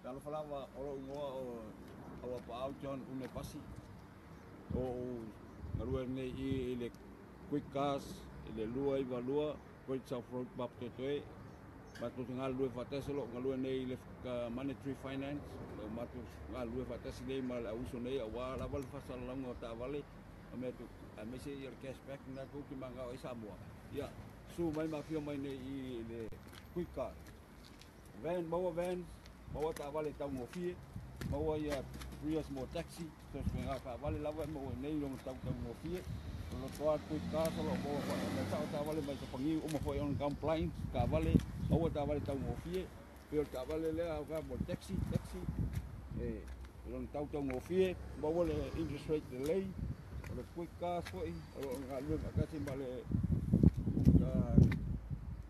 Kalau falava o ngoa o pa John une pasi o ngalua nei I le quick cars le lua I valua ko South Road bap te toe matu ngal lua fatese lo ngalua nei le monetary finance o matu ngal lua fatese nei mal uso nei wa la val fasal longo ta vale me tu me se your cashback na ko ki manga o Samoa ya su mai ma fio mai nei I le quick car van bawa tak balik tau ngofie bawa ya Prius mo taxi terus ngaka balik lawa mo nei long tau ngofie lo toa quick car lo bawa tak balik mai sepengi umo foi on complaint ka balik bawa tak balik tau ngofie pero tak balik le ka mo taxi long tau ngofie bawa le interest rate delay lo quick car foi lo ngalu kasi balik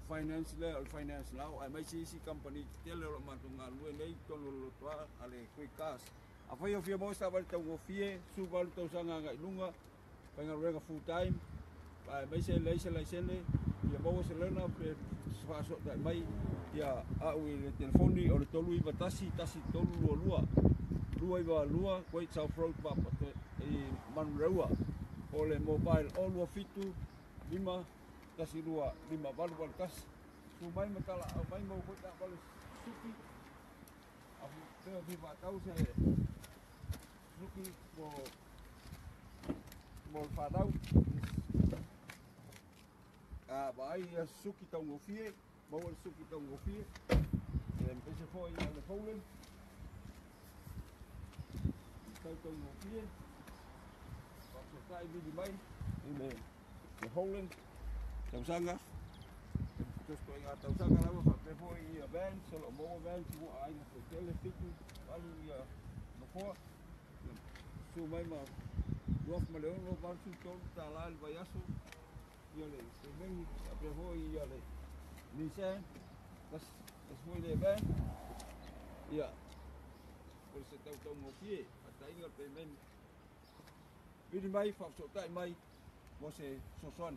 finance le or finance now ai mai si company tele lo matunga lu nei tolo lo toa ale quick cars afa yo fia mo sta val tau ngofie su val tau sanga ngai lunga penga renga full time ai mai se le ya mo se lena pe fa so dai mai ya au le telefoni o le tolu I batasi tasi tolu lua lua ko South Road pa I Manreua o le mobile o lua fitu lima kasi lua lima balu kas sumai matala mai mau ko tak balu suki aku tengah viva tahu saya suki mo farau bai suki tau ngofie mau suki tau ngofie empecé foi na Poland tau ngofie waktu kai di mai ini the Holland tau sanga terus ko ingat tau sanga lawa fa foi ia van solo mo van tu ai na hotel fitu ali ia no fo su mai ma rof ma le no van su tol talal vayasu ia le se vem a foi ia le Nissan das foi le van ia por se tau ngofie atai ngal pe men vidi mai fa so tai mai mo se soson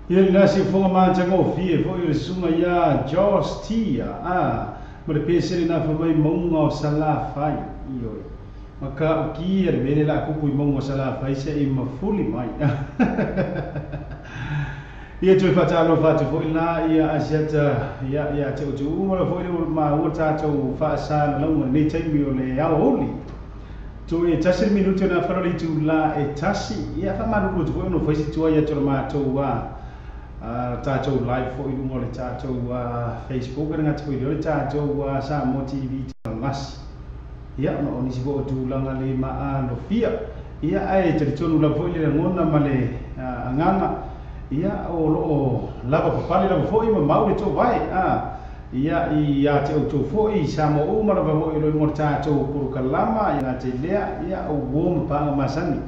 Ia nasi fonga manjango fie fo i sunga ia Joss Tia ma le pesere na fa mai monga o sala fai io maka o ki er bene la kupu i monga o sala fai se i mafuli mai ia tu fa talo fa tu fo ina ia asiata ia te o tu ma fo i ma o tato fa sa longa nei taimi o le au holi tu e tasi minuto na fa ri tu la e tasi ia fa maru tu no fa si tu ia tu ma tu wa tātou live fo i lungo le tātou Facebook nga tui le tātou Samoa TV ngas ia no oni si bo tūlanga le maano fia ia ai te tonu la fo i le ngona ma le nganga ia o lo lava papali la fo i ma mau le tō vai ia i te o tō fo i Samoa o ma lava fo i lo ngona tātou Purukalama ia te lea ia o woma panga masani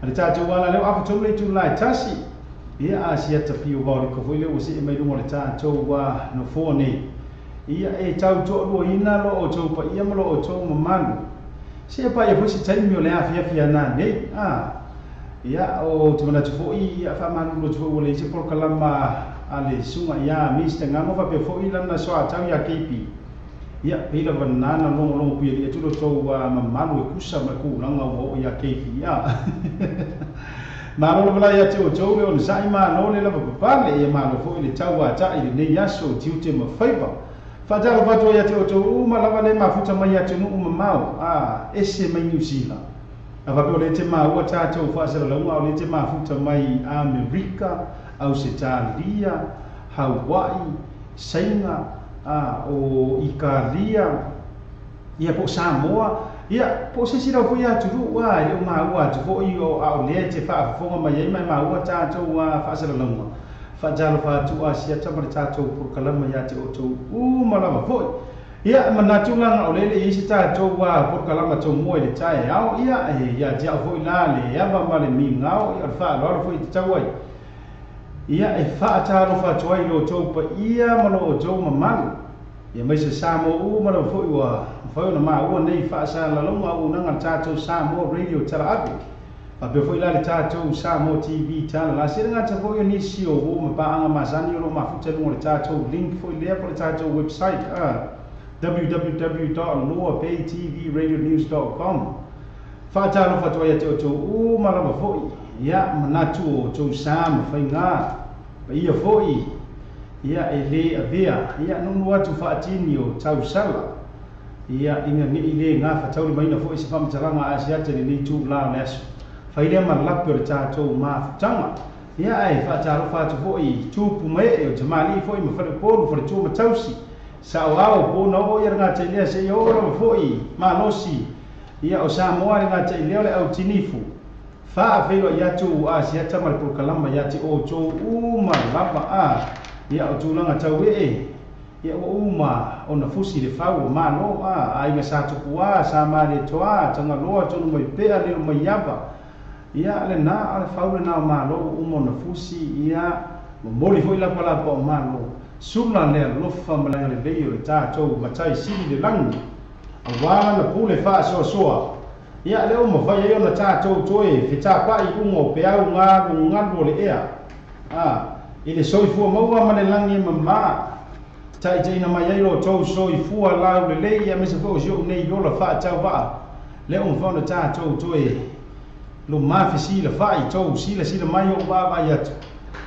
ale tātou wala leo afa tonu le tū lai tasi ia asia tapi o vau ko foi le o se mai lungo le tātou no fone ia e tau to lo ina lo o tau pa ia mo lo o tau mamanu se pa ia fosi taimi o le afia na nei ia o te mana tu ia fa manu lo tu le se por kalama ale sunga ia mista ngamo fa pe foi lana so atau ia kipi ia pila banana lo pi ia tu lo tau mamanu e kusa ma ku langa o ia kipi ia ma lo bla ia te o tau le on sai ma no le la papale ia ma lo fo le tau ata i le yaso tiute ma faiba fa jalo fa to ia te o tau ma la le ma futa mai ia te no ma mau ese mai New Zealand ava pe le te ma o tatu fa se la o le te ma futa mai America Australia Hawaii Sainga o Ikaria ia po Samoa ia po se sira fo ia tu wa ia ma wa tu fo i o a le te fa fo mai mai ma wa ta tu wa fa se la ngwa fa jalo fa tu asia ta mar ta tu por kalama ia te o tu ma la fo ia mana tu la o le i se ta tu wa por kalama tu mo le tai au ia ja fo la le ia va ma le mi ngao ia fa lo fo i ta wa ia e fa ta lo fa tu ai lo tu pa ia ma lo tu ma ma ia mai se Samoa ma lo fo i wa foi na ma o nei fa sa la longa o nanga tātou Samoa radio tara api pa pe foi la le tātou Samoa TV tana la sira ngata foi ni si o ma pa anga masani o ma futa no le tātou link foi le po le tātou website www.loabaytvradionews.com fa talo fa toya te o ma la foi ia manatu o to Sam fa nga pa ia foi ia ele avea ia no atu fa atini o tau sala ia inga ni ile nga fa tau mai na fo se fam taranga asia te ni tu la nes fa ile ma la per ta to ma tanga ia ai fa ta fa tu fo i tu pu mai o te mali fo i ma fa po fo tu ma tausi sa o po no o ia nga te ile se yo ro fo i ma losi ia o Samoa nga te ile o tinifu fa fe lo ia tu asia ta mal por kalama ia ti o to ma lava ia o tu langa tau ia uma ona fusi le fau ma no ai me sa tu wa sa ma le toa tanga loa tonu mai pe ale mai yava ia le na ale fau le na ma lo uma ona fusi ia mo moli foi la pala po ma lo sula le lofa malanga le dei o le tātou matai sili le langi awala na pule wha soa ia leo mawhai eo na tātou toe whita pai ungo pe au ngāru le ea i le soifua maua ma le langi ma tai na mai eo tau soifua lau le lei ia mesa fo sio nei yola wha tau wha leo mawhai na tātou toe lo mafi sila whai tau sila mai o baba iatu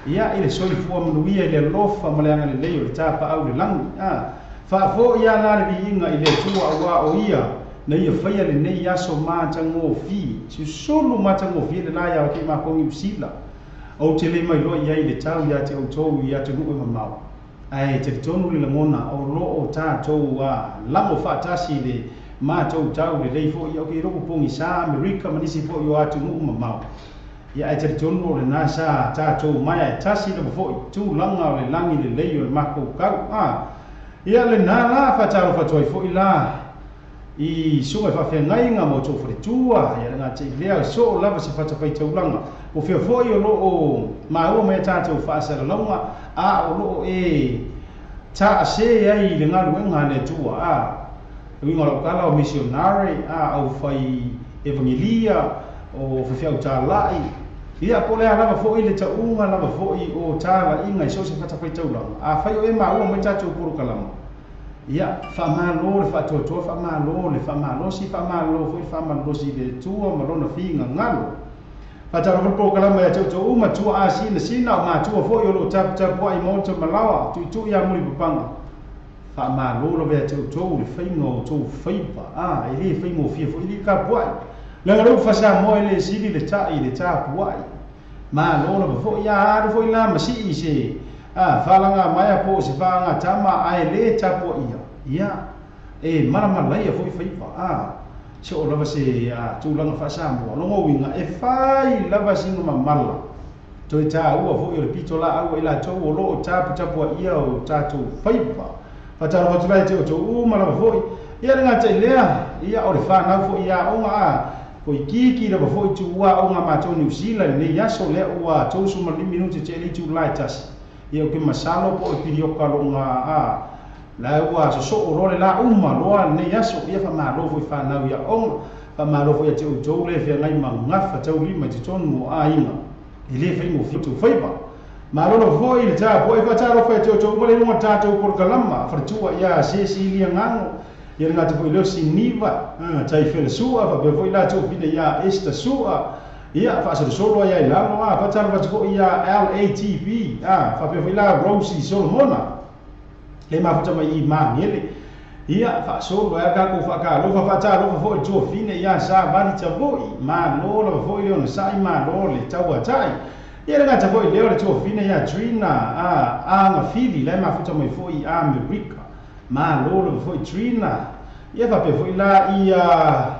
ia i le soifua manuia i le lofa ma le anga le lei o le tāpa au le langi whaafo ia nā le inga i le tua awa o ia na ia whaia le nei aso mātango fi si solo mātango fi le lai au ki mākongi usila o te le mai loa ia i le tau ia te autou ia te nuu e mamau ai te tonu le langona o lo o tātou lango whaatasi le mātou tau le lei fo ia o ki roko pongi sa Amerika manisi fo i o atu nuu mamau ia ai te tonu o le nasa tātou mai ai tasi le fo i tū langa o le langi le lei o le mako kau ia le nala fataro fatoi fo ila i sunga fa fe ngai nga mo to fo tua ia nga te lea so lava se fata pai taulanga o fe fo i lo o ma o me tata o fa sa longa o lo ta se ai le nga luenga le tua wi ngalo kala o missionary au fai evangelia o fe fe ta lai ia po le lava fo i le taunga lava fo i o tala inga so se fata pai taulanga fai o e ma o me tata o puru kalama ia fa malo le fa toto fa malo si fa malo foi fa malo si le tua malona finga ngalo fa tara fo kalama ya toto uma tua sina ma tua fo yo lo tap ai monto malawa tu ya muri panga fa malo lo ve toto le fingo to faipa ile fingo fi fo ile ka puai le ngalo fa sa mo ile sili le ta puai ma lo lo fo ya fo ila ma si se falanga mai po se fanga tama ai le tapo ia mara lai foi faipa so lava se tu langa fa sambo longo winga fai lava singa mamala to ta u fo yo pitola au ila to lo tapo ia o tato faipa fatara fatula to mara foi ia nga te lea ia o le fa na fo ia o ko kiki le fo tu wa o nga ma to New Zealand ne ya so le o to suma minuti te li tu laitas ia ke masalo po e pirioka longa la ua so role la loa ne yaso ia fa malo foi fa na ia on fa malo foi te o le fe ngai mangafa tau lima te tonu inga ile fe mo fitu faipa malo no foi le ta po e fa taro fe te o le no tata por kalama fa tua ia se lia ngango ia ngata foi lo siniva tai fe sua fa be foi la to pina ia esta sua ia fa solo ia ila no fa taro fa ko ia LATP fa be foi la Rosie Solomona le mafuta mai I mangele ia fa solo ia ka ko fa ka lo fa ta lo fo jo fine ia sa bali ta voi ma lo fo le on sai ma lo le taua tai ia nga ta voi le o jo fine ia Trina nga fili le mafuta mai fo I America ma lo fo Trina ia fa pe fo la ia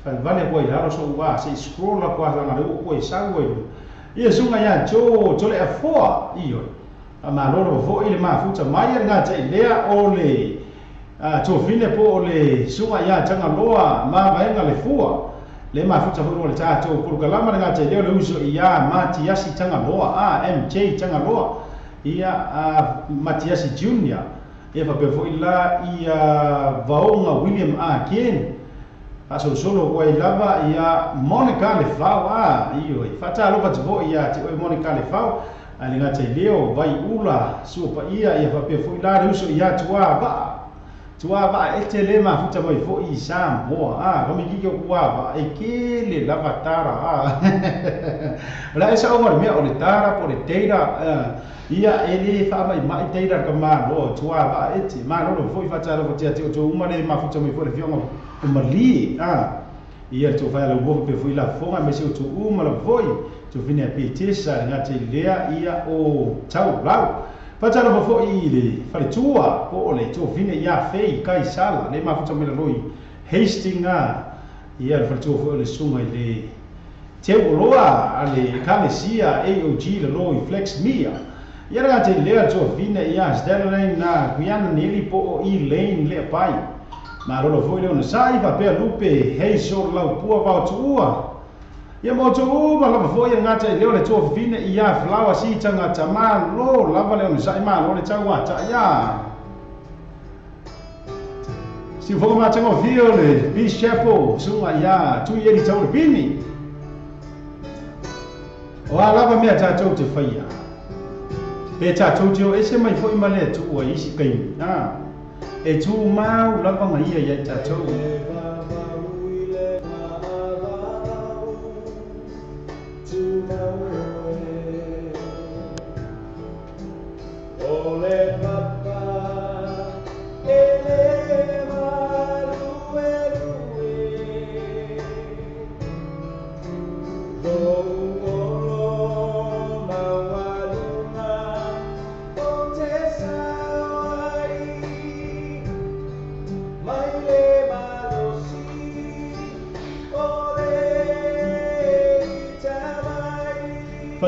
fa vale ko ia so wa se scroll la kwa nga le ko sa wo ia sunga ia jo le afo io ma loro fo ile mafuta mai nga te lea ole to fine po ole sunga ya tanga loa ma vaenga le fua le mafuta fo ole ta to por kalama nga te lea le uso ia Matiasi tanga loa MJ tanga loa ia Matiasi Junior e fa pe fo ila ia vaonga William Ken aso solo ko lava ia Monica le fau io fata lo fa fo ia te Monica le fau ali nga te leo vai ula supa ia fa pe fo ila uso ia tua va e te le mafuta mai fo I Samoa ko mi ki ko wa e ke le lavatara la esa o me o le tara po le teira ia ele fa mai teira ka ma lo tua va e te ma lo fo fa tara ko te o uma le mafuta mai fo le fionga o mali ia to fa lo bo pe fo ila fonga me se o uma lo foi to fine pe tesa nga te lea ia o tau lau fatara ba fo I le fale tua po le to fine ia fei kai sala le mafuta me loi Hastinga ia le fale tua fo le sunga le te loa ale kalesia AOG le loi Flex Mia ia nga te lea to fine ia Sterling na kuiana neli po o I lane le pai ma lo fo le ona sai pa pe lupe hei so lau pua va tua ia mo tu ma lava fo ia ngata i leo le tu fine ia flower si tanga tama lo lava le sa ma lo le tau ata ia si fo ma tanga fio le Peace Chapel sunga ia tu ia di tau le bini o lava me ta tau te faia pe ta tau tio ese mai fo i male tu o isi kai e tu mau lava mai ia ta tau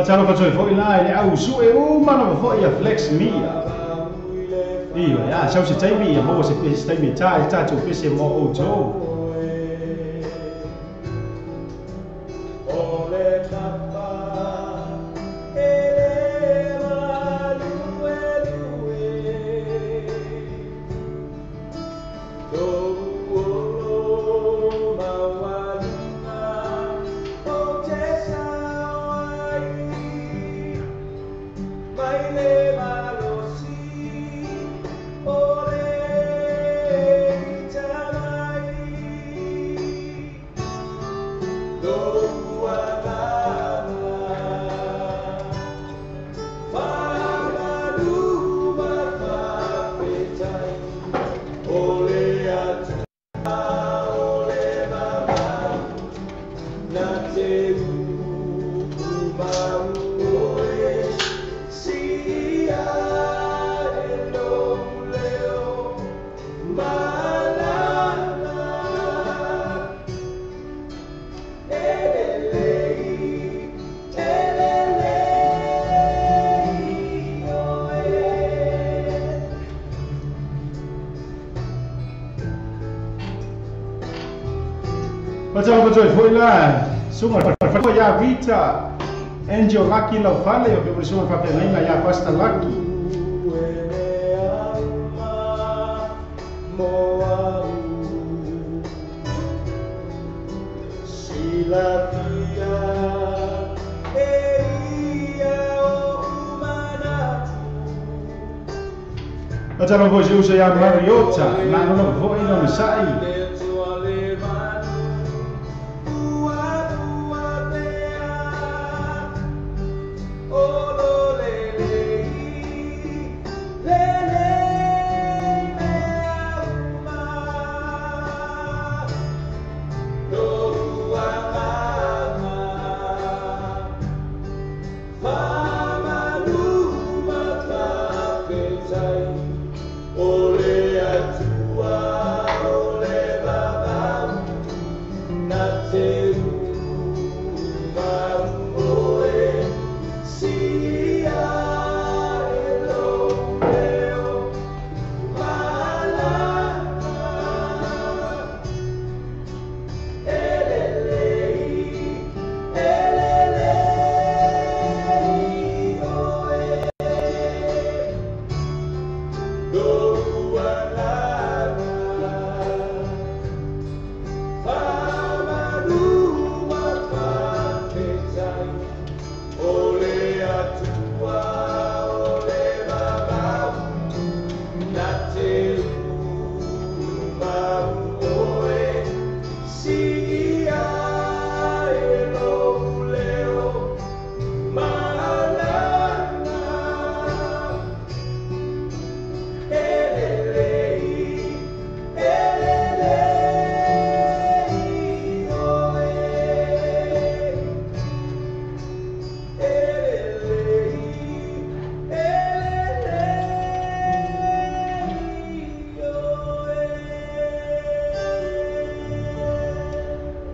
Talo pa foi lá ele au su e mano foi a flex mia ia sau se taimi mo se pe taimi ta tu pese mo o to Betul foi lá, suma foi a vita, Angel Lucky lo fale, eu que suma fa pena na ya pasta Lucky. Betul não vou usar a Mariota, não vou ir no sai.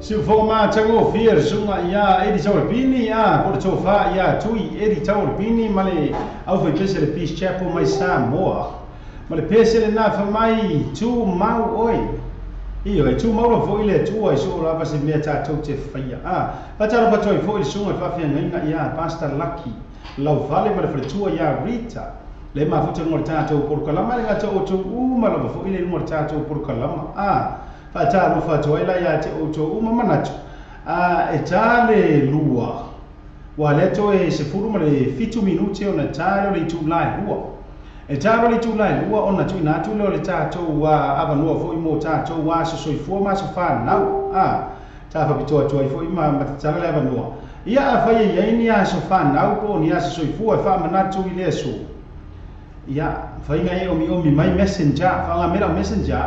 Se o for ma tango fier sunga ia edi tau pini ia por to fa ia tui edi tau pini male au foi pese le Peace Chapel mai Samoa male pese le na fa mai tu mau oi Iyo e tu mauro fo ile tu ai so la pasi me ta tau te faia. Pa taro pa toi fo ile sunga fa fia ngai ia Pastor Lucky. Lau vale ma le tua ia Rita. Le ma futa ngor ta tau por kalama le ta o tu uma la fo ile ngor ta tau por kalama. Pa taro fa toi la ia te o tu uma manatu. E tale lua. Wa le to e se furu ma le fitu minuti o na talo le tu lai lua. E taro le tu lai lua ona tu ina tu le tatou wa ava no fo imo tatou wa so so fo ma so fa nau ta fa bito tu fo ima ma tala le ava no ia fa ia ini a so fa nau po ni a so fo fa ma tu ile so ia fa inga e o mi mai messenger fa nga mera messenger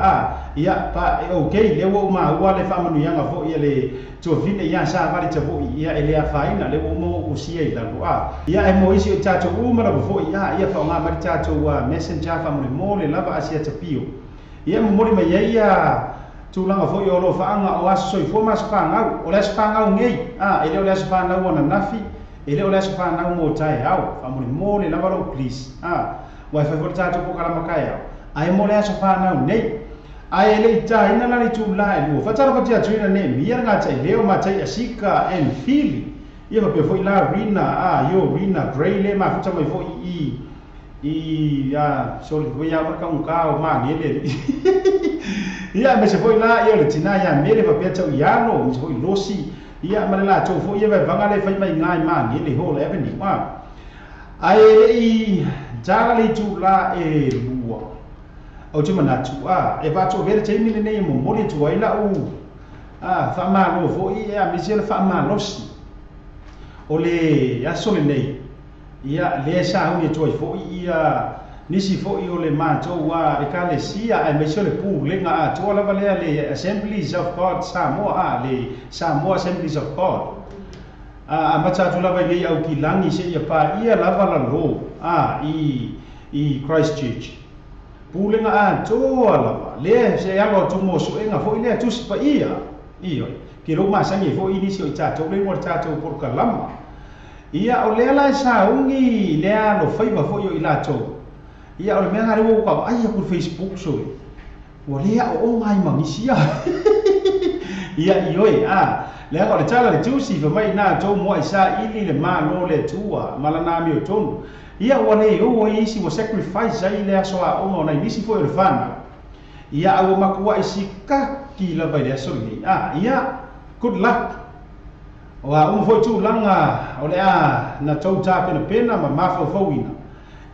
ia pa okay le wo ma wa le fa ma nu yanga fo ia le to vine ia sa va le tabo ia ele a fa ina le wo mo ku sia ida lo ia e mo isi o tatou uma la fo ia fa nga ma tatou wa messenger fa mo le lava asia tapio ia mo le mai ia tu langa fo yo lo fa nga o aso i fo ma sa nga o le sa nga ngei ele o le sa nga ona nafi ele o le sa nga mo tai au fa mo le lava lo please wa fa for tatou po kala makaya ai mo le sa nga nei ai le ta ina na tu la lu fa tara patia tuina ne mia nga tai leo ma tai asika en fili ia ma pe foi la rina yo rina gray le ma futa mai foi so le ia ma ka un ka ma ni le ia me se foi la ia le tina ia me le pa pe tau ia no me se foi losi ia ma la to foi ia va le fai mai ngai ma ni le hole avenue ai le jara le tu la e lua o tu manatu e va tu vere te mine nei mo mori tu ai la fa ma lo fo ia mi se fa ma losi o le ya so le nei ia le sa uni tu ai fo ia nisi fo i o le ma to wa e ka le sia e me se le pu le nga to la vale le Assemblies of God Samoa le Samoa Assemblies of God ma ta tu la vai nei au ki langi se ia pa ia lava la lo i Christchurch pulenga to ala le se alo to mo so enga fo ile tu sipa ia ke lo ma sangi fo ini si o tatou le mo tatou por kalama ia o le la sa ungi le alo faiva fo yo ila to ia o me ngare wo ka ai ku Facebook so o le o ngai mangisia ia le ko le tala le tu si fa mai na to mo isa ili le ma no le tua malana mi o tonu ia wane o isi wo sacrifice ai le aso a o na isi fo le fana ia o makua isi ka ki la vai le aso ni ia good luck o fo tu langa o le na tau ta pena ma mafo fo ina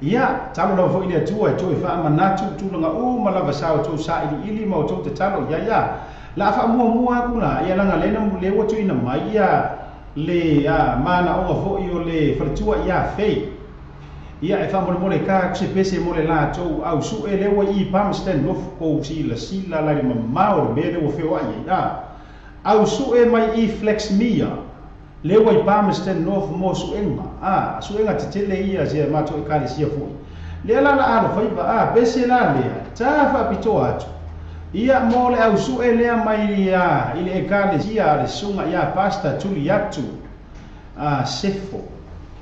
ia talo lo fo ile tu e fa ma tu langa o malava sa tu sa ili ma tu te talo ia la fa mua kula ia langa lena le wo tu ina mai ia le mana o fo i o le fartua ia fei ia e fa mole ka se pese mole la to au su e le wo i pam sten no ko sila la ma o me le wo fe wa ia au su e mai i flex mia le wo i pam sten no mo su enga su enga te tele ia se ma to ka le sia fu le la ala fa iba pese la le ta fa pito atu ia mole au su e le mai ia ile e ka le sia le sunga ia pasta tuli atu sefo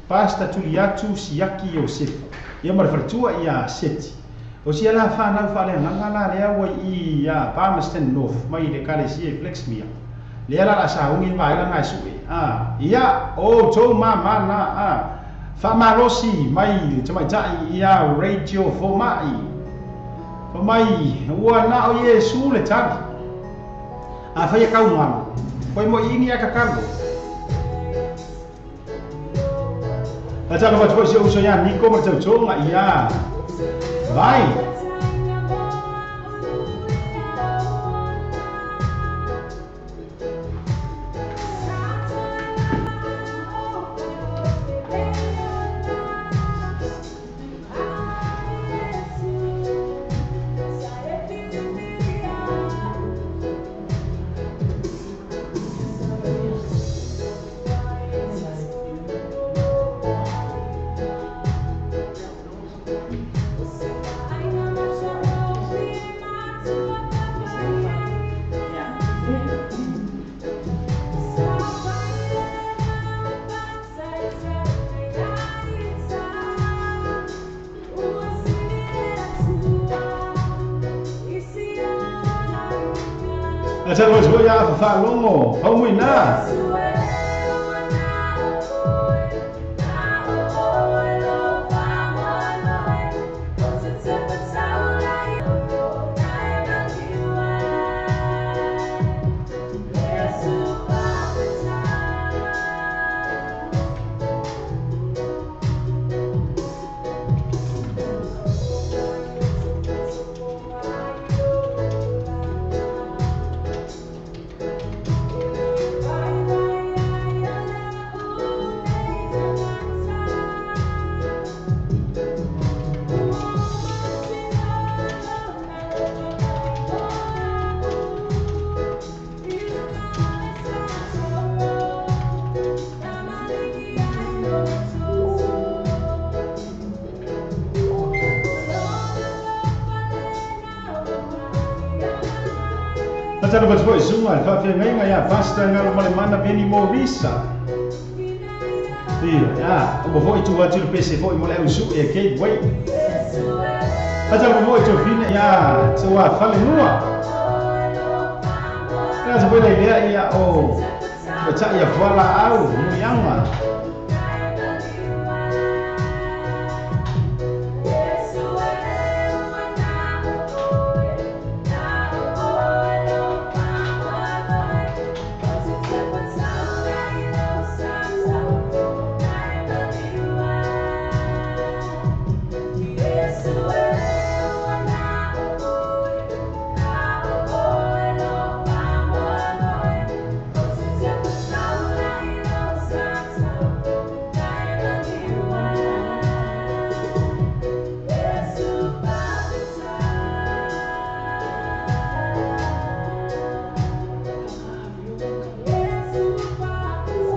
pasta tuliatu siaki o sefo ia marfartua ia seti o sia la fa na fa le ngala le wa ia Palmerston North mai le kale sia flex mia le la sa ungi mai la ngai su ia o to mama na fa marosi mai te mai tai ia radio for mai wa na o Yesu le tagi fa ia kau ngam foi mo ini aka kalo Aja ka fo se uso ya ni ko ma tau nga ia vai I know Acha lo so ya fa longo, au mui na. Acha lo foi sunga fa fe ngai ya pasta ngalo male mana beni morisa. Ya, o foi tu atu le PC foi mole usu e ke wai. Acha lo foi tu fine ya, tu wa fale nua. Ya se puede idea ya o baca ya fala au muyanga.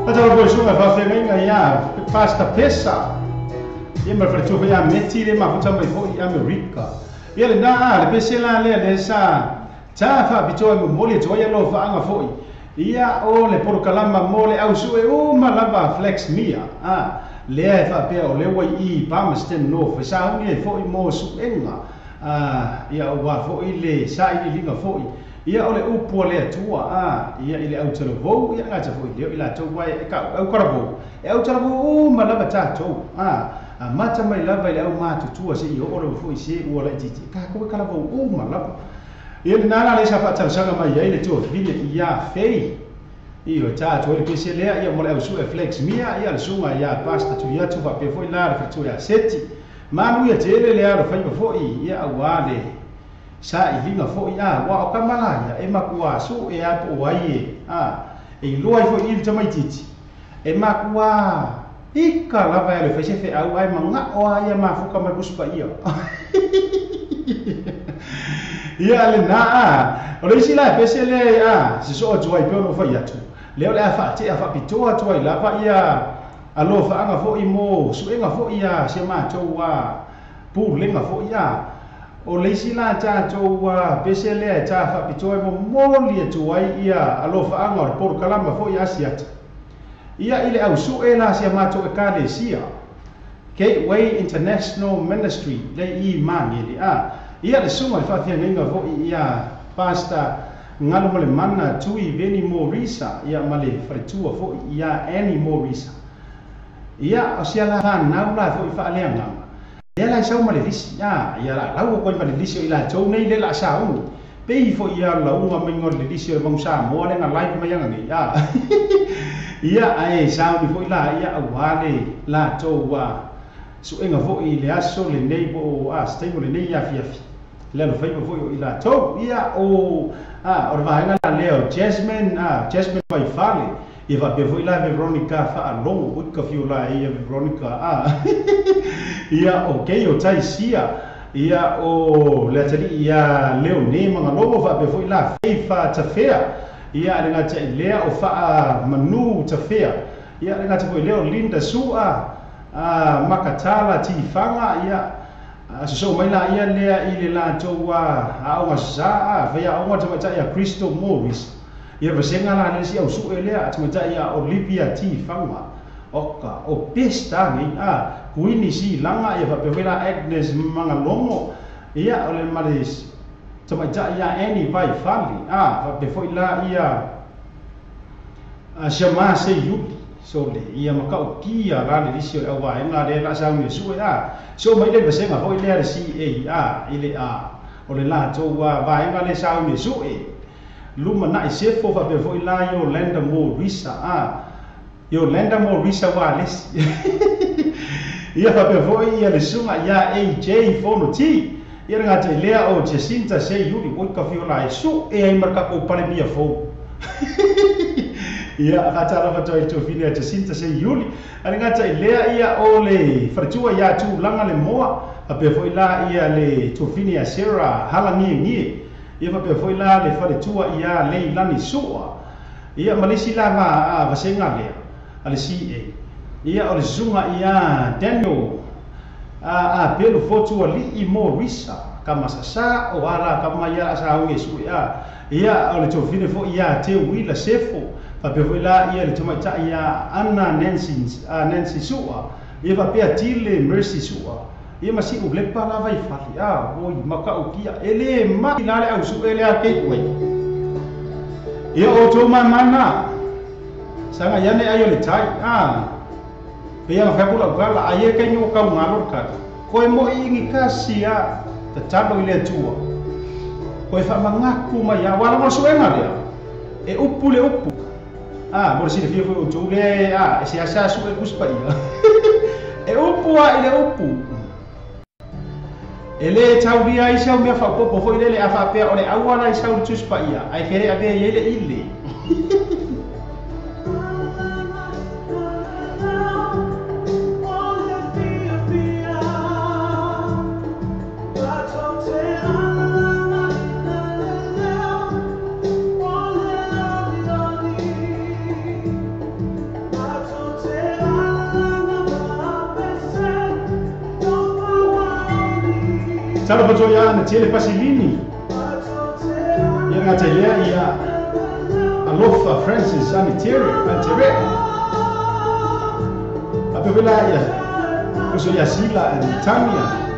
Acha lo sunga fa fe ngai ya pasta pesa. Ia ma fretu ya meti le ma futa mai foi America. Ia le na le pese la le sa ta fa bito mo mole to ya lo fa anga foi. Ia o le porkalama mole au su e o ma lava flex mia. Le fa pe o le wai I Palmerston no fa sa uni e foi mo su enga. Ia o wa foi le sa I linga foi. Ia ole upo le tua ia ile au tele vo ia nga tafo ile ila to wai ka au karavo e au tele vo ma lava tato mata mai lava ile au matu tua se io ole vo se o le titi ka ko kala vo ma lava ile nana le sa fa sanga mai ia ile to vile ia fei io tato ile pese le ia mo le au su e flex mia ia le sunga ia pasta tu ia tu va pe foi la fa ia seti manu ia tele le aro fa foi ia awale sa I linga fo ia wa o kamala ia e makua su e apo wai e loi fo I tama titi e makua ika lava ele fese fe au ai manga o ia mafuka mai kuspa ia ia le na o le sila pese le se so o ai pe no fa ia tu le le fa te fa pitoa tu ai lava ia alo fa anga fo I mo su enga fo ia se ma to wa pu lenga fo ia o leisi la tatou pese lea ta faapitoa mo moli atu ai ia alofa anga o le porokalama fo'i asiata ia I le ausu'e la sia matou e kalesia Gateway International Ministry le I mangeli ia le sunga le fa'afeagaiga fo'i ia pasta ngalo ma le mana tui Veni Morisa ia ma le faletua fo'i ia Annie Morisa ia o sia la fanau la fo'i fa'aleagaga ia la sau ma le lisi ia la lau ko ma le lisi ila tou nei le la sau pei fo ia la unga me ngor le lisi o mangsa mo le nga live mai nga ia ia ai sau ni fo ila ia awale la tou wa su enga fo I le aso le nei bo stay mo le nei ia fiafi le lo fai fo ila tou ia o o va nga la leo Jasmine vai fale ia va pe fo ila Veronica fa alongo o ka fiola ia Veronica ia o kei o tai sia ia o le tali ia leo ne manga logo fa pe foi la feifa tafea ia le ngata lea o fa manu tafea ia le ngata foi leo Linda Sua makatala ti fanga ia so mai la ia lea I le la to wa a o sa fa ia o ngata ta ia Crystal Morris ia vesenga la le sia o su elea ta ia Olivia ti fanga oka o pesta ni kuini si langa ia fa pe Agnes manga longo ia ole malis mai cha ia eni vai fali va pe foi la ia shama se yuli so le ia makau kia la le disi o wa nga le la sa mi su so mai le se ma foi le si ile o le la to wa nga le sa mi su luma na i se fo va pe foi la yo lenda mo risa yo lenda mo risa wa le ia va pe foi ia le sunga ia AJ fono ti ia nga te lea o Jacinta se yuli o ka fiola e su ai marka ko pale mia fo ia akatara fa toi to fine Jacinta se yuli ani nga te lea ia o le fartua ia tu langa le moa a pe foi la ia le to fine a Sarah halangi ngi ia fa pe foi la le fartua ia le lani sua ia malisi la va vasenga lea ale si ia o le zunga ia Daniel pelo fotu ali I mo risa kama sasa o ara kama ia sa o Yesu ia o le tofine fo ia te wila sefo pa pe la ia le toma ta ia Anna Nancy sua ia va pe atile Mercy sua ia masi o le pala vai fali o maka o kia ele ma nale au su ele a ke we ia o to mana sanga yane ayo le tai ia ma fapula kala aye ka nyu ka ngalo ka ko mo ingi kasia ta talo ile tua ko fa mangaku ma ya wala mo suenga dia upu le upu mo si fie fo tu le si asa su e kuspa ia upu ile upu ele tauria isa me fa popo fo ile afa pe ole awala isa u tuspa ia ai kere abe ile ile Tara pato ya na tele pasilini ya nga tele ya Alofa Francis Sanitary Antere ape vela ya kuso ya Sila and Tanya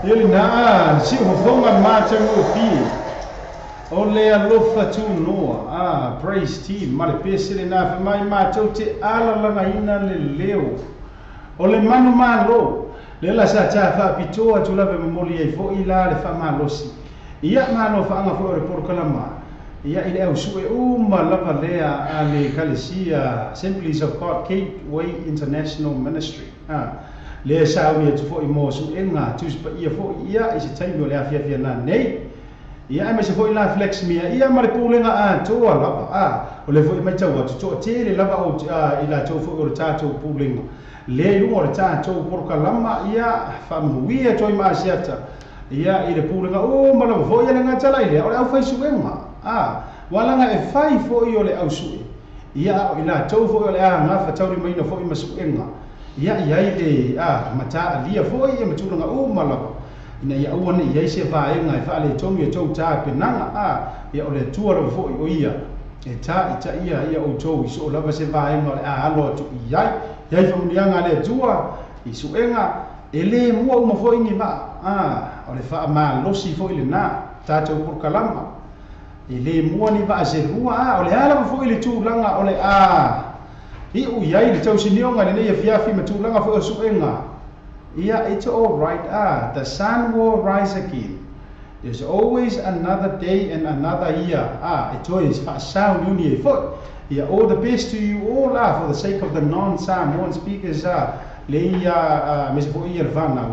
Ele na si ho fonga macha ngo pi. Ole alofa tu noa. Praise team. Male pesele na fe mai macho te ala langa ina le leo. Ole manu malo. Lela sa cha fa pitoa tu lave memoli ai fo ila le fa malosi. Ia mano fa anga fo report kalama. Ia ile au su e lava lea ale kalesia Assemblies of God Gateway International Ministry. Le sa wi tu fo imo su enga tu spa ia fo ia is taimi le afia na nei. Ia me se fo ila flex mia ia mare pulenga a to lava o le fo mai tau tu to te le lava o ila to fo o tato pulenga. Le lu o tato por kalama ia fa muia to ma siata. Ia ile pulenga mala fo ia nga tala ile o au fai su enga. Walanga e fai fo i ole au sui. Ia o ila tau fo i ole nga fa tauri mai no fo i masu enga. Ia ile mata alia fo i matulanga malava. Ina ia uana ia se va enga e fa le tongi e tau ta penanga ia ole tuara fo i o ia. E ta ia o tau i so lava se va enga ole alo tu ia. Ia fa munianga le tua i su enga ele mua uma fo i ni va. Ole fa ma losi fo i le na tatou por kalama. Ile mua ni va se rua o le ala fo ile tu langa o le i u ia ile tau sinionga le nei fiafi ma tu langa fo su enga ia it's all right the sun will rise again. There's always another day and another year it is fa sound uni fo ia all the best to you all for the sake of the non-Samoan speakers le ia mes fo ia vana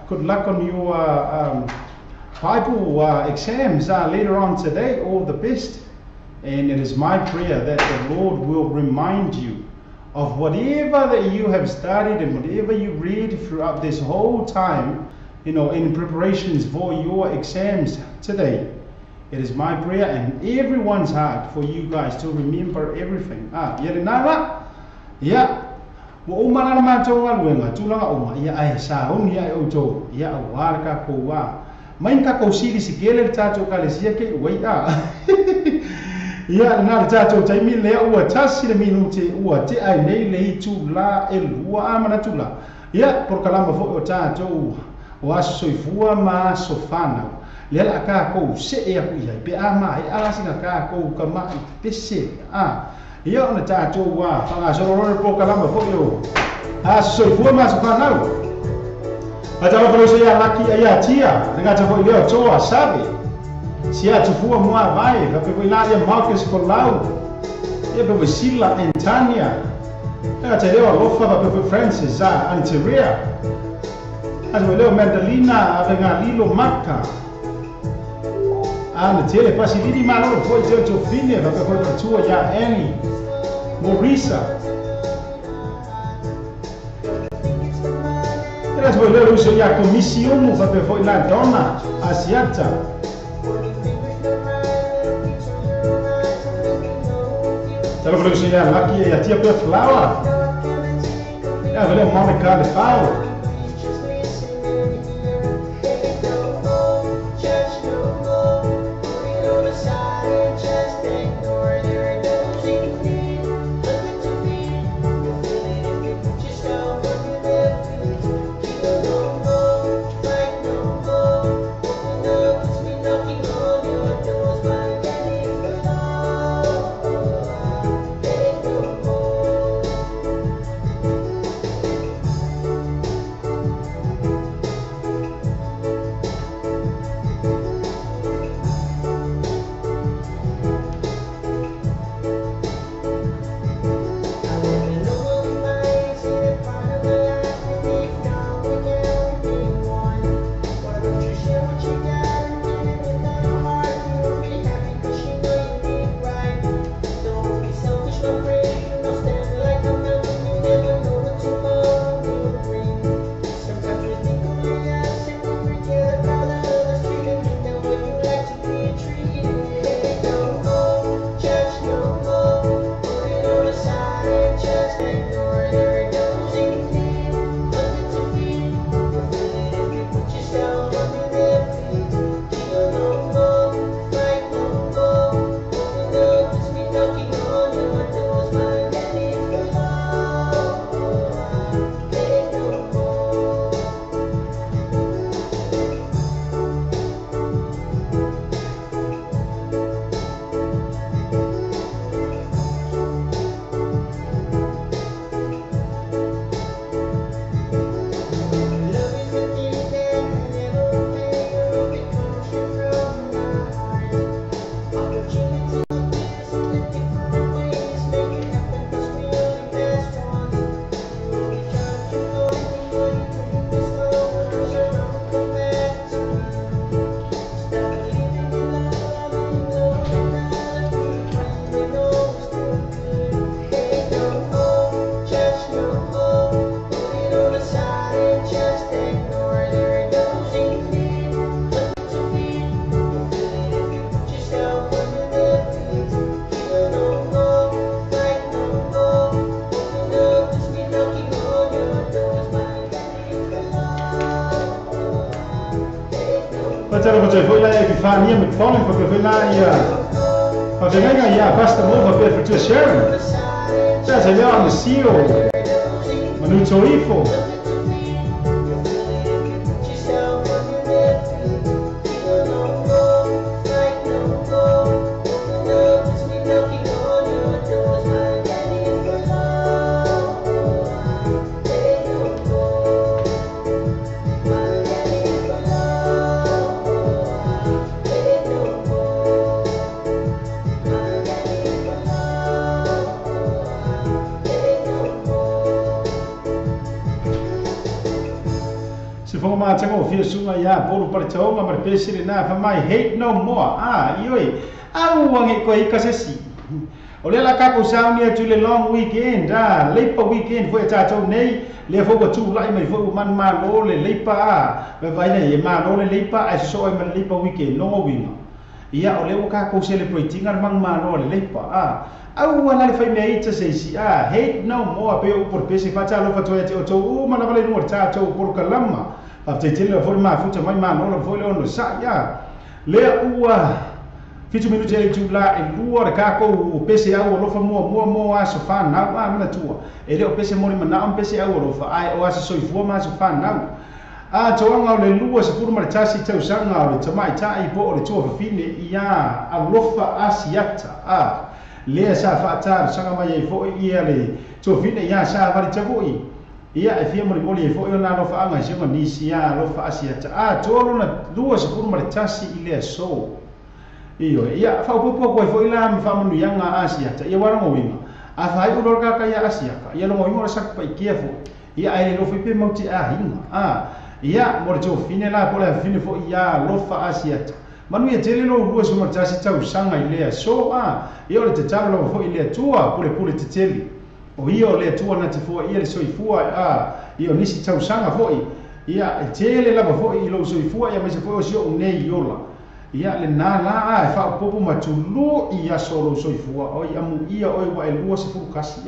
good luck on your Bible exams later on today. All the best, and it is my prayer that the Lord will remind you of whatever that you have studied and whatever you read throughout this whole time, in preparations for your exams today. It is my prayer and everyone's heart for you guys to remember everything. Wa umana ma tonga luenga tulanga uma ia ai sa honi ia auto ia warka ko Main ka sili si gele tato kalesia ke waia. Ia na tato taimi le ua tasi le minute ua te ai nei le tu la e lua amana tula. Ia por kalama fo o tato o aso soifua ma sofana. Le la ka ko se e aku ia pe ama e ala singa ka ko kama i pese. Ia ona tato wa fanga sororo por kalama fo yo. Aso soifua ma sofana. Atau kalau saya laki ayah tia dengan cakap dia coa sabe, sia cufua mua vai, tapi bila dia Marcus Colau, dia bersila Antania, dengan cakap dia lofa tapi Francis Anteria, atau dia Mandalina dengan Lilo Maka, tele pasti di mana foi Jojo Fine, tapi foi tua ya Annie, Morisa. Mas voi leu uso ia comisione fa per voi la donna asiata. Tava falando que ia lá que ia tia per flower. Ja, velho Monica de Paulo. tala ko foi la e fania me phone ko foi la ia pa venga ia basta mo va per tu share sa se veo al sio manu choifo ma tango fia sunga ya polo pare taonga mar pesile na fa mai hate no more ioi au wangi ko ikasesi ole la ka ko sauni atu le long weekend leipa weekend foi ta nei le fo ko tu lai mai fo man ma lo le leipa me vai nei ma lo le leipa ai so ai man leipa weekend no winga ia ole o ka ko celebrating ar mang ma lo le leipa au wana le fai mei ta sei si hate no more pe o por pesi fa ta lo fa to ya to ma na vale no ta to por kalama after tele forma futa mai ma no foi lo sa ya le ua fitu minuti e tula e lua ka ko o pese au lo fa mo aso fa na mana tua e le o pese mo ma na pese au lo fa ai o aso so fu ma aso fa na to nga le lua se fu ma tasi tau sanga o te mai tai po o le tua fa fine ia a lo fa asiata le sa fa ta sanga mai e fo ia le to fine ia sa va te voi ia e fia mo e fo na lo fa anga se ma ni sia lo fa asiata to lo na lua se fu ma tasi ile so iyo ia fa popo ko fo ila ma fa manu yanga asiata ia wara mo winga a fa ai ulor ka ya asiaka ia lo mo winga sak pa kiefo ia ai lo fi pe mo ti hinga ia mo jo fine la po la fine fo ia lo fa asiata manu ia tele lo lua so ma tasi tau sanga ile so ia le te talo fo ile tua pule te tele o io le tua na te fo ia le so i fua io nisi tau sanga fo ia tele la fo i lo so i fua ia me se fo o nei yola ia le na la fa popo matulu ia solo so i fua o ia mu ia o wa el lua se fu kasi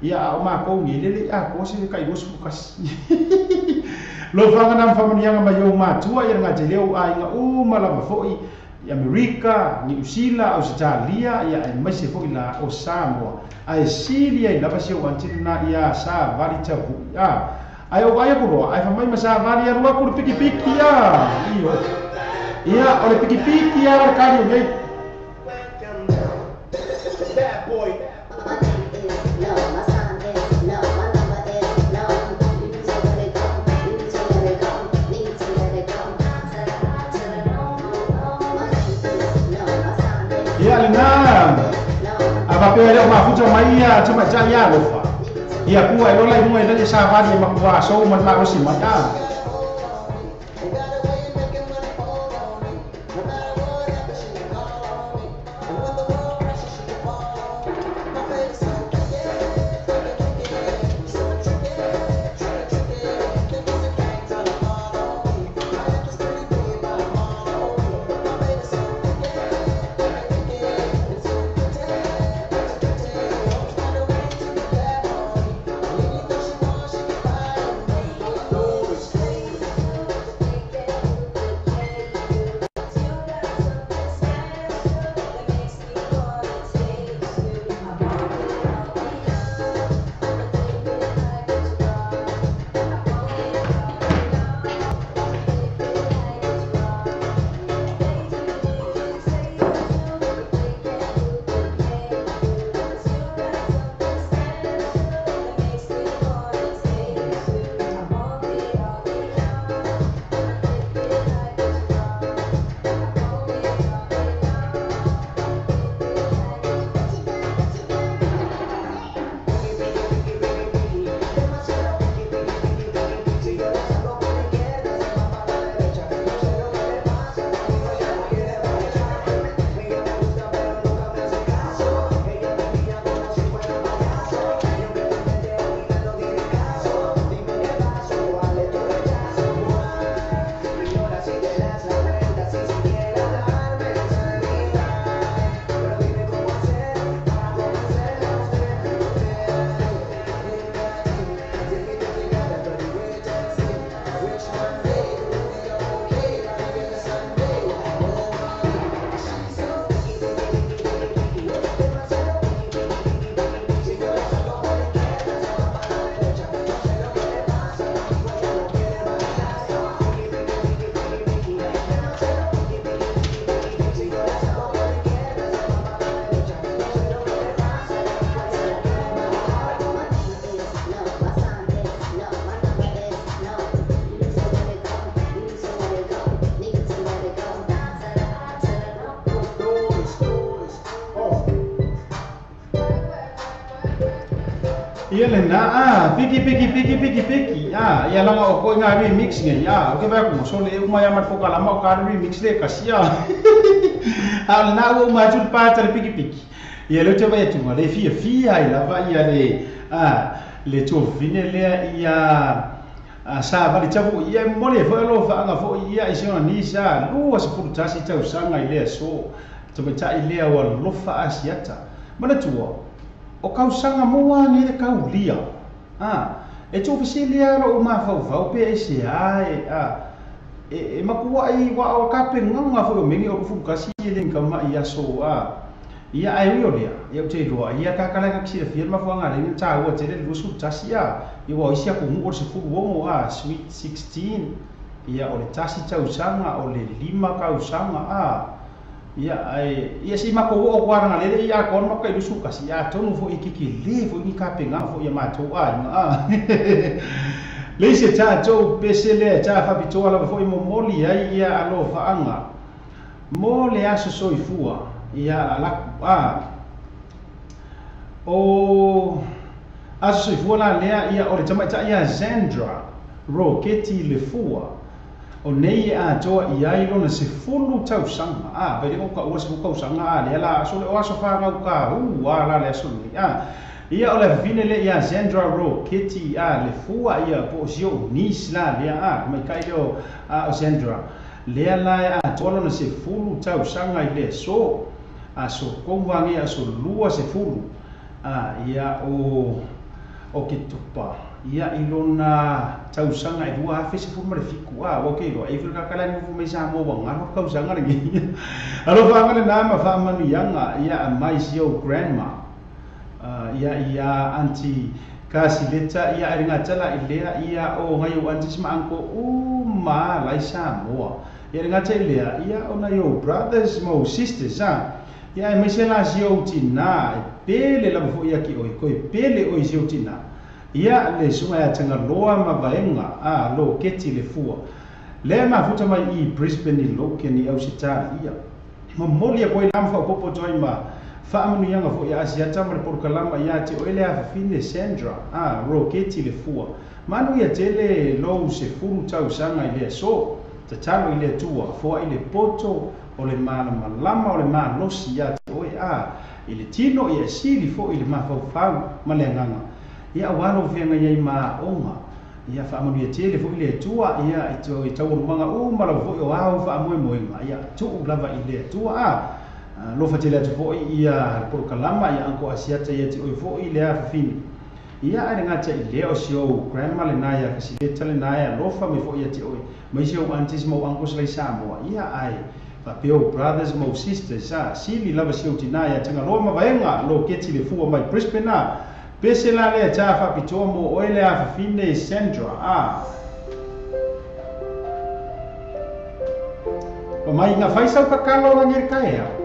ia o ma ko ni le ko se kai go su kasi lo fa ngana fa mani nga ma yo ma tua ia nga te leo nga ma la fo i Amerika, New Zealand, Australia, ia e mai se fo ila o Samoa. Ai Siria ila pa se o antina ia sa vali tapu. Ai o ai ko ai fa mai ma sa vali ru ko piki piki io. Ia o le piki piki o ka ni nei. Bad boy. Ia le na aba pe le ma futa mai ia tuma ja ia lo fa ia ku ai lo lai mo ele sa va di ma ku wa so man ma o si ma ya Ia le na piki ia langa o ko nga remix nge ia o ke ba ko so le uma ya mat ko kala ma ka remix le kasia al na o ma jul pa tra piki ia le te ba tu ma le fia ai la va ia le to fine le ia sa va le tavu ia mo le fa lo fa nga fo ia isi ona ni sa lu as pu tasi tau sanga ile so to me ta ile o lo fa asiata mana tuo o kau sanga moa ni le kau lia e tu fisilia ro ma fa pe ese ai e makua ai wa o kape nganga fo mengi o fu kasi le ngama ia so ia ai rio dia ia te ro ia ka kala ka kisi firma fo nga le ta o te le lusu tasia i wa isia ku ngo se fu wo sweet 16 ia o le tasi tau sanga o le 5 kau sanga ia si mako o kwara le ia kon mako i suka si ia tonu fo ikiki le fo ni ka penga fo ia mato le se ta to pesele ta fa bitola fo i momoli ai ia alo fa anga mo le aso so i fua ia la o aso so i fua la le ia o le tama ta ia Zandra Roketi le fua o nei toa i ai lona se fulu tau sanga vai o ka o se ko sanga le la so le o so fa ga ka la le so ia o le vine le ia Zandra Roketi le fua ia po sio nis la le mai kai o Zandra le la toa lona se fulu tau sanga i le so so ko wangi so lua se fulu ia o ke tupa ia ilona tausanga e dua fese fu mare fiku o ke ro e fika kala ni fu me sa mo wanga no kausanga ni alo fa ngale na ma fa manu yanga ia mai sio grandma ia anti kasi leta ia ringa tala ilea ia o ngai o anti sma anko ma lai sa mo ia ringa tala ilea ia ona yo brothers mo sisters ia mai se la sio tina pele la fu ia ki o ko pele o sio tina ia le sunga ya tanga loa ma vaenga lo keti le fua le ma futa mai i Brisbane lo ke ni Ausitalia ia ma moli ko ina fa popo toi ma fa amanu yanga fo ia asiata ma por kalama ia te o ele a fine Sandra ro keti le fua manu ia tele lo se fulu tau sanga ile so te talo ile tua fo ile poto o le mana malama o le mana losi ia te o ile tino ia sili fo ile ma fau ma le nganga ia walo venga ia ma onga ia fa mo ia tele fo ile tua ia i tau manga mala fo o fa mo ia tu lava ile tua lo fa tele fo ia por kalama ia anko asiata ia te o fo ile a fini ia ai ngata ile o sio grandma le naya kasi le tele naya lo fa me fo ia te o mai sio antis mo anko sai samoa ia ai fa peo brothers mo sisters sili lava sio tinaya tanga lo ma vaenga lo keti le fu mai Brisbane pese la le ta fa pitomo o ele a fine Sandra o mai na fai sa pa kalo na ngir kae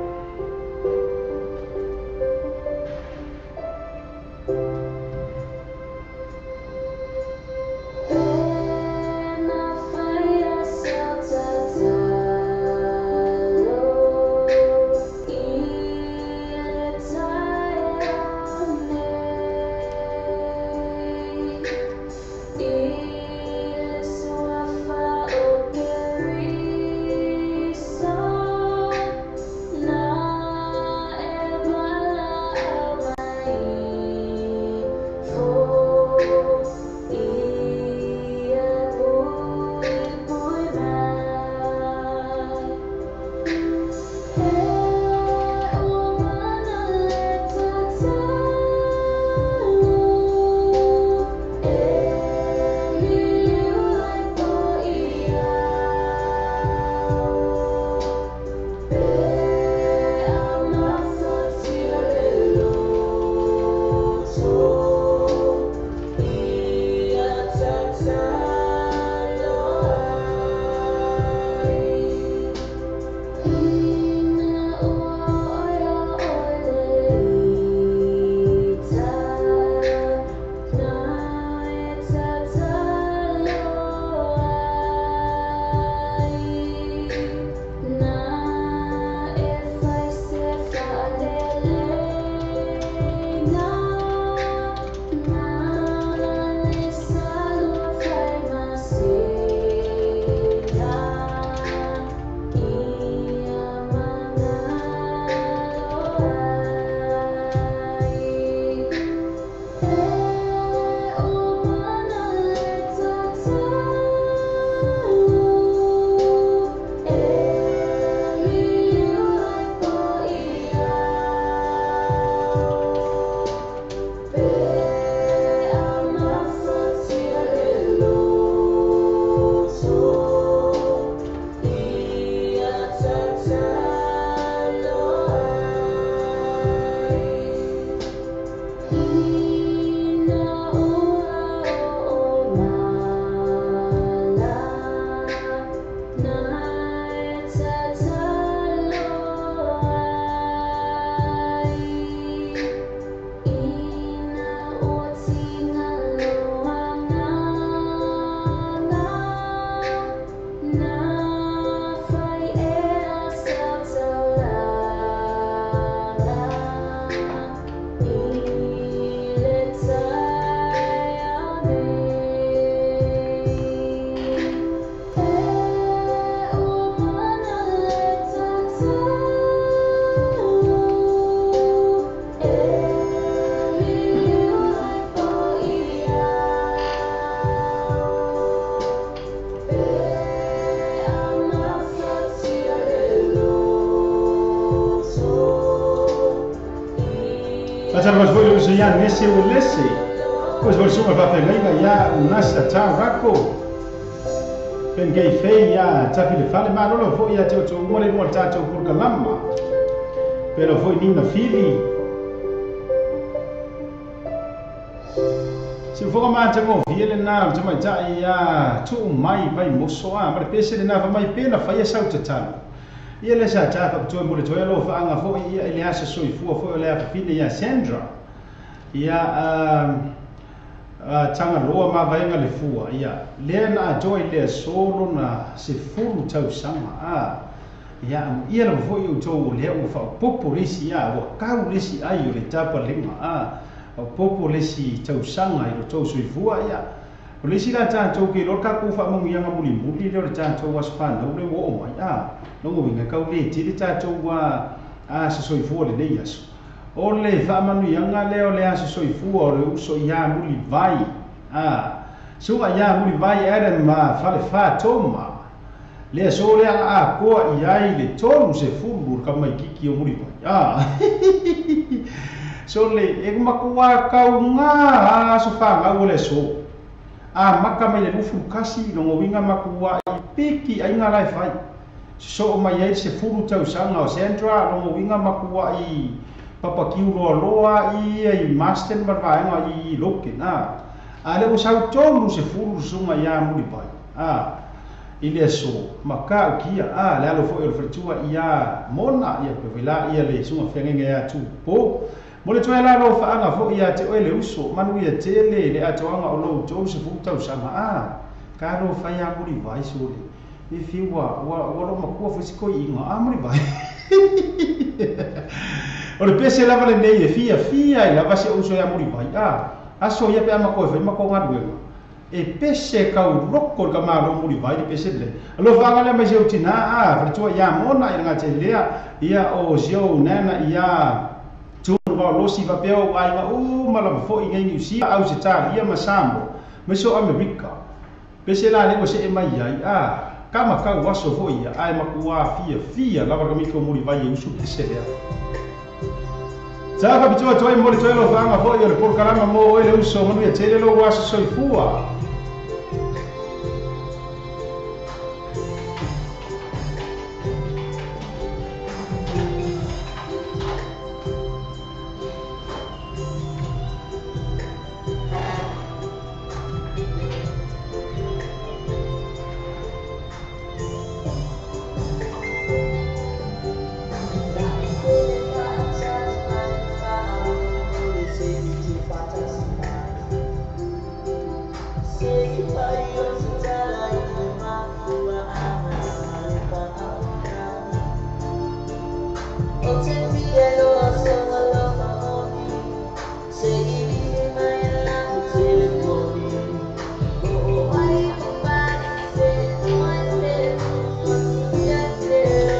Na Pasal mas foi o ya nesse o lesse. Pois vai suma para pegar ya nasa tau rako. Ben gay fei ya tapi le fale ma lo foi ya teu ngole mo tato por kalama. Pero foi nina fili. Se for ma tango viele na tama ta ya tu mai vai moso a ma pese na va mai pena fa ya sau tatalo. Ia le sa ta pa tu mo le toelo fa anga fo ia ile asa so i fu fo le a fine ya Sandra. Ia tanga loa ma vaenga le fua ia le na joy le solo na se fulu tau sama ia le fo i to le u fa populisi ia wa kau lesi ai le tapa lima o populisi tau sanga i to so i fua ia polisi la ta to ke lo ka ku fa mo ia ngabuli muli le ta to was pa no le wo mai no mo vinga kau le ti ta to wa se so i fua le nei aso o le whaamanu ianga leo le ase soifua o le uso ia muli vai sua ia muli vai ere ma fale whātoma le so le a koa iai le tonu se fulu ka mai kiki o muli vai so le e makua kau ngā so whanga o le so maka mai le lufu kasi no winga makua i piki ai ngā lai whai so mai e se fulu tau sanga o Sandra no winga makua i papa kiu loa i master marvaenga i loke na ale o sau tonu se fulu sunga ia muli pai ile so maka kia le alo fo el fretua ia mona ia pevela ia le sunga fengenge ia tu po mole toa la lo fa anga fo ia te ole uso manu ia tele le atoanga o lo to se fulu tau sama ka lo fa ia muli vai so le e fiwa wa lo makua fisiko inga muli vai o le pese lava le nei e fia i lava se uso ia muri vai aso ia pe ama ko fe mako ngadu e pese kau roko ka malo muri vai le pese le lo fanga le mai se utina vertua ia mona ia ngate lea ia o zio nana ia tu va lo si va peo ai ma mala fo i ngai usi au se ta ia masambo me so america pese la le se e mai ai kama kau waso fo ia ai makua fia lava ka miko muri vai usu pese lea Saka bitua toi mo le toi lo fanga fo yo le por kalama mo ele uso mo ia tele lo waso soifua.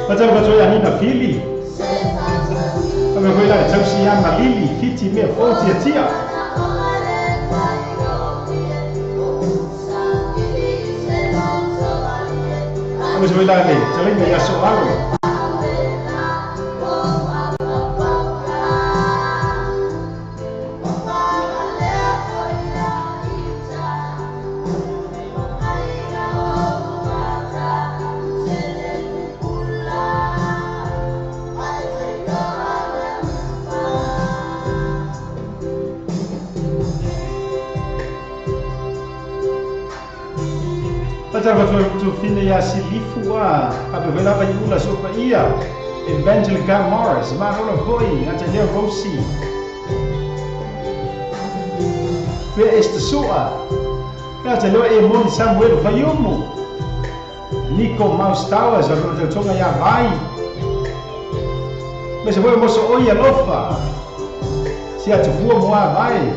Pasal pasal yang ini fili, kami boleh tahu siapa malili, fiti me forti tia. Kami boleh tahu, jalan dia soal. Pasal tu fine ya silifu apabila bayula sopa ia Evangelica Morris marola foi antalia Rosi pe esta soa kata lo e mon Samuel Fayumu Nico Mouse Towers a lo tonga ya vai mas foi mo so oia lofa se atua mo vai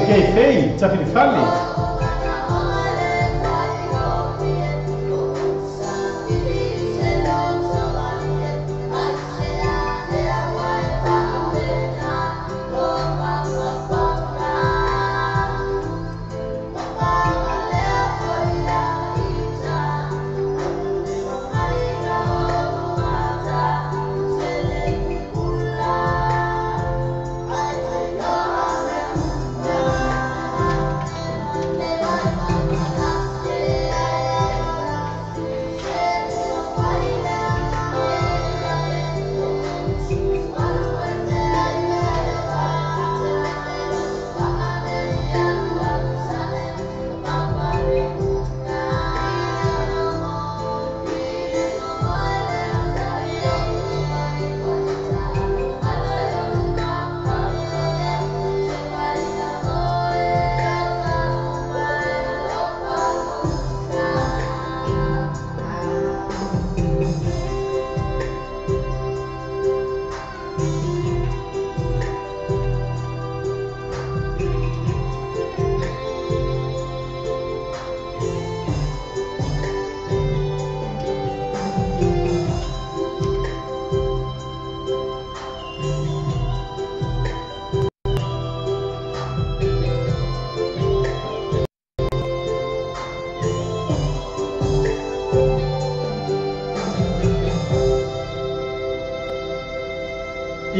ke fei ta fili fali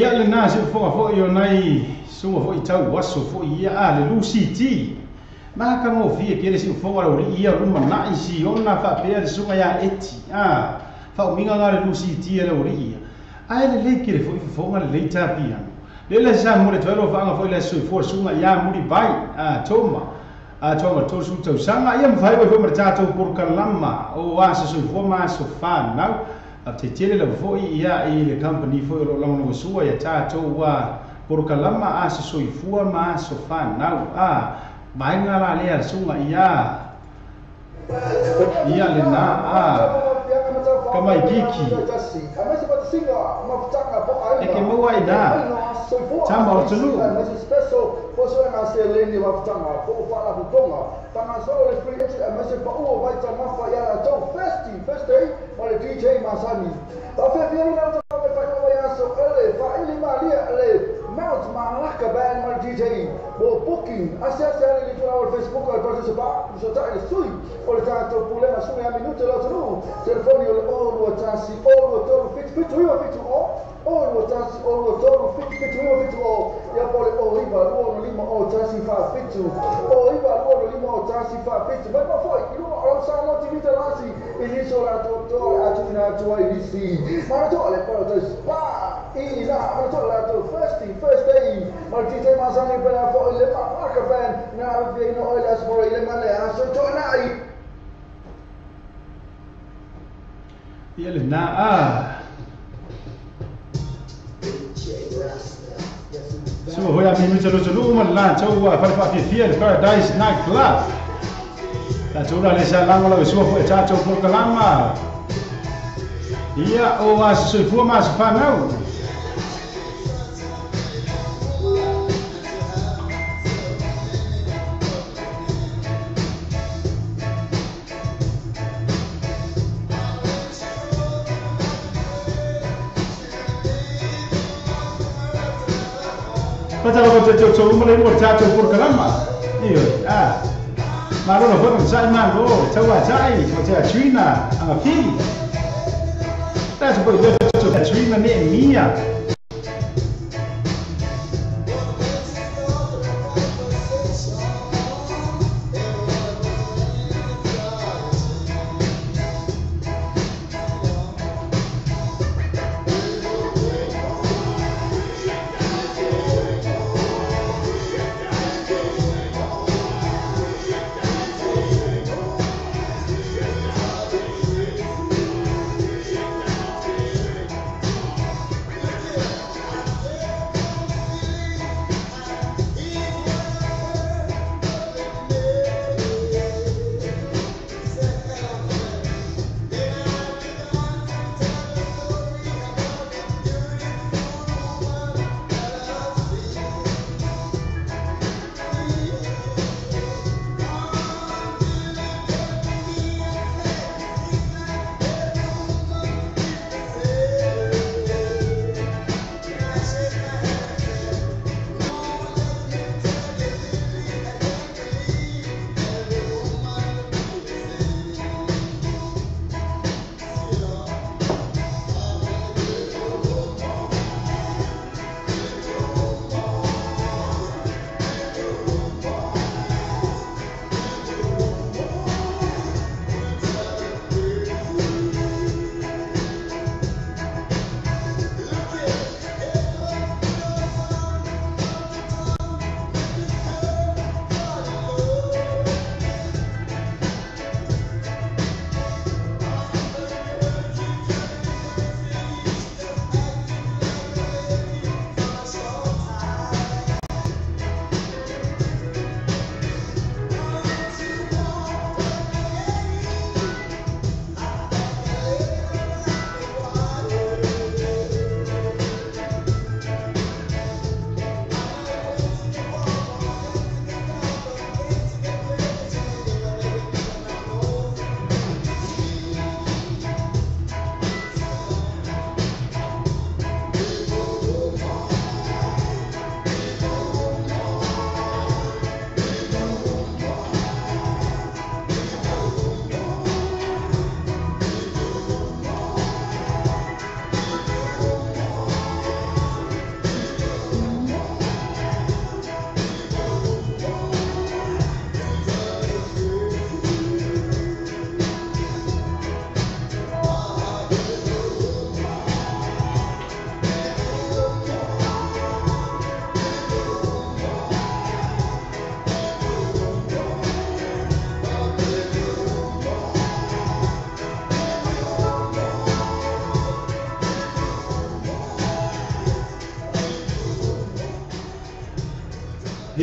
ia le na se fo io nai sunga fo i tau waso fo ia a le lusi ti ma ka mo fi ke le se fo wa ri ia ruma na i si ona fa pe le sunga ya eti a fa o minga ngare lusi ti le ori ia ai le ke le fo nga le ta pia le sa mo le tolo fa nga fo le su fo sunga ya muri vai a toma to su tau sanga ia mfai fo marcha to por kalama o wa se su fo ma so fa na a te tele la fo ia i le company fo ro longo sua ia tato wa por kalama a se soifua ma so fa nau a mai ngala le sunga ia le na a kama ikiki e ke mo ai da tama o tulu poso na se leni wa tanga po fa la butonga tanga so le free a mese pa o vai tanga fa ya to first day o le DJ Masani ta fe viene na ta fa no ya so ele fa ili malia le mount malaka ban mal DJ bo booking asese le tu na Facebook al partecipa so ta le sui o le tanto problema su a minuto lo tu telefoni o lo tassi o lo to fit o lo tassi o lo to fit o ya pole o riba lo lima o tassi fa fitu o riba lo lima o tassi fa fitu ma poi io ho sa no ti vita rasi e so la to a tu na tu ai si ma to le però to spa e na ma to la to first day ma ti sei ma sa ne per la fo le ma che ben na viene o le spore le male a so to nai ia le na a so hoia mi tulu ma la tau wa fa fia le Paradise Night Club la tula le sa lango la so fo cha cho por kalama ia o as so fo mas fa nau Pasal apa cocok mulai buat cacok pur kalama, iyo, malu nak buat macam mana lo, coba cai, macam China, Philippines, dah sebab dia cocok China ni Mia.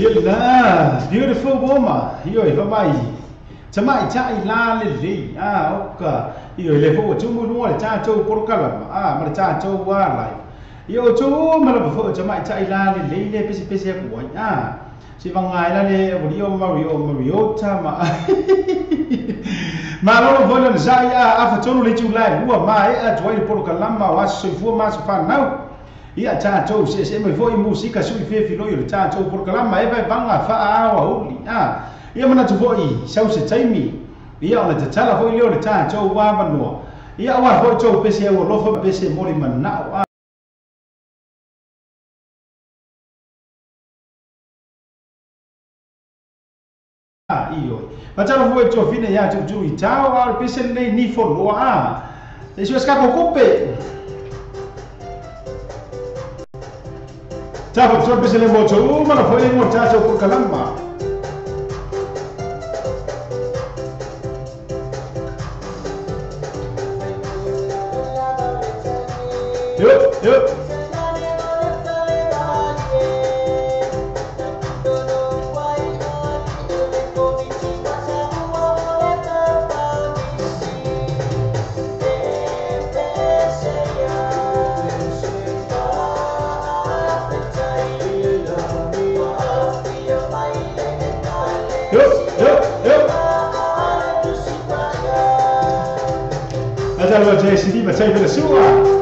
Yela, beautiful woman. Yo, famai. Chamai chai la le. Oka. Yo, le fo chumu no cha chou porkala. Ma cha chou wa lai. Yo, chou ma la fo chamai chai la le pesi pesi ko. Si vangai la le Mario chama. Ma lo voglio sai fa chonu le chulai. Ua mai join porkala ma wa so fu ma so fa now. Ia cha chou se mai foi música sui fe filo yo cha chou por kalama e vai banga fa a holi ia mana tu foi sau se taimi ia ona te tala foi leo le cha chou wa mano ia wa foi chou pese o lofo pese mori manao io ma cha foi chou fine ia tu i tau pese nei ni fo lo e so scapo coppe Ciao, sono per le voci, ma la poi non c'è por calama. Yo. Allora già si dice sei per sua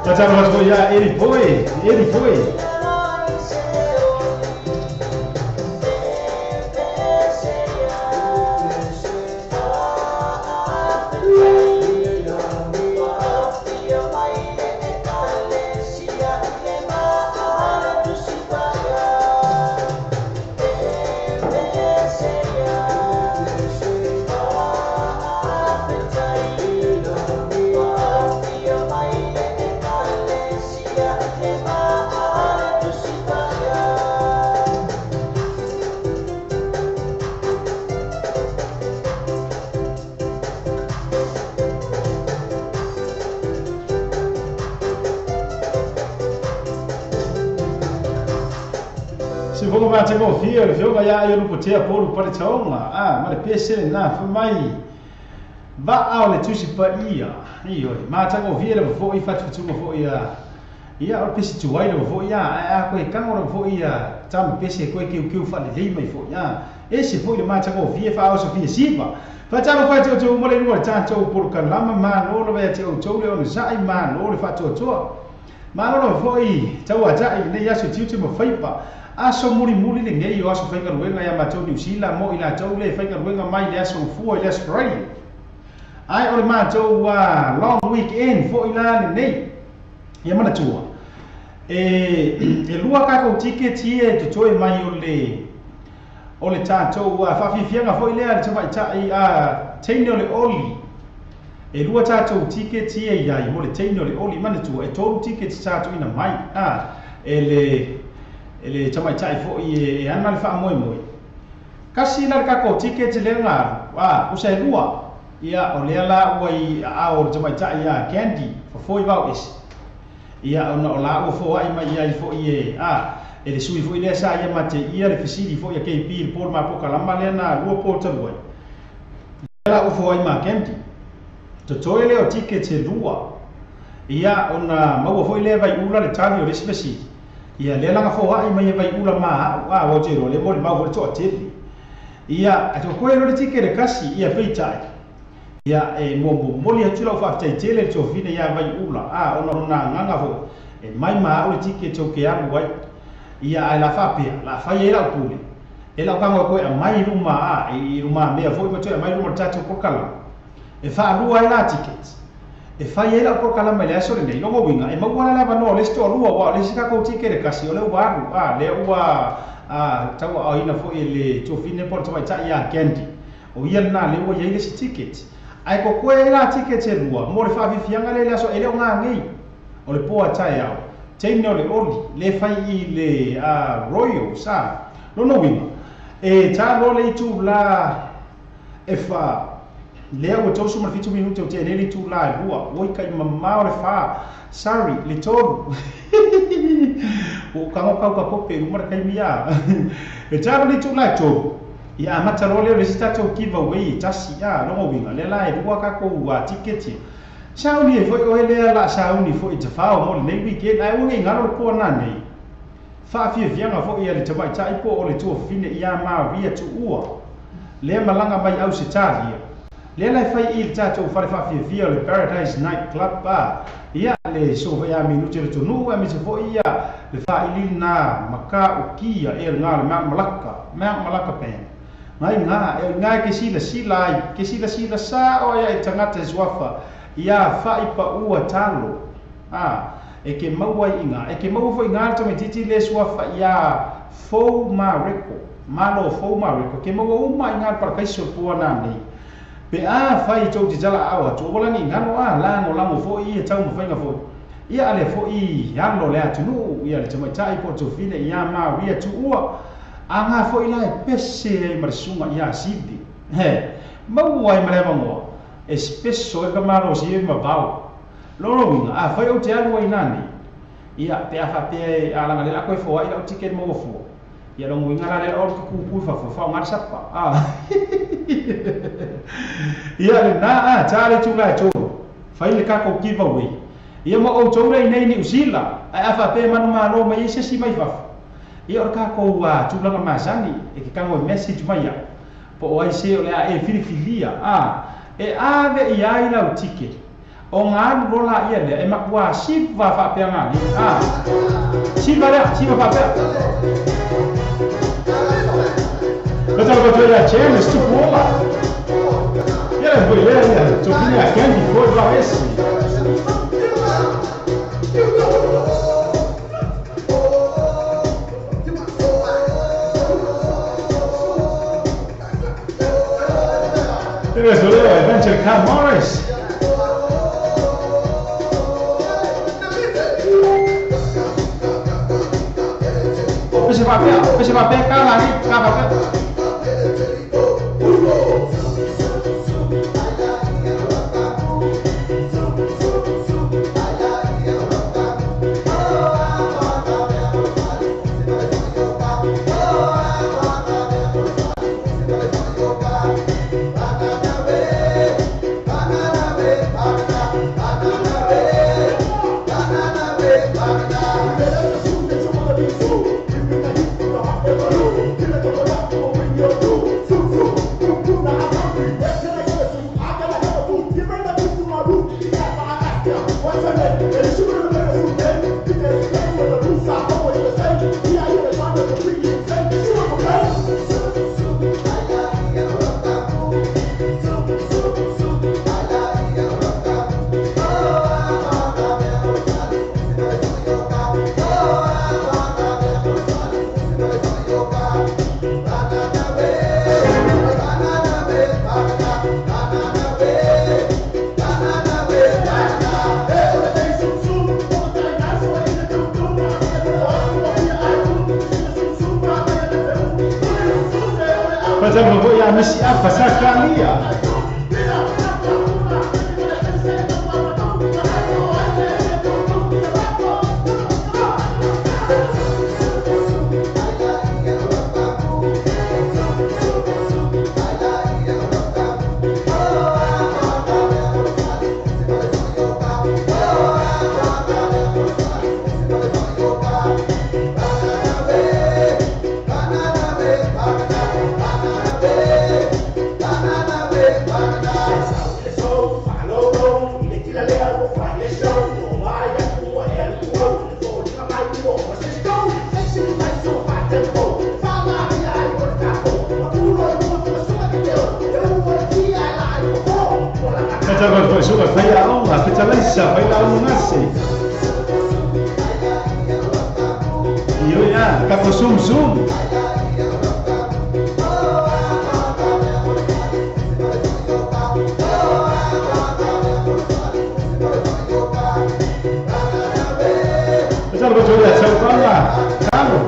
Facciamo la scoia e poi. Se vou mais te confia, viu ganhar eu não podia pôr o paritão lá, mas pensei na foi mais va ao le tusi pa io ma ta confia le vo i fatu tu vo ia o pesi tu ai le vo ia a ko e kango le vo ia tam pesi ko que fa le mai vo ia esse foi le ma ta confia fa o so fia sipa fa ta fa tu mo le no ta tu por kan lama ma no lo ve tu le o sai ma no le fa tu ma no vo i ta wa ta i le ya su tu mo fai pa aso muri le ngai o aso fai ka ruenga ya matau New Zealand mo ila tau le fai ka ruenga mai le aso fu le Australia ai o le matau long weekend fo ila le nei ia mana tua e lua ka ko ticket ie to toi mai o le tātou fa fianga foi le ale tama tai teino le oli e lua tātou ticket ie ia mo le teino le oli mana tu e tolu ticket tātou ina mai ele tama tai foi e ana le fa moi kasi la ka ko ticket le nga usai lua ia o le ala wai o tama tai ia candy foi va is ia ona ola o fo ai mai ia fo ie ele sui fo ile sa ia mate ia le fisili fo ia KP le por ma poka lama le na lua portal wai ia o fo ai ma kenti to toile o ticket e lua ia ona mau fo ile vai ula le tani o le spesi ia le langa fo ai mai vai ula ma o jero le mo ma fo to ateli ia ato ko le ticket e kasi ia feitai ia e mo li atula fa tai tele to fine ia vai ula ona nganga fo e mai ma o ticket o ke alu wai ia ai la fa pe la fa ia la pule e la kanga ko mai ruma i ruma me fo mo to mai ruma tatu ko kala e fa lu ai la ticket e fa ia la ko kala mai la so le no mo winga e mo wala la ba no le sto lu wa le sika ko ticket e kasi o le wa le wa tawa ai na fo ele to fine por to mai ta ia candy o ia na le wa ia le ticket ai ko koe la ticket e lua mo le fa fianga le so ele nga ngi o le po atai au teino le oli le fai i le royal sa no winga e ta lo le tu la e fa le o to suma fitu minuto te le tu la lua o kai mamma o le fa sorry le tolu o kanga ka ko pe numar kai mia e ta le tu la to ia matalo le resita to give away tasi no winga le la e lua ka ko wa ticket sauni e foi o ele la sauni foi te fa o mo le weekend ai ungi ngalo po na nei fa fi vianga foi ele te mai tai po o le to fine ia ma via tu ua le malanga mai au se talia le la fai il tato fa fi via le Paradise Night Club ia le so ia minuto le to no mi se foi ia le fa il na maka o kia e ngal ma malaka pen mai nga ke sila sa o ia tangata swafa ia fa ipa ua talo e ke mau ai inga e ke mau foi ngal to metiti le swafa ia fo ma reko malo fo ma reko ke mau uma ngal par kai so po na nei pe fai to ti jala awa to wala ni ngano la mo fo ia tau mo fainga fo ia ale fo i yalo le atu no ia le tama tai po to fine ia ma ria tu ua anga fo ila e pese marsunga ia sidi mau ai mare mo espesso e kamaro si ma bau loro winga fai o te anu ai nani ia pe fa pe ala ngale la ko fo ai la ticket mo fo ia lo winga la le or ku fa ngar sapa ia le na tale tu la to fai le ka ko giveaway ia mo o to nei ni usila ai fa pe manu ma lo mai se si mai fa ia or ka ko wa tu la ma sani e ke ka mo message mai ya po ai se o le e filifilia e ave ia ila o ticket o ngā rola ia le e makua siva fa pe ngani siva fa pe betul ya challenge tu bola ya boleh ya tu punya candy for guys Terus boleh adventure car Morris. Pese papel kalah ni, kalah. Let's go. Macam apa yang mesti apa sakalia. Macam apa suka saya Allah, kita laisa saya nasi. Iyo ya, kako sum. Macam apa coba coba lah, kamu.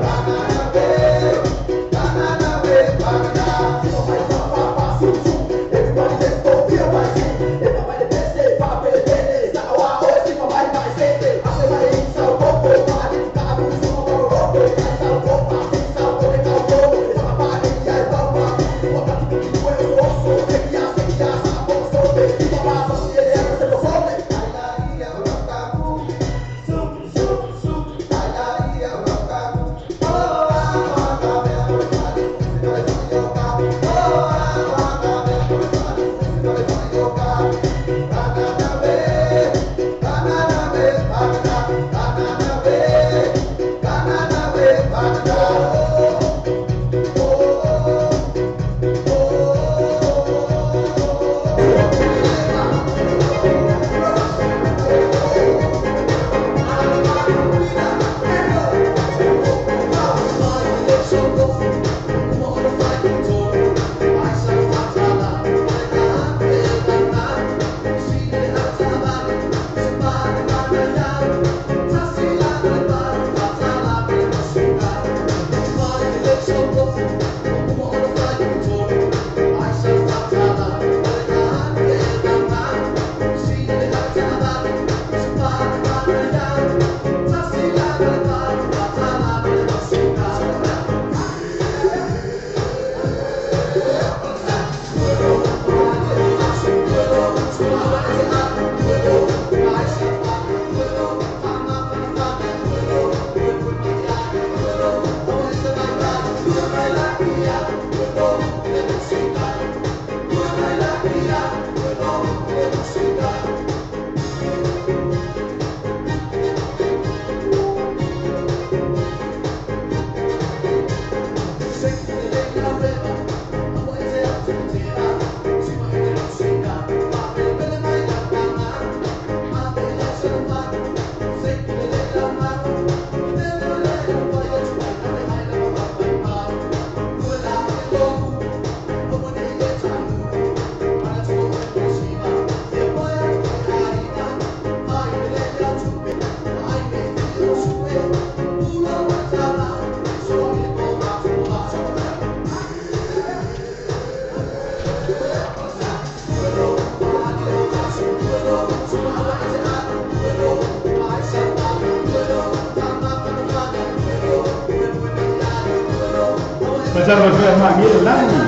Macam apa mak dia lagi.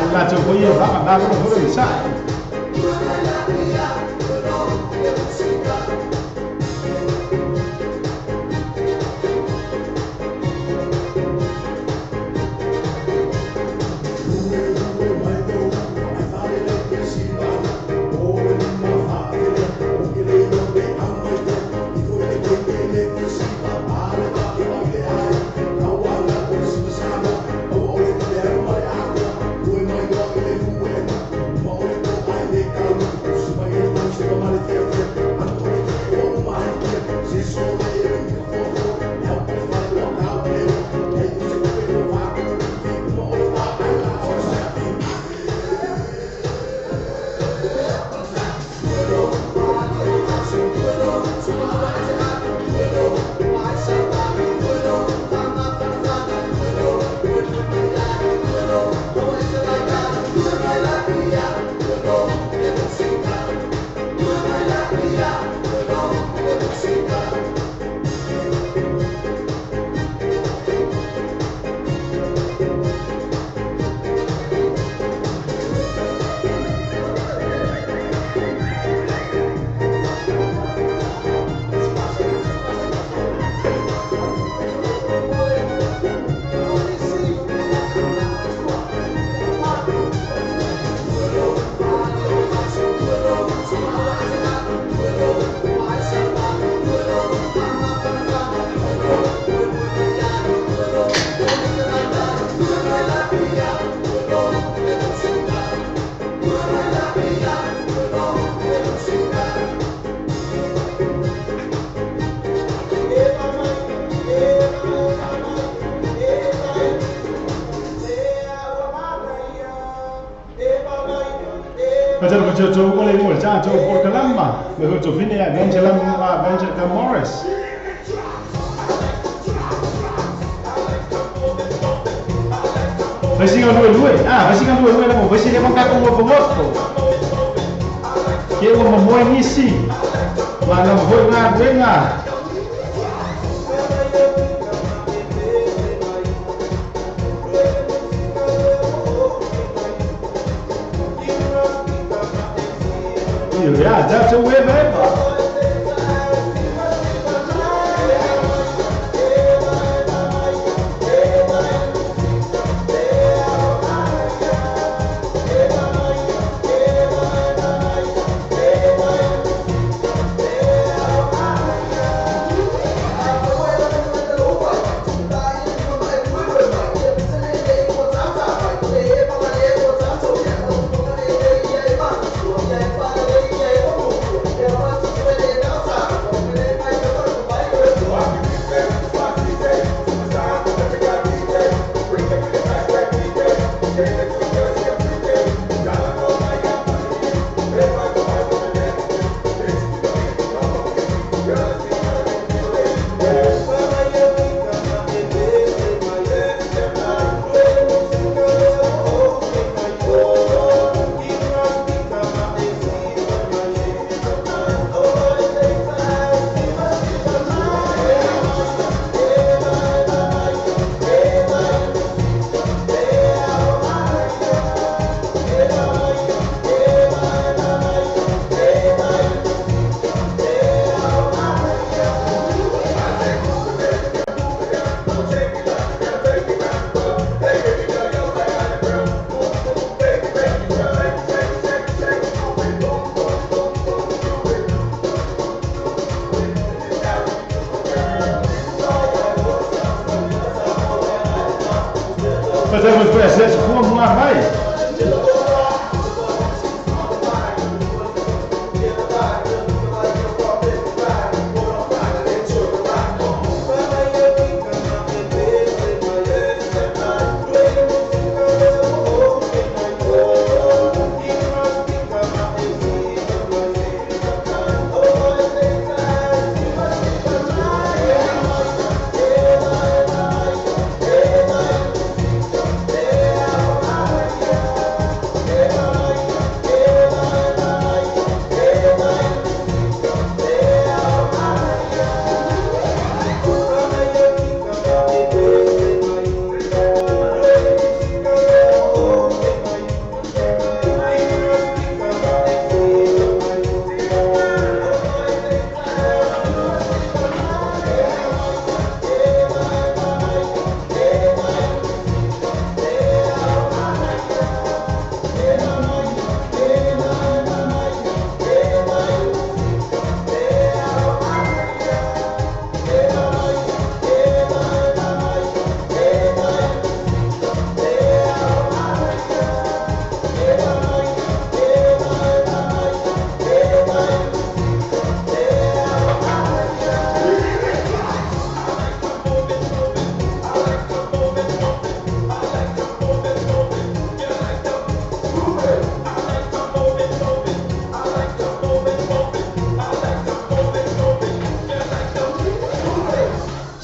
Allah cukup ya, tak ada apa bisa. Macam macam boleh buat macam por kalama. Macam fini ya Benjamin Morris. Basikan dua. Basikan dua lah. Basi dia makan umur pemotong. Dia membuat ngisi. Mana membuat ngah. Yeah, that's a way better. Podemos conhecer como uma raiz.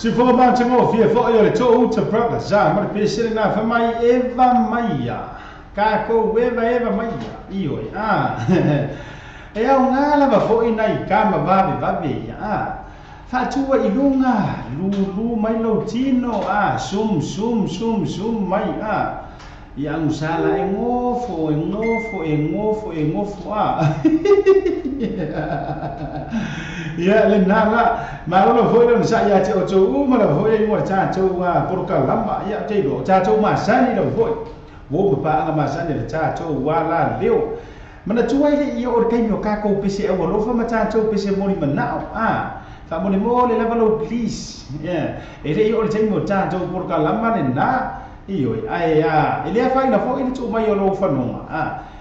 Si for man te mo fie fo yo le to uta praka za ma pe sele na fa mai eva maia ka ko eva maia io e au ngala va fo ina I kama vabe ya fa tua I lunga lu mai lo tino sum mai ia usala e ngofo ia le nanga ma lo foi lo sa ia te o tu ma lo foi mo cha tu por ka lamba ia te do cha tu ma sani lo foi wo pa nga ma sani le cha tu wa la leo mana tu ai ia o kai no ka ko pese o lo fa ma cha tu pese mo ni manao fa mo le la lo please ia e re o le te mo cha tu por ka lamba ne na io ai ele fa ina fo ini tu mai o lo fa no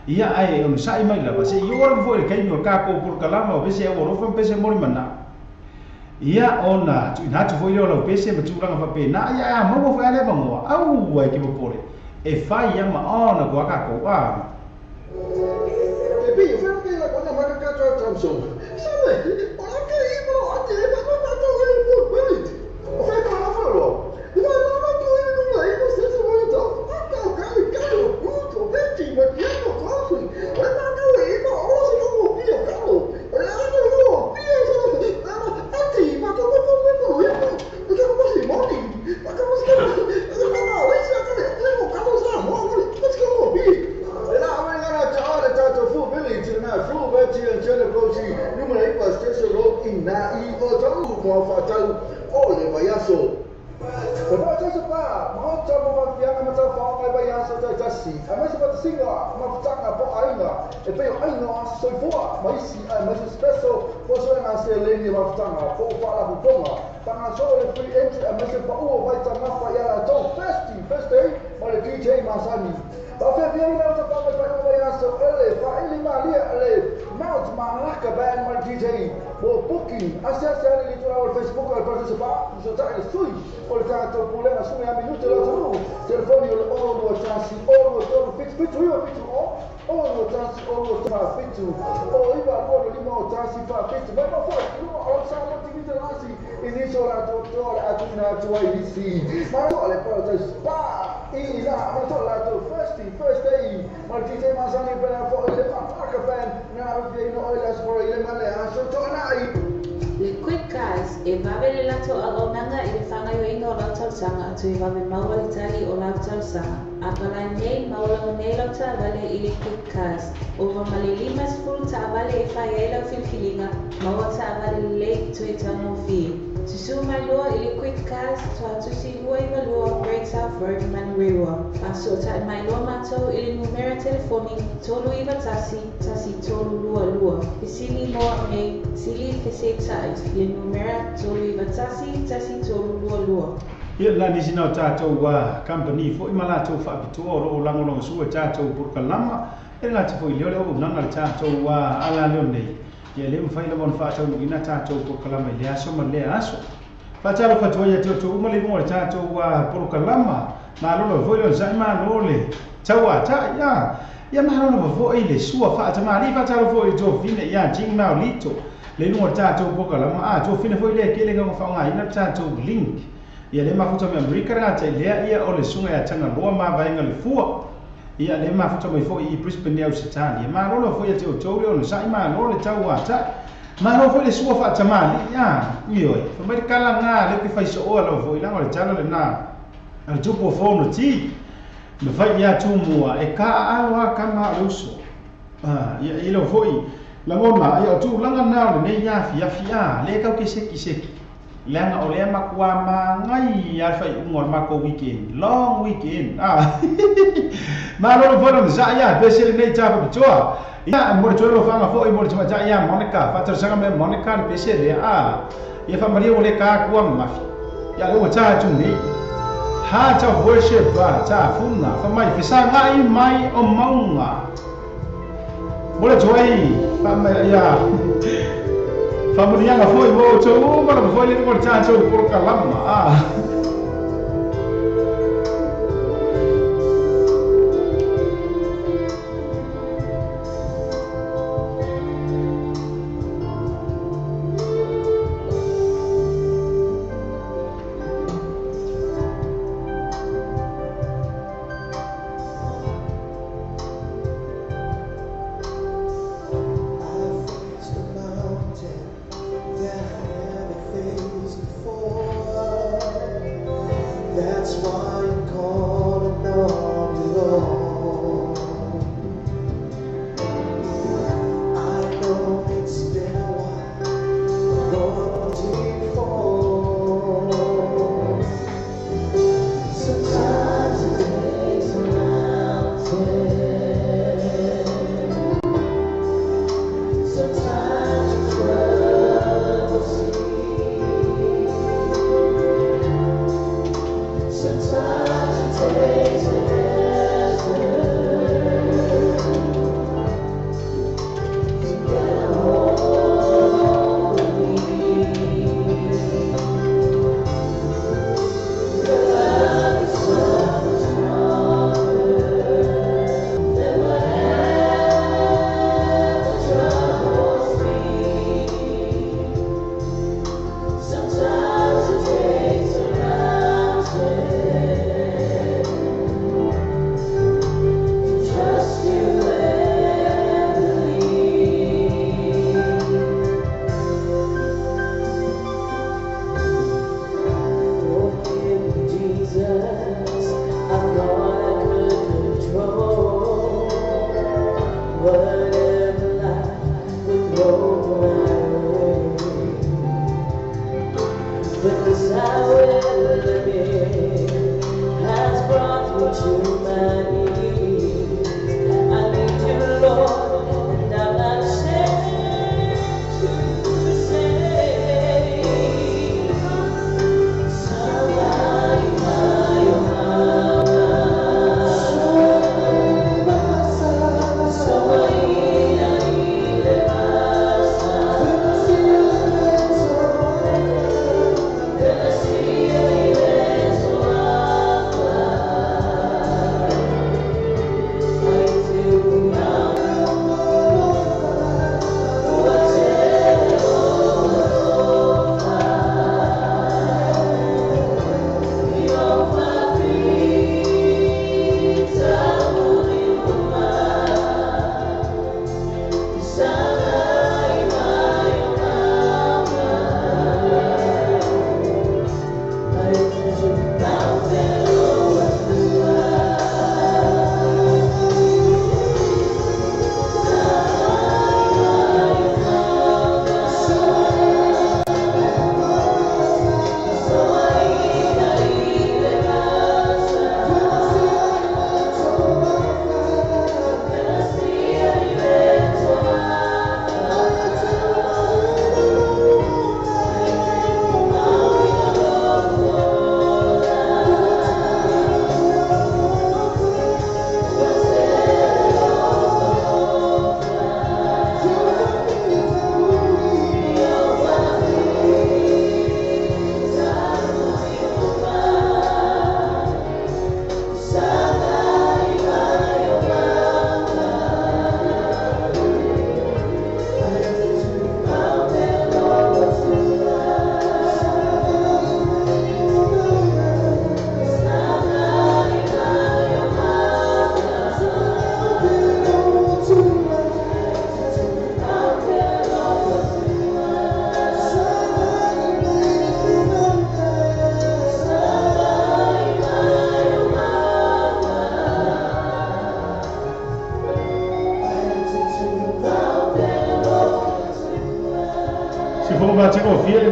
ia ai on sai mai la base io ora foi kai no ka ko por kalama o pese o lo fa pese mo ni mana ia ona tu na tu foi lo pese ma tu ranga fa pe na ia mo fa le bango au ai ki mo pore e fa ia ma ona ko ka ko Samsung. Sabe, olha que aí, bro, até vai matar ele por Billy. O que é que ela falou? E vai lá matar ele com aí, você se vai então. Ah, o cara puto, vete, mas que é o caso? Vai matar ele, mas olha se eu vou vir, cara. Olha, eu vou vir, até, mas eu vou fazer com ele. Eu quero você morrer. Mas eu vou fazer, eu vou falar, isso é que eu quero usar, morre, mas que eu vou vir. Ela vai ganhar a tata fu Billy to na fu vete and Jericho número 8 was station road in na I o tau mo fa tau o le bayaso. Pero esa pa, mo tau mo fa ma tau fa mai bayaso ta tasi. A mais pa singa ma tanga po ainga. E pe ainga so foa, mai si mai special po so na se le ni ma tanga po fa la butonga. Tanga so le free entry a mais pa o vai tanga fa ya to first day, mo le DJ Masani. Tapi dia nak cakap apa yang seorang, faili malia, maut malah keban mal DJ, bo booking, asal ni tu awal Facebook awal pasal sebab, sudah ada sui, oleh kata pula nak sui ambil minute lah tu, telefon ni orang dua transi, orang dua fix, orang transi, orang fix, iba orang lima transi fix, berapa fix, orang sama tinggi terasi, ini seorang tu aku nak cuai di sini, mana oleh pasal sebab, ini lah, mana lah tu first day, mal DJ Masani pernah buat ile apa fan, nak dia no oil as for ile mana, so tu nak. Le quick guys, e vave le lato agonanga e fanga yo ingo lato sanga, tu e vave maua itali o lato sanga. Apala nei maula nei lato vale ile quick guys. Over male limas full ta vale e fa yela filfilinga, maua ta vale le tu e tamo fi. Susu mai loa ile quick guys, tu atusi lua iwa lua breaks out for man rewa. Aso ta mai loa mato ile numero telefoni, tolu iwa tasi tolu lua. Isili moa me, sili fese tai. Le numero tolu iwa tasi tolu lua. Ia la ni sina tātou wa company fo imala tātou fa bitu o langolongo sua tātou purkalama e la te fo i leo o nana tātou wa ala leo nei. Ia le mfaila mon tātou ina tātou purkalama i le aso ma le aso. Fatalo fatua ia tātou umali mo le tātou wa purkalama na lolo foi lo zaima lole. Tawa ta ia mahalo vo i le sua fa tama li fatalo fo i to fine ia jing mau lito. Le no tātou purkalama to fine foi le kele ga fa nga ina tātou link. Ia le mafuta me Amerika rata lea ia o le sunga ya tanga loa ma vainga le fua. Ia le mafuta mai fo i Brisbane au Sitani. Ma rolo fo ia te o tōre o le sai ma rolo le tau ata. Ma rolo fo le sua fa tamali. Ia, ioi. Fa mai kala ngā le ki fai so oa lau fo i langa le tala le nā. Al tupo fono ti. Me fai ia tūmua e ka awa kama uso. Ia ilo fo i. Langona ia o tū langa nao le nei yafi le kau kiseki. Langa o lea makua ma ngai a fai umor mako weekend, long weekend. Ma lolo fono za ia besel nei tapa bitua. Ia mo tolo fanga fo i mo tama ja ia Monica, fatar sanga me Monica le besel ia fa maria o le ka ku mafi. Ia le o ta tu nei. Ha ta worship ba ta funga fa mai fisa ngai mai o maunga. Mo le joai fa mai ia Familia foi mo cho para foi le por chacho por calama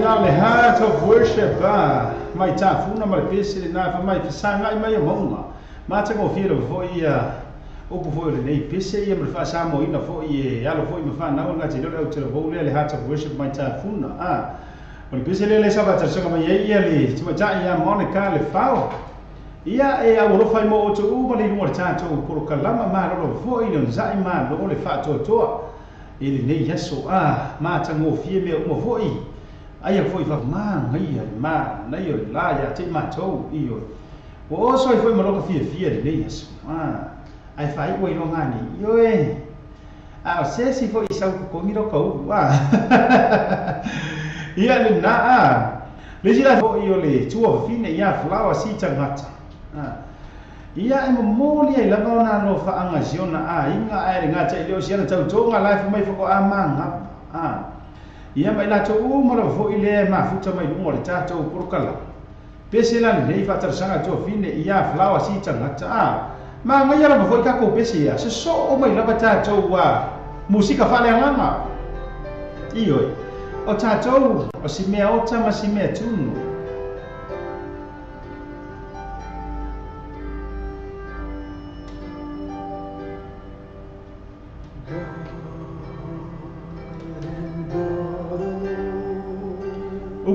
The heart of worship, mai tafuna mai pese na fa mai sanga mai monga ma tango fira foi opo foi nei pese ia mer fa samo ina foi alo foi me fa na nga te lo te vo le heart of worship mai tafuna mai pese le sa ba tsanga mai ia le tuma ja ia Monica le fao ia e a lo fai mo o tu ma le mo tato por kalama ma lo foi no zai ma lo le fa to ele nei yeso ma tango fie me mo foi ai foi fa ma ngai ma na yo la ya te ma to io o so foi mo lo fie de yeso ai fai o ino ngani yo se si foi sa ko mi ro ko ia le na le jira fo io le tuo fine ia flower si tangata ia e mo li ai la na no fa anga siona inga ai nga te le siana tau tonga life mai fo amanga ia mai la to mara fo ile ma futa mai mo le tato porkala pese la nei fa tarsanga to fine ia flower si tangata ma ngai ala fo ka ko pese ia se so o mai la tato wa musika fa le nganga io o tato o si mea ota ma si mea tunu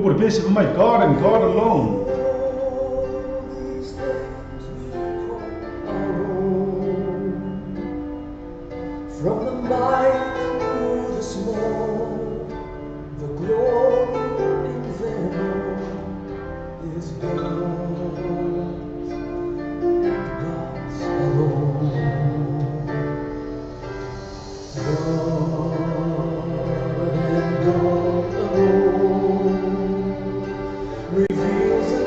por peace of my God and God alone. From the mighty to the small, the glory in them is God's and God's alone. God and God alone reveals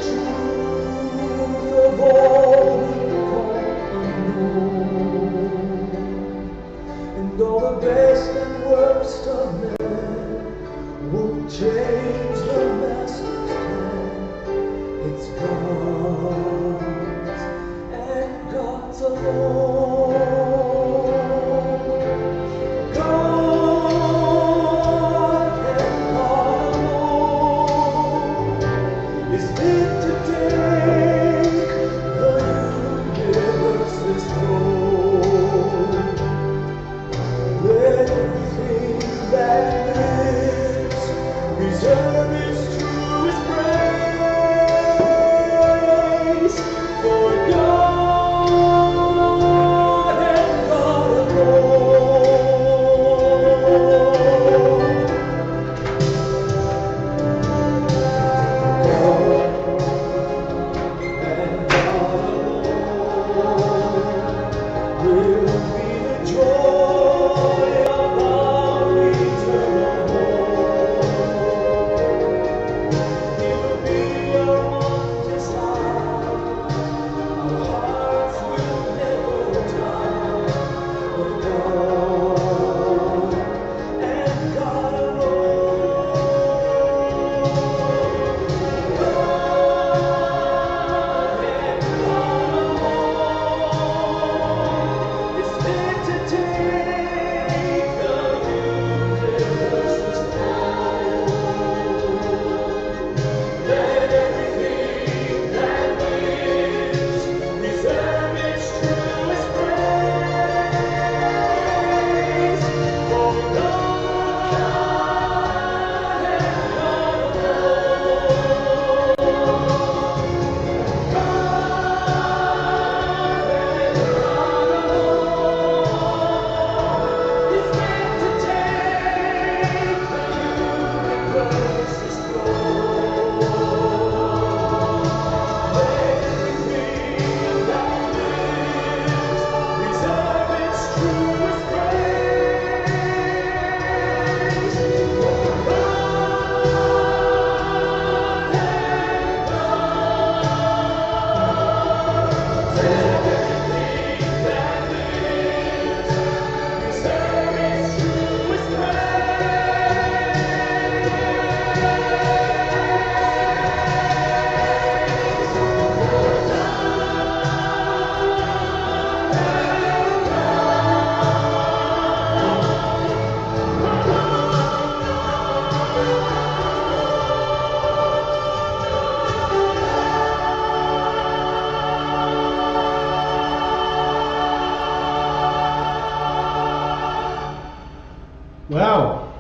Wow.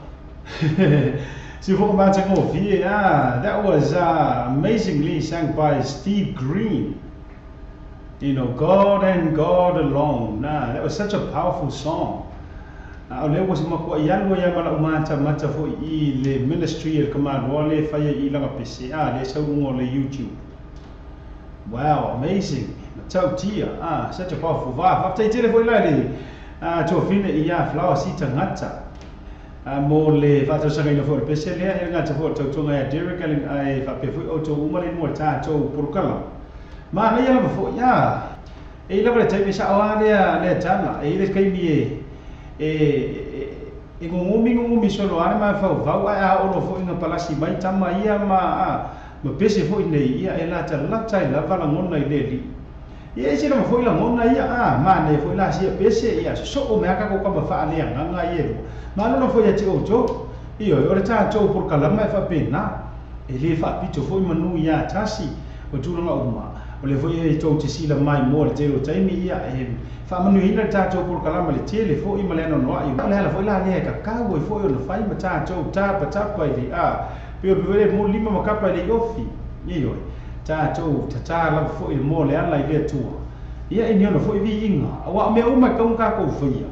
That was amazingly sung by Steve Green. You know, God and God alone. That was such a powerful song. There was the ministry of command YouTube. Wow, amazing. Such a powerful vibe. Flower seat Mole Fata Sagana for Pesselia, and got to put to Derek and I to woman more tato Purcala. Mana before, yeah. A level take me Shawalia, let Tama, a came a moving solo anima for Vawa or in a palasi by Tama Yama, but busy for in the year, a latter lava mona lady. Yes, you know, for Mona, man, for last year, busy, yes, so Omega come a family and I Malolo foi ati ojo iyo ore ta cho por kalama fa pena ele fa pito foi manu ya tasi o tu nga uma ole foi cho ti sila mai mo le telo taimi ya fa manu ina ta cho por kalama le tele foi male no no ai male foi la ne ka ka wo foi no fai ma ta cho ta pa ta pa ile pe pe mo lima ma ka pa ile yofi iyo ta cho ta la foi mo le ala ile tu ya inyo no foi vi inga wa me uma ka ko foi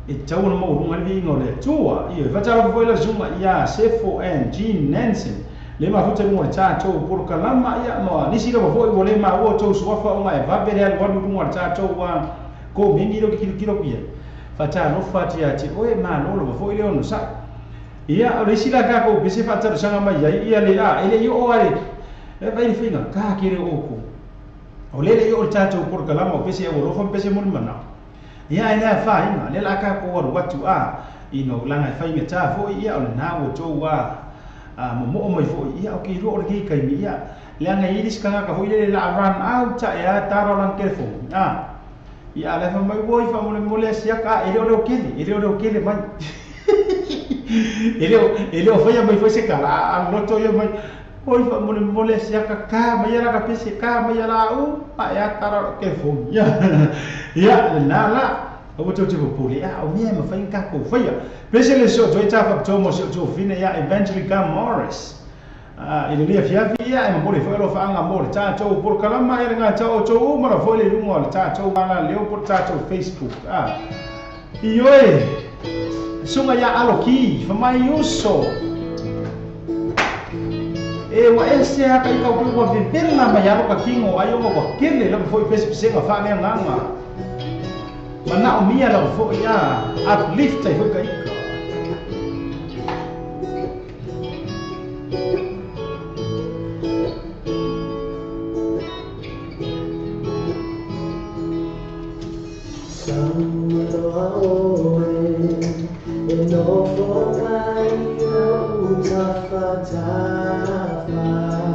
It's all more living on the tour. If I tell you, Zuma, yeah, Sefo and Jean Nansen. Lema Futu more tato, Purkalama, Yama, Nisi of Lema, Auto, Swafa, my Vabel, one more tato, one go Mingo Kilopia. Fata, no Fatiati, oh man, all over 4 on the side. Yeah, Risila Kako, Bisifata Sangama, Yali, you already have anything a Kaki Oku. Or let you tato, Purkalama, Pisia, or from Pesimuna. Yeah, I never find a little what you are. You know, Lang I find a tar for a year or now or 2 more for yeah, okay, roll the cake. Yeah, Lang I is Kanaka who run out, Taro and careful. Yeah, I left my wife from Molest Yaka, a little kill it, man. A little fire by Fosica, I'm not told you my wife from Molest Yaka, Mayaka Pisica, Mayala, I Taro careful. Yeah, Nala. I will tell you, Puli, I am a fine capo fire. Basically, so to tap Thomas to Finea eventually come Morris. In the Fiavia, I'm a body for Anga more tato, Porcalama, and I tell to Umar of Holy Rumor, Tato, Leopold Tato, Facebook. Yoe Sumaya Aloki for my use so. What else have I got to be Villa Mayaroka King or Iowa Kill it before you face a family and Lama. But now me alone for uplift I hope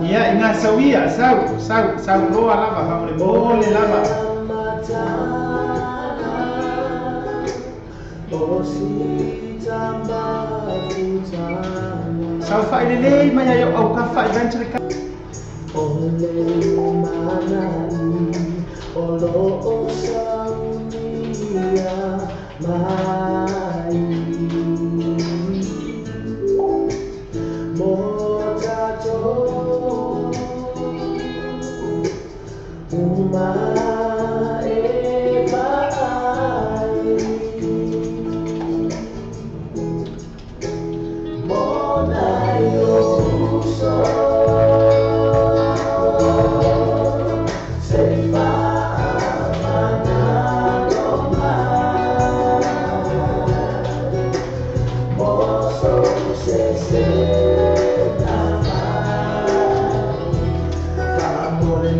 yeah, in Asawia, South Loa Lava, how many more lava. Sao phải đi đi mà giờ ông có phải bên trên cái Amore,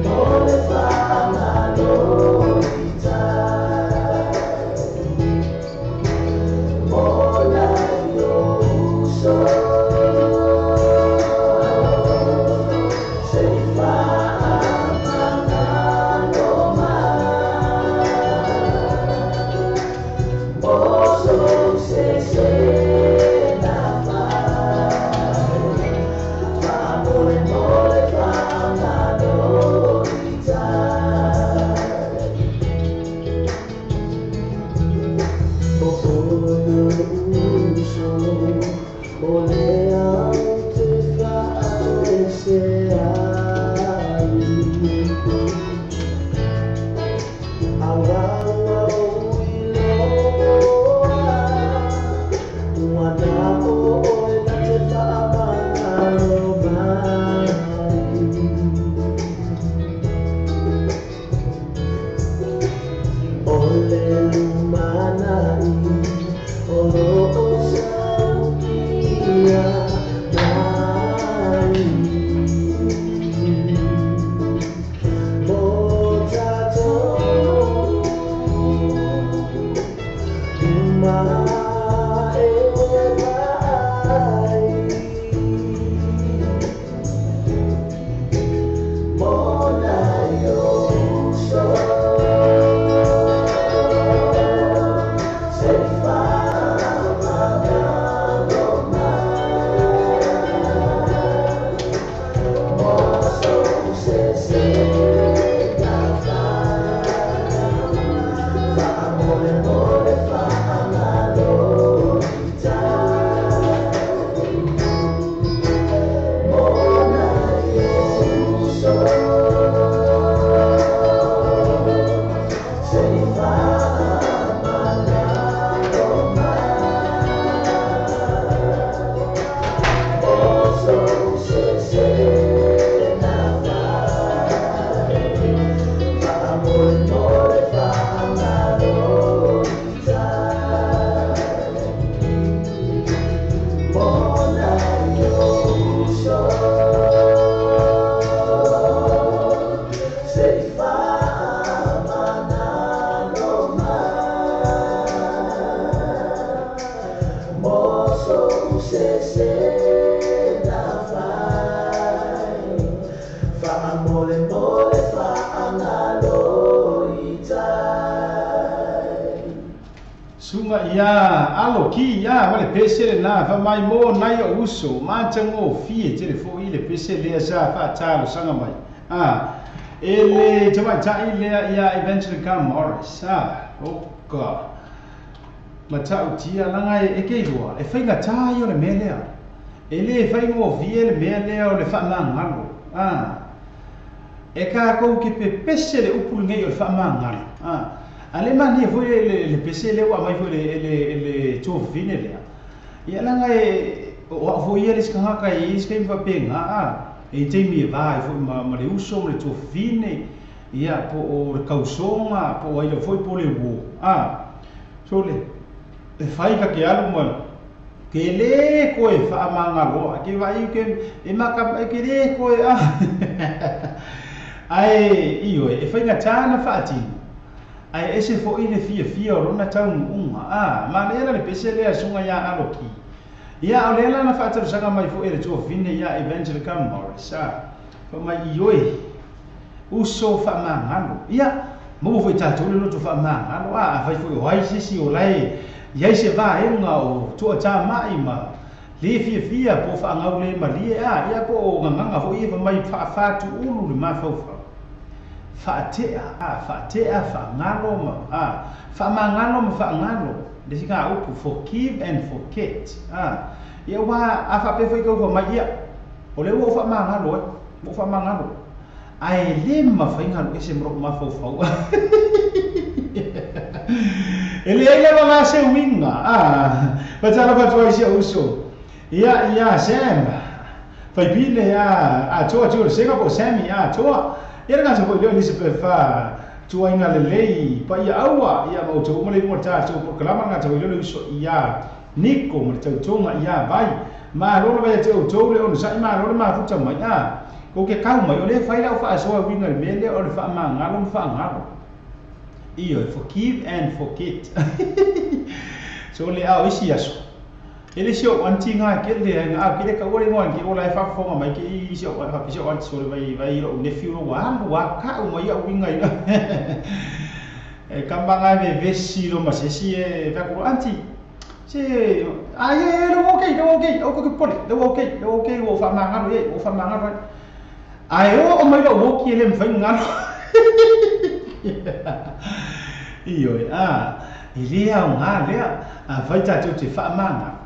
sunga ia alo ki ia ma le pese na fa mai mo nai o uso ma chango fie te le fo i le pese le sa fa talo sanga mai ele tama tai le ia eventually come Morris oka ma tau tia langa e ke roa e fainga tai o le melea ele fai mo vie le melea o le fa mangalo e ka ko ki pe pese le upul ngai o le fa mangalo ale mani foi le pese le wa mai foi le to fine le ia langa e o foi ele ska ka i ska va penga e te mi vai foi ma le uso le to fine ia po o kausonga po ai le foi po le wo so le fai ka ke alu mo ke le ko e fa manga lo ke vai ke e maka ke le ko ai io e fai na tana fati ai ese fo ile fia o rona tau unga ma le le pese le sunga ya aloki ia o le na fata sanga mai fo ele to fine ya eventually come Morris fa mai ioi uso fa mangalo ia mo foi tatu le to fa mangalo fai fo wai sisi o lai ia se va e nga o to ta mai ma le fia po fa ngau le mali ia po nganga fo ia fa mai fa tu ulu le ma fa faatea ngalo ngalo de sika upu forgive and forget ia wa afa pe foi ko ma ia o le wo fa ngalo ai le ma fa ngalo ese mro ma fa ele ia ma se winga pa tsala pa toi se uso ia sem fai bile a toa sega po semi toa ia nga so le Elizabeth fa tua inga le lei pa ia aua ia mo to mo le mo ta so por kalama nga so le so ia Nico mo te tonga ia vai ma lo le te to le on sai ma lo ma futa mai ko ke kau mai o le fai la fa so winga le mele o le fa ma ngalo fa ngalo io forgive and forget so le au isi aso ele sio anti nga ke le nga ke ka wori mo ki o la fa fo mai ki sio fa sio anti so vai ro ne fiu wa ka o mai au winga ina e kambanga ve vesi lo ma se si e va ko anti se ai lo okay o ko ke pole lo okay o fa manga lo o fa manga fa ai o mai lo wo ki le mfa nga io ile a nga le vai ta te fa manga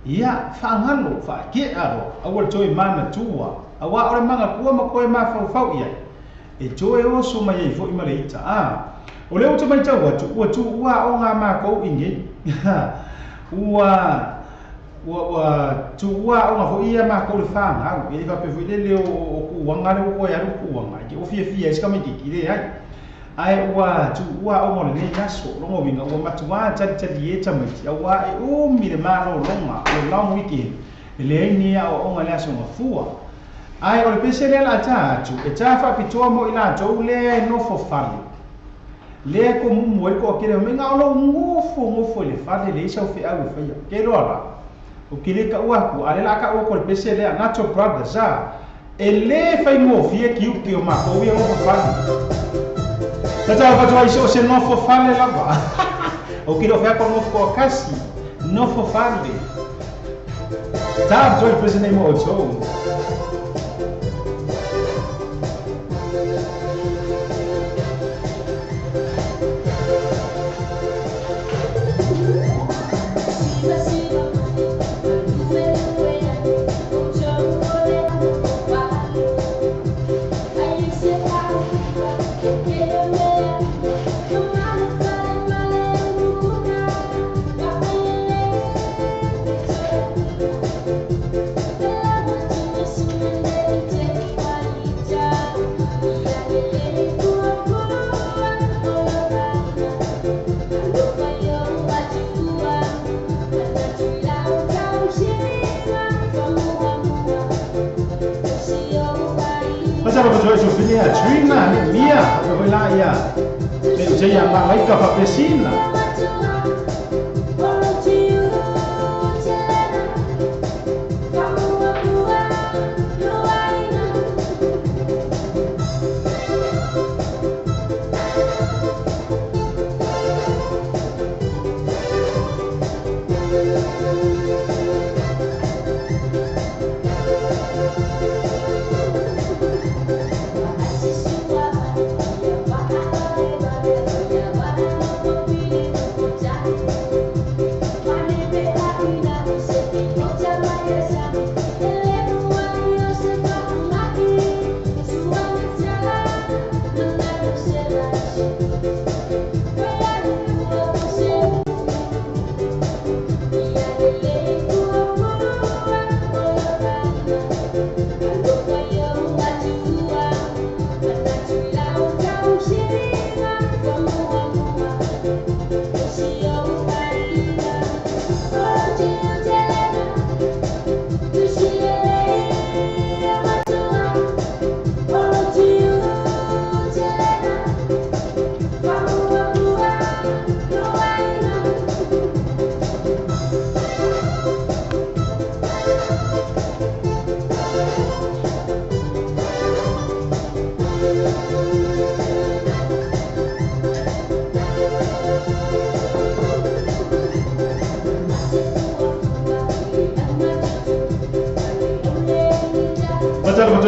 ia fa ngalo fa ke aro awal toi mana tua awa ora manga kua ma koe ma fa ia e toe o so mai fo i maleita o le o to mai tau tu ua o nga ma ko inge ua tu ua o nga fo ia ma ko le fa nga e fa pe fo le o ku wanga le ko ya ku wanga ke o fia ska me ki le ai tu ua o mo le yaso lo mo vinga o matua tata dieta mai awa e o mi le malo longa o long weekend le ni o nga le aso fua ai o le pese le la tatu e tafa pitoa mo ina to le no fo fali le ko mo ko ke le menga o lo ngofo le fali le isa o fe au fe ke lo ala o ke le ka ua ku ale la ka o ko le pese le na to brothers ele fai mo fie ki o ma ko wi o fo fali Tata fa toi so se no fo fale lava. O que lo fa con no kasi, no fo fale. Ta toi presente mo to. So fini a trina ni mia ko la ia le je ya ma mai ka fa pesina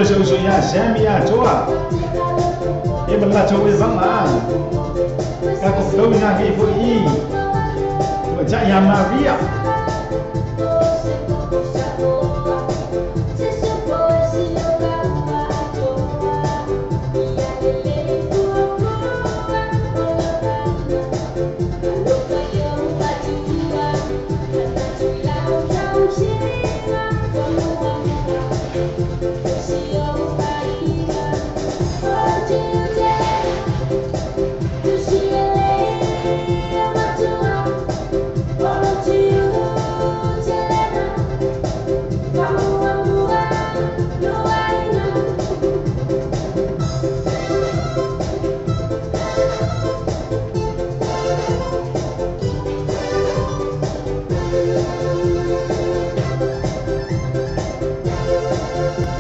so ya Sammy ya choa. E bala choa vang a. Ka ko tau na ke fo I. Ko ja ya Maria.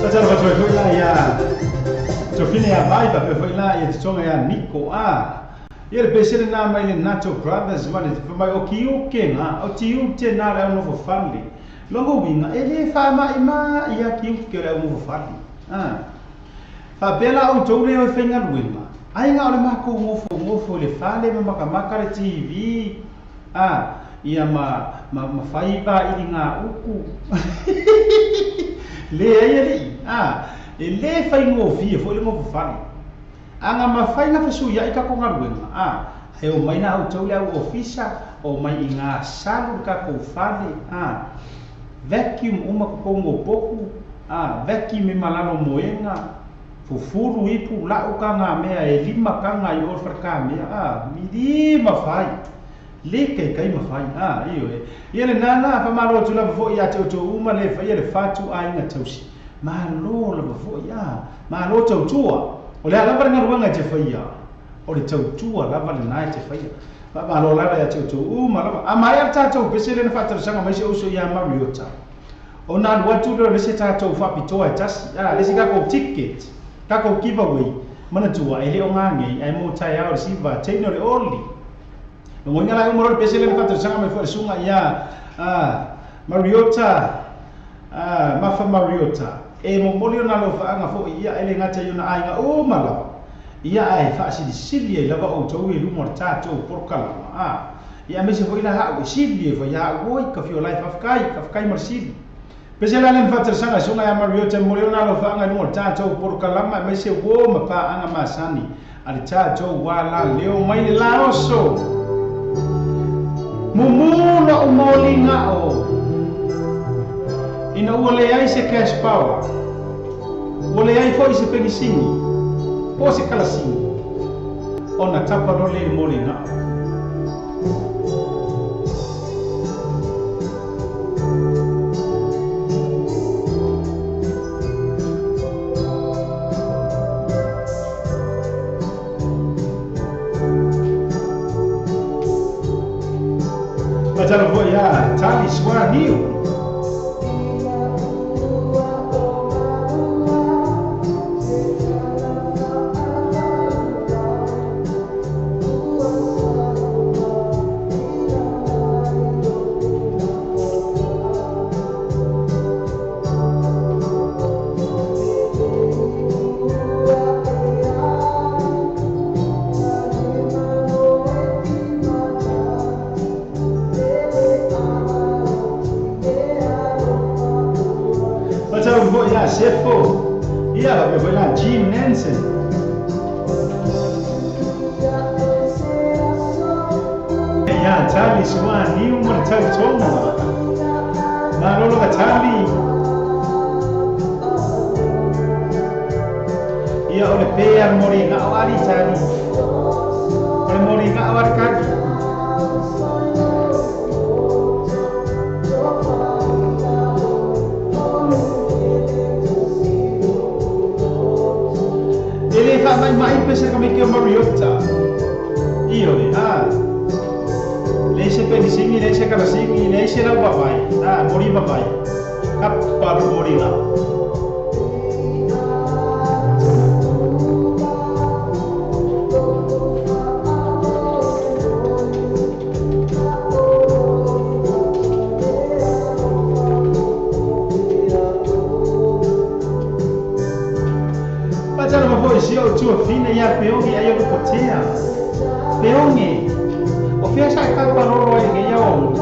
Saya dapat foi lá ya. Jofine ya vai pa foi lá ya tsonga ya Nico a. Ele pensei na mai Nacho Brothers mane mai o kiu kenga o tiu te na la no family. Longo winga ele fa mai ma ya kiu ke la no family. Fa bela o tole o fenga winga. Ai nga ole ma ko ngofo le fale ma maka le TV. Ia ma fai ba I nga uku. Le ai le fai ngofi fo le mo fani anga ma fai na fesu ya ika ko ngaruenga he o mai na au tau le ofisa o mai nga salu ka ko fani vacuum uma ko ngo poku vacuum me malano moenga fufuru ipu la u ka nga mea e lima ka nga I orfa ka mea midi ma fai le kai ma fai iyo ele nana fa malo tu la vo ya te to uma le fa ele fatu ai nga tausi malo la vo ya malo tau tua o le ala nga ruanga te fa ya o le tau tua la va le nai te fa ya fa malo la ya te to uma la ama ya ta to pesele na fatu sanga mai se uso ya Mariota o na wa tu le se ta to fa pitoa tas le se ka ko ticket ka ko giveaway mana tua ele o ngangi ai mo tai au si va tenor only Ngonya la umur pesele na sanga mai fo sunga ya Mariota mafa Mariota e mo molio na lo fa anga fo ia ele ngata yona ai nga o mala ia ai fa sili la ba o to we lu morta to porkala ia me se foi la ha sili fo ya goi ka fio life afkai marsili pesele na fa sanga sunga ya Mariota molio na lo fa anga lu morta to porkala ma me se wo ma pa anga masani ali cha to wala leo mai la oso Mumuna umoli ngao ina ule ai se cash power ule ai foi se penisini o se kalasini ona tapa role moli ngao Macam apa ya? Cari suara new. Sefo, ia vai lá Jim Nansen. Ya Charlie Swan, ni umur Charlie Tonga. Na lolo ka Charlie. Ia ole pear mori nga awari Charlie. Ole mori nga awar kaki. Mai pesa kami ke Mariota. Iyo ni Leise penisini, leise kalasini, leise la babai. Mori babai. Kapal mori na. ia lupotea. Peonge. O fea sa ka paroro e nge iau.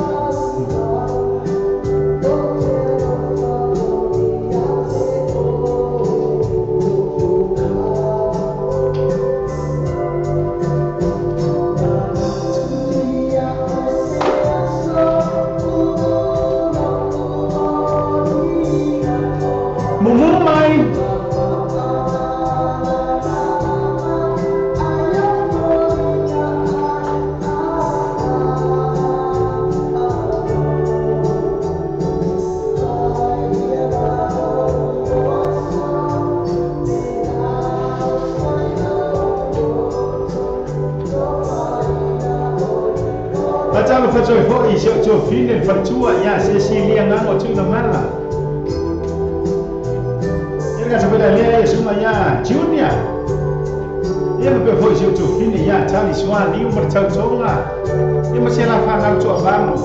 Faccio poi c'ho fine il facciua ya se si lia ngango tu na mala. Ia ka sabela lia suma ya junior. Ia pe poi c'ho fine ya tali swan ni umur chau chonga. Ia masih la fa nang cho bang.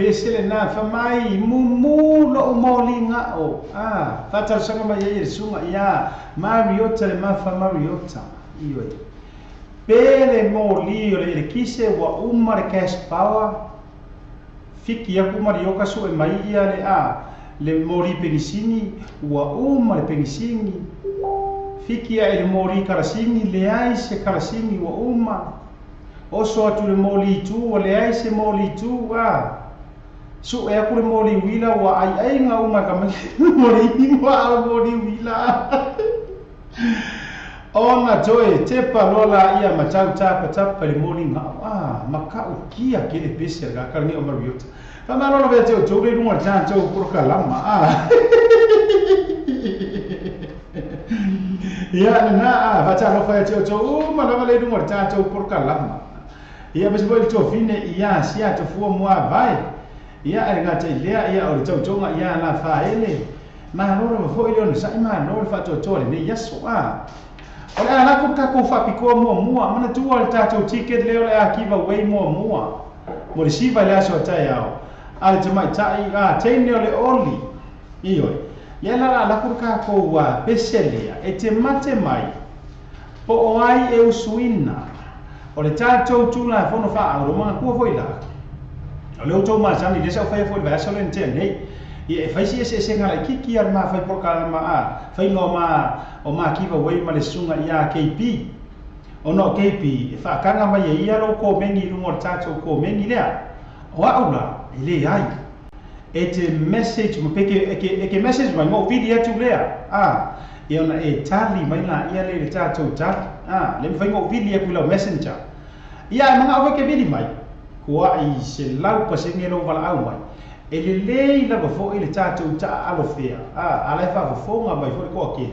Pesele na famai mumu lo molinga o fatal sanga ma ye sunga ya Mariota le mafa Mariota iwe pele moli le kise wa umar cash power fiki ya Marioka so e mai ia le mori penisini wa umar penisini fiki ya le mori karasini le ai se karasini wa umar oso atu le moli tu le ai se moli tu so e aku le moli wila wa ai nga uma ka moli wa moli wila ona joy te palola ia matau tapa le moli nga maka ukia ke le pese ga karni o Mariota pa malola ve te o le runga tanto por kalama ia na fata no fa te o malama le runga tanto por kalama ia besbo il to fine ia sia to fu mo vai ia era ngata ilea ia o tautonga ia na faele ma loro fo ile no sai ma loro fa totore ne yaso ora na ku ka ku fa piko mo mana tu al tato ticket leo le akiva way mo le siva le aso ta yao al tama tai tene le oli io ia la ku ka ko wa peselia e te mate mai po ai e usuina o le tato tu la fono fa o ma ku foi la Leo tau ma sani desa fai foi va solo ente nei. E fai se ngala kiki ar ma fai porka ma a. Fai no ma o ma kiva wei ma le sunga ia KP. Ono KP fa kanga mai ia lo ko mengi lu mo tato ko mengi lea. O aula ile ai. E te message mo peke e message mai mo video tu lea. E ona e tali mai na ia le tato tali. Le fai mo video ku lo messenger. Ia manga o ke video mai. Kua I se lau pa se ngelo wala au mai. E le lei la fo ile tātou ta alo fea. Ala fa fo nga mai fo ko ke.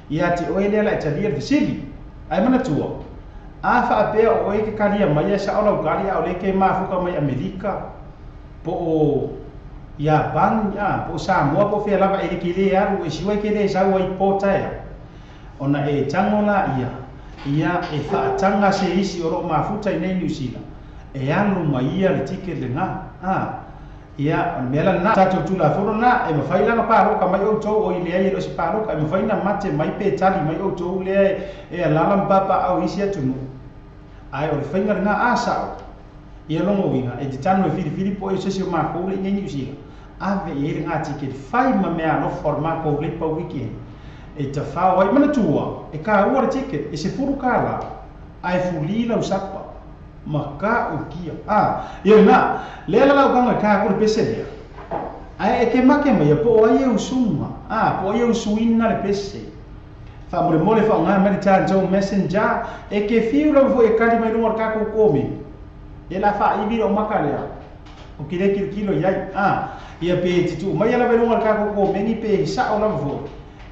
Ia te o ele la Italia de Sili. Ai mana tua. A fa pe o e ke kalia mai sa ola galia o le ke ma fu ka mai Amerika. Po o ia ban ya po Samoa po fe lava e ke le aru e siwa ke le sa wa ipota ya. Ona e tangola ia. Ia e fa tanga se isi o ro ma futa nei New Zealand. E anu mai ia le tike le nga. Ia mela na tato tula foro na e mafai langa paro ka mai o to o ile ai lo si paro ka mafai na mate mai pe tali mai o to le e alalam papa au isi atunu. Ai o fai nga asa. Ia longo winga e di tano e fili po e se ma ko le ngi usi. Ave e nga tike fai ma mea no forma ko le pa weekend. E ta fa o mana tua e ka ora tike e se furu kala. Ai fulila usapa. Maka ukia ia na le la ganga ka ko pese le ai e ke make mai po ai usuma po ai usuina le pese fa mole fa nga merita jo messenger e ke fiu lo vo e kali mai lumor ka ko komi e la fa I viro makale o kile kilo yai ia pe titu mai la lumor ka ko komi ni pe sa o la vo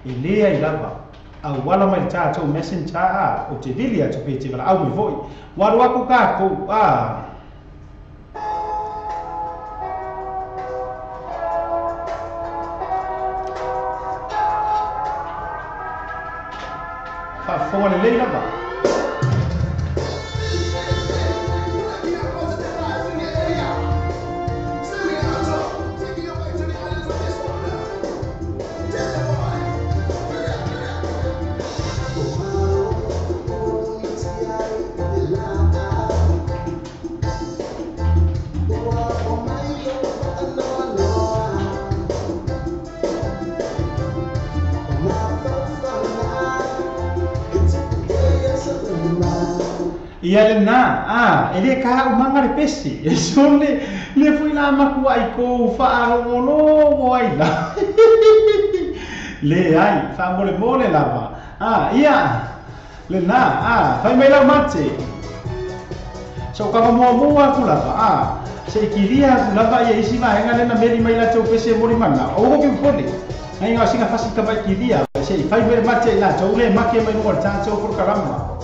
e le ai lava au wala mai tātou messenger o te vilia tu pe te wala au me voi waru aku ka ko fa fonga le leila ba ia le na ele ka o manga le pesi e sole le fui la maku ai ko fa no mo ai la le ai fa mole lava ia le na fai mai la mate so ka mo aku lava se kiria lava ia isi ma nga le na meli mai la tau pesi mo mana o ko ke pole ai nga singa fasi ka ba kiria se fai mai mate la tau le make mai no ta tau por karama.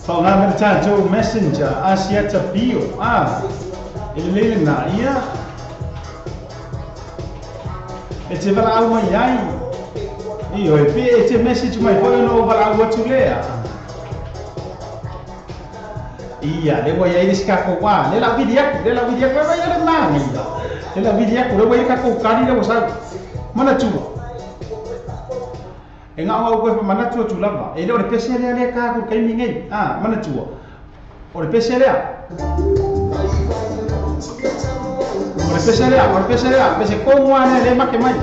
Fa nga merita jo messenger asiata bio ele na ia e te vala au mai ai io e pe e te message mai poi no vala au tu lea ia le voi ai ska ko wa le la video vai le nani le la video ko le voi ka ko kani le sa mana tu e nga au ko mana tu tu lava e le pese le ka ko kai mingai mana tu o le pese le pese ko mo ane le make mai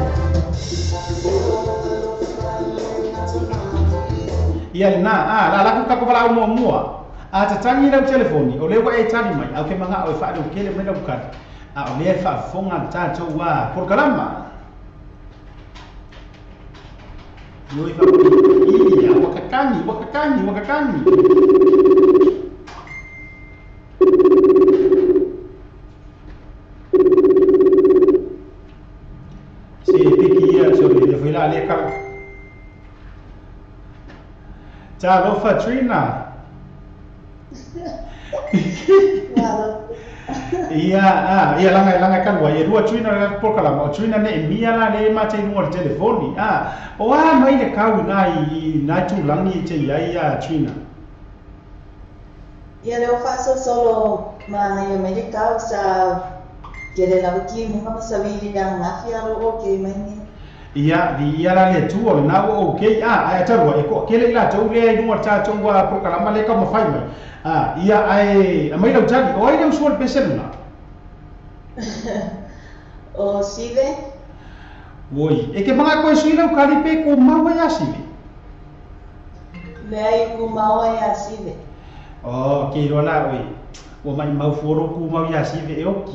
ia na la ka ko bala mo ta tangi na telefoni o le wa e tani mai au ke manga o fa do ke le mena bukan o le fa fonga ta to wa por kalama yo ifa iya wakakani si pikia so le foi la le ka ciao Fatrina ia langa kan wa ia dua Trina por kala Trina ne mia la le ma te no telefoni o mai le kau na tu langi te ia Trina ia le faso solo ma ia me le kau sa que le la ki mo ma sabili yang mafia ro o ke mai ia di ia la le tu o na o ke ai taru e ko ke le la tau le no ta tau wa programa le ka ma fai mai ia ai mai lau tani o ai le usual pesen na O sive? Woi, e ke mga koe sui lau kari pe ko maua ia sive? Le ai ku mau ia sive. Oh, ke rola oi. O mai mau foro ku mau ia sive e oki.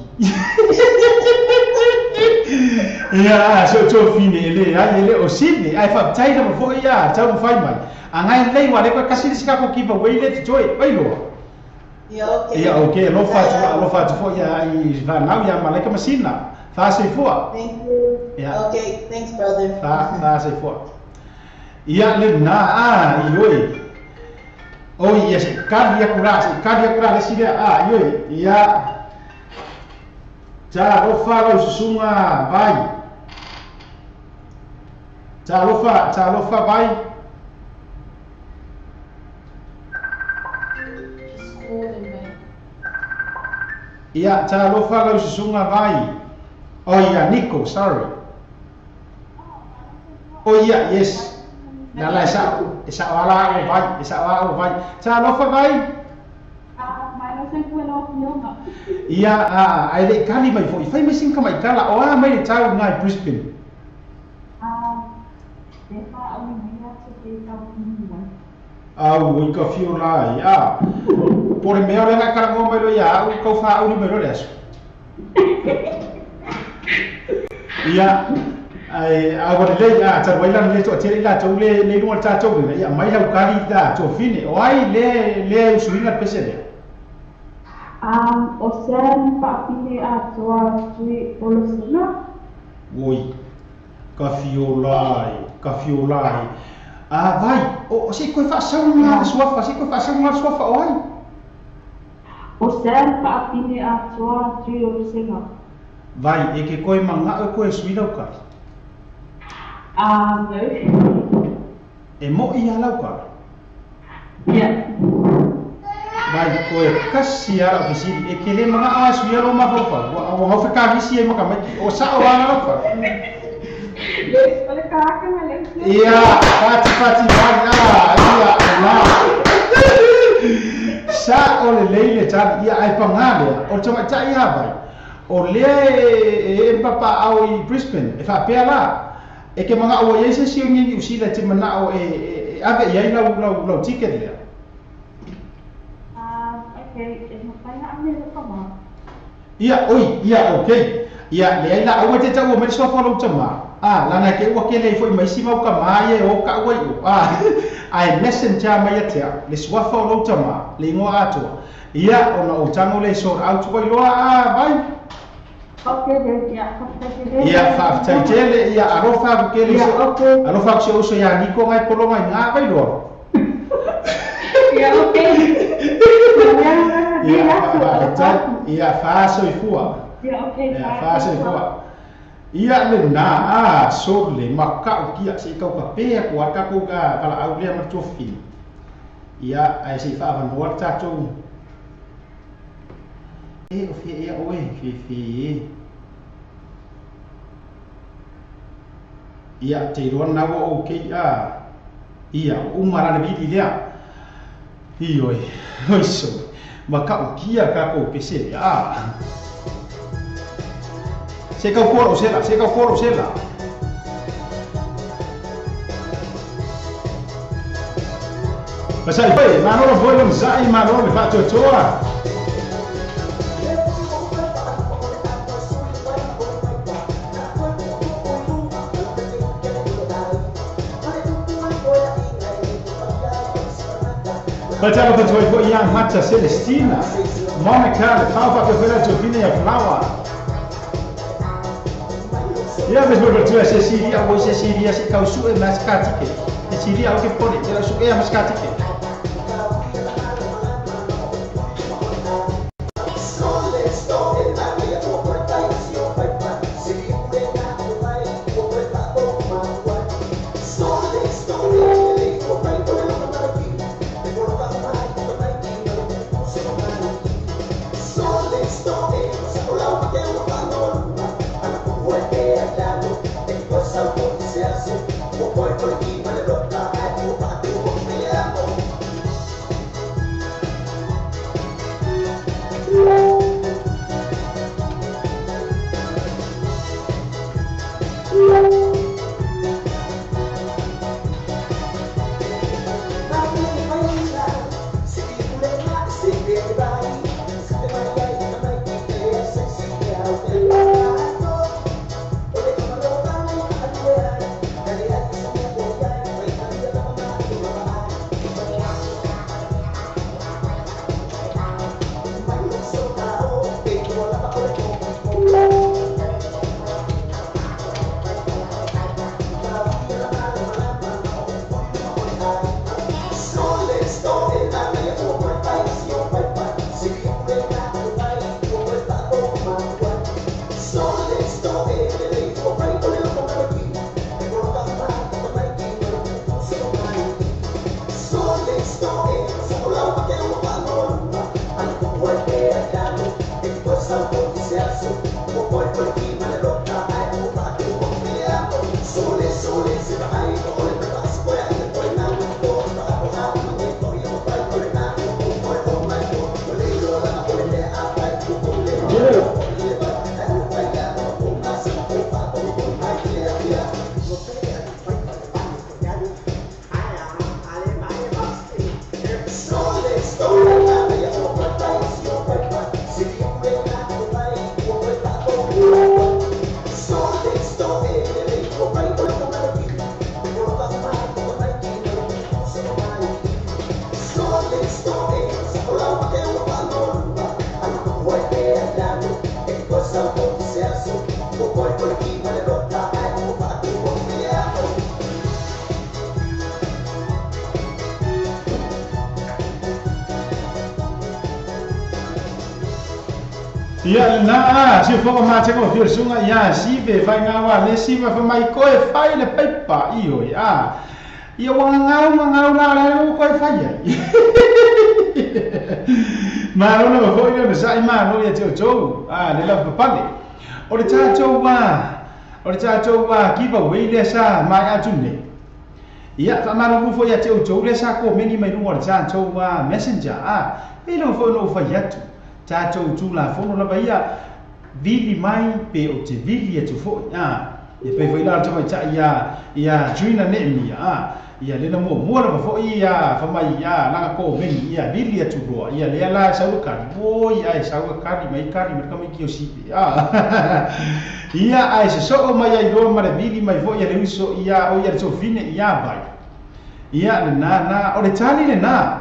Ia, so fine le, ai le o sive, ai fa tai na fo ia, tau fai mai. Angai lei wa le ko kasi ska ko kipa wei le toi, oi lo. Ia, okay, lo fa tu fo ia ai va nau ia malaika masina. Fa se fo. Thank you. Yeah. Okay, thanks brother. Fa se fo. Ia le na ioi. Oh iya si kadia kura le sida ioi. Ia ja rofa lo sunga vai. Ja rofa vai. Ia ja rofa lo sunga vai. Oh iya Nico, sorry. Oh iya, yes. Nala isa wala o vai. Sa lofa vai? Mai sa kuelo fiona. Ia ai le kali mai foi. Fai mai sinka mai kala o mai le tau ngai Brisbane. Defa au mai se te ka pini. Au ka fiola ia. Por me ora na kala mo mai lo ia, o ka fa au numero des. Ia ai agora le ta vai lá le to tere la to le no ta to le ia mai lau kali ta to fine o ai le suinga pesele O sen pa pini a toa tui olosina. Oi ka fiolai vai o se ko fa saunga suafa o ai O sen pa pini a toa tui olosina. vai e ke koe manga ko e suina ka No. e mo ia lau ka Yeah. vai ko e kasi ara ofisi e ke le manga a suia lo ma fa o ho ka visi e mo ka mai o sa o ana lau ka Yes, oleh kakak malam. ia pati vai ia na sa o le leile ta ia ai pangale o tama ta ia vai o le e papa au i Brisbane e fa pea la e ke mga o ye se si ngi usila te mana o e ave ia lau ticket le Okay, es no paina ame lo kama. ia okay ia le ai la o te tau o me so fa lo tama lana ke o ke le foi mai si mau ka mai e o ka wai o ai messenger mai atia le swafa o lo tama le ngo ato ia ona o tango le so out wai lo vai Okay, deh, ya, kapten. ia fa tele ia arofa ke le so arofa se uso ya Nico ngai polo ngai nga vai lo Ya, okay. ia fa so ifua Ya, okay. fa so ifua ia le na so le maka o kia se kau ka pe ko aka ko ka pala au le ma tofi ia ai se fa van wor ta tu e o fi ia o fi ia te ron na o ke ia umara le vidi le oi so maka o kia ka ko pese se ka foro sela pasal pai manolo bolom sai manolo fa toa Pertama betul itu yang macam Celestina, Monica, Fava que foi a Jovina Flower. Ya betul betul Cecilia, o Cecilia se kau suka maskatike. Cecilia o que pode, ela suka ya maskatike. Sabor Ya na si fo ma che ko fio sunga ya si be vai nga wa le si va fa mai ko e fai le pepa io ya io wa nga la le ko e fai ma no no fo io sa ma no ya cho le la pa le o le cha cho wa ki ba we le sa ma ya chu ne ya fa ma no fo ya cho le sa ko me ni mai no wa cha cho wa messenger e lo fo no fa ya tu cha cho tu la fono la baia vivi mai pe o te vivi e tu fo e pe foi la tama cha ia juina ne mi ia le na mo la fo ia fa mai ia la ko men ia vivi e tu ro ia le la sa ka bo ia sa ka mai ka mi ki o si ia ai se so mai ai ro ma vivi mai fo ia le so ia o ia so fine ia vai ia na o le tali le na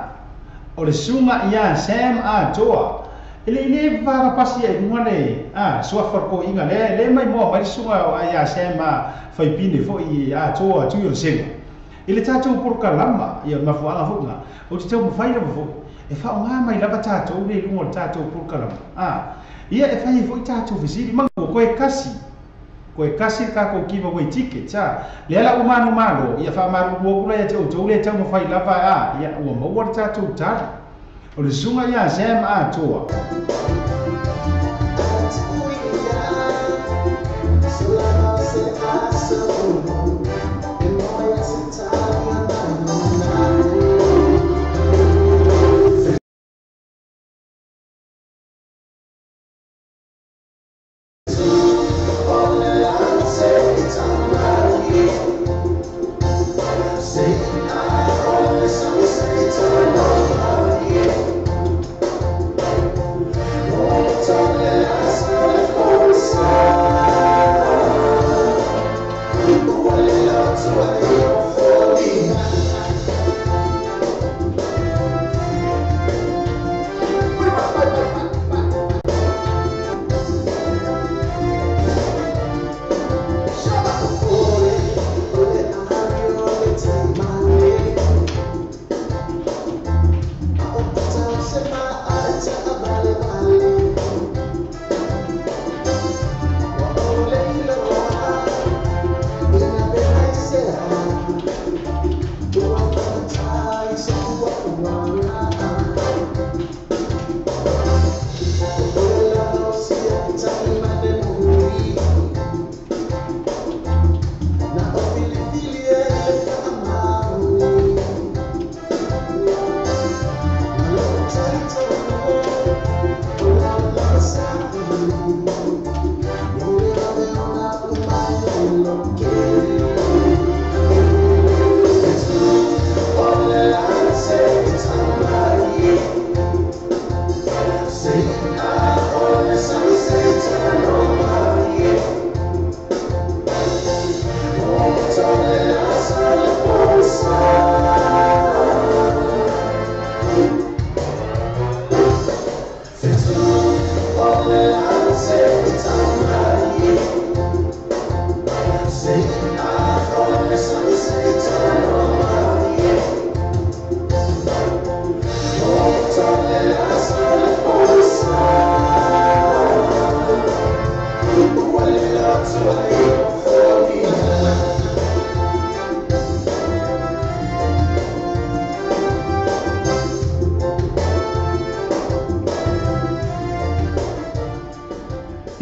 o le sunga ia sam toa ele vara pasi e ngale sua farko inga le mai mo mai sunga ia sema fai pine fo ia toa tu yo sen ele tato por kalama ia mafu anga funga o te tau fai ra fo e fa nga mai lava tato le lungo tato por kalama ia e fai fo tato visiri mango ko e kasi ka ko kiva we ticket le ala umano malo ia fa maru wo kula ia tau le tau fai lava ia o mo wa tato tali o le sunga ia Sam toa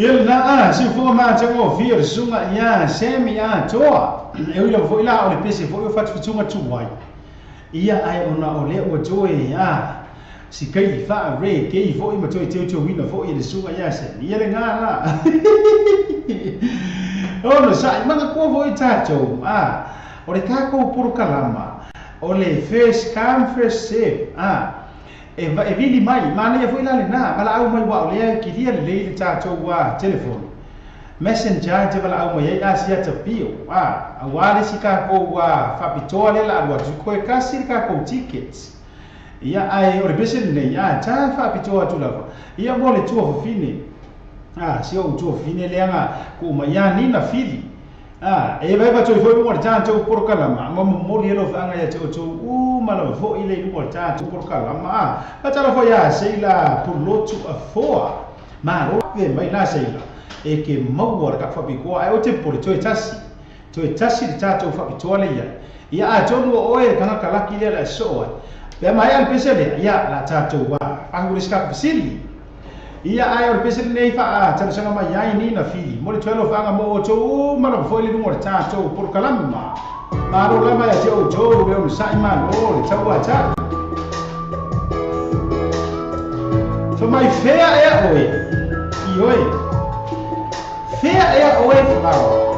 Ele na se for ma chango fir sunga ya semi a toa eu lo foi lá o pese foi o fatu sunga tuai ia ai ona ole o joe ya si kai fa re ke foi ma joe teu teu wina foi ele sunga ya se ele nga la o no sai manga ko foi tato ole ka ko por kalama ole first come first serve e vili mai mana ia foi lá na bala au mai wa ole ki dia le tato wa telefone messenger te bala au mai asia te pio awale sika ko wa fapitoa le la wa ko kasi ka ko tickets ia ai ore besen nei ta fapitoa tu la ia vole tu fo fine si o tu fine le anga ko mai ni na fili e vai fa tu foi mo ta tu por kala ma mo le lo anga ya tu mala fo ile mo ta tu por kala ma pa ta lo fo ya seila por lo tu afoa ma ro ke mai na seila e ke mawar ka fa biko ai o te por to tasi ta to fa bito le ia a to no o e kana kala ki le so pe mai al pesele ia la ta to wa angulis ka pesili ia ai o pesele nei fa ta sanga mai ai ni na fili mo le to lo fa nga mo to ma lo fo le mo ta to por kalama ma ro la mai te o jo le o sai ma no le ta wa ta so mai fea e o i oi Fear é away from our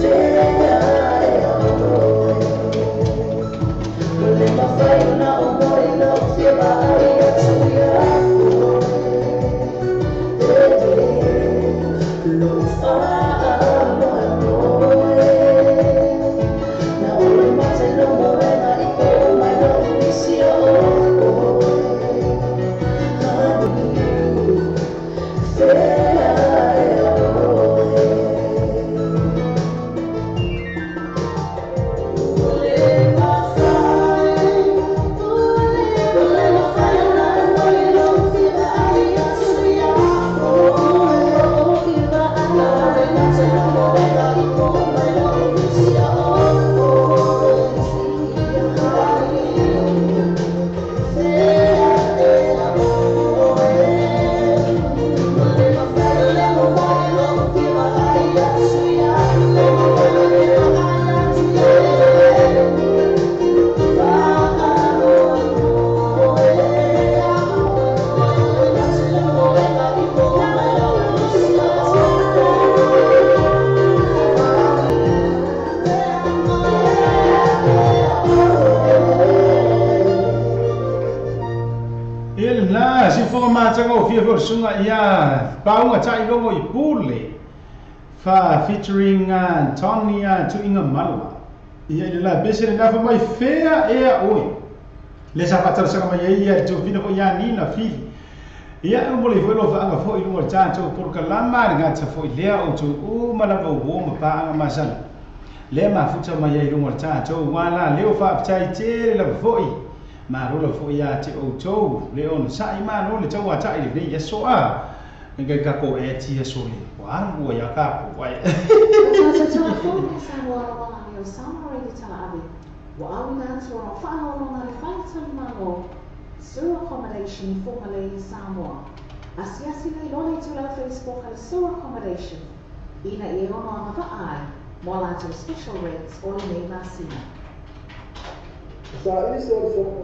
Yeah. Sunga ia paunga chai longo I pule fa featuring Tony Tuinga Malwa ia la besere na fa mai fea ea oi le sa patar sa mai ia tu fina ko ia ni na fi ia mo le foi lo fa anga foi lo cha to por kalama nga cha foi le o tu u mala go wo ma pa anga masan le ma futa mai ia lo cha to wala le o fa chai che le foi ma ro fo ia te o tou le on sai ma no le tau ata ile nei so a ngai ka ko e ti so le wa mo ya ka ko wa Sa fo sa wa wa ni o summary ta abi wa au na so fa no no na fa ta ma no so accommodation formally Samoa asiasi nei lole tu la Facebook al so accommodation ina e ono na fa ai mo la to special rates o nei masina Sa isso foi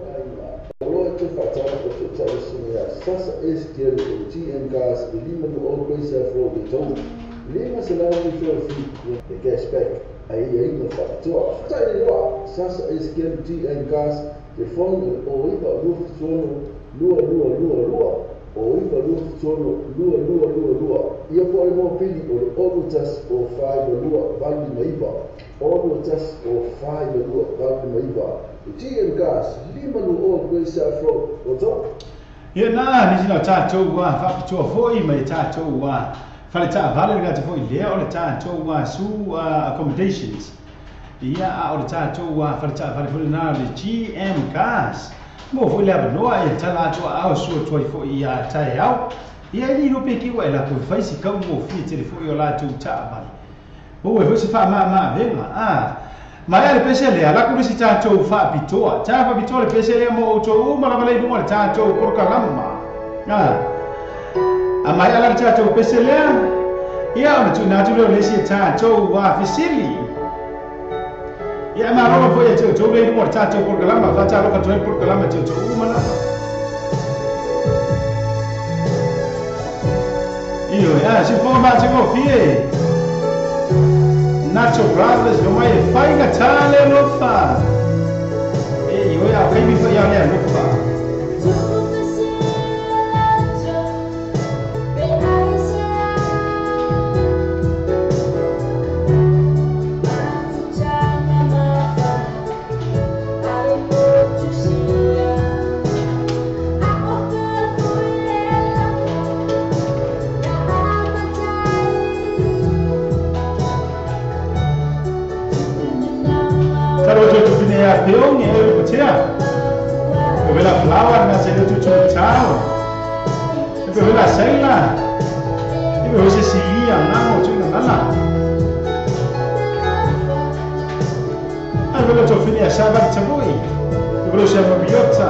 o que fatava o que estava sendo sasa este o TM gas lima do always for the town lima se lá o que the gas pack aí no fator tá lá sasa este o TM gas de fundo o iba luft sono lua o iba luft sono lua ia pode mo pili o otas o fai lua vale maiba otas o fai lua vale maiba TM gas lima no always for o to ia na ni sina tatou wa fa to foi mai tatou wa fa le ta vale ga te foi le o le tatou wa su accommodations ia a o le tatou wa fa le ta vale foi na le GM gas mo foi le no ai ta la to a su to foi ia tai au ia ni no pe ki wa la ko fa si ka mo fi te foi o la tu ta vale o e se fa ma venga ma le pese le ala ku si tatou fa pitoa ta fa pitoa le pese le mo to ma la le mo le tatou por kalama a mai ala tatou pese le ia o tu na tu le si tatou wa fisili ia ma ro foi to le mo tatou por kalama fa ta lo ka to por kalama to ma la io si forma se mo fie Nacho Brothers, no mai fai nga tale lo fa. E io ya kai mi fa ya le lo fa. Peong e o tia. O vela flower na se tu tu tao. E pe vela sela. E pe se silia na o tu na na. A vela to fini a sabat tabui. E vela se ma biota.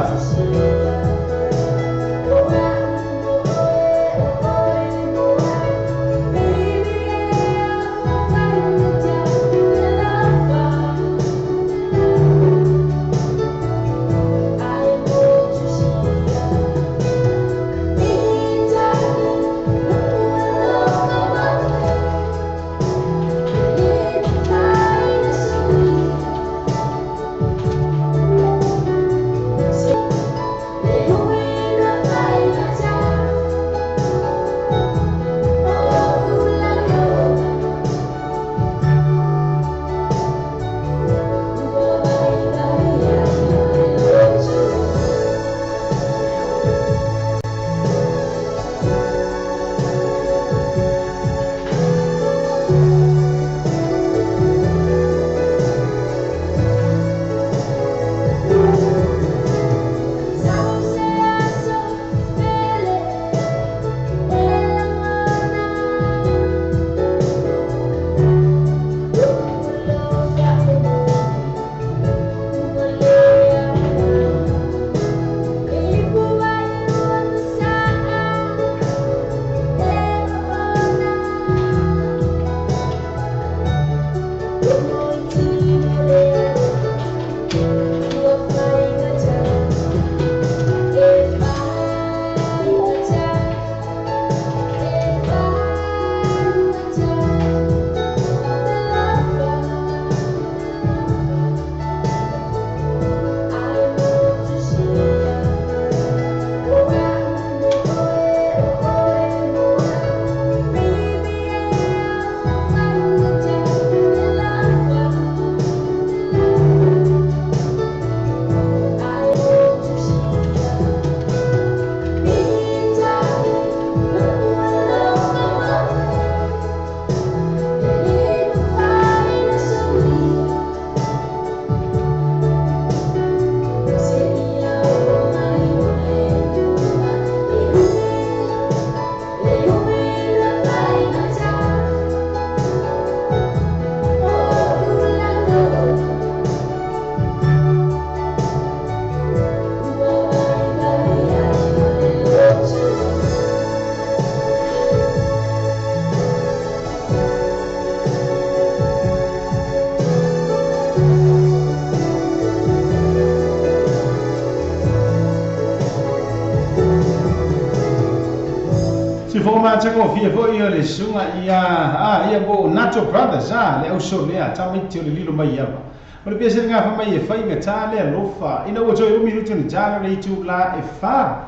chako fia fo ia le sunga ia bo Nacho Brothers le au so le ta mai tio le lilo mai ia ba o le pese nga fa mai e fai nga ta le lofa ina o joy minuto ni jana le tu la e fa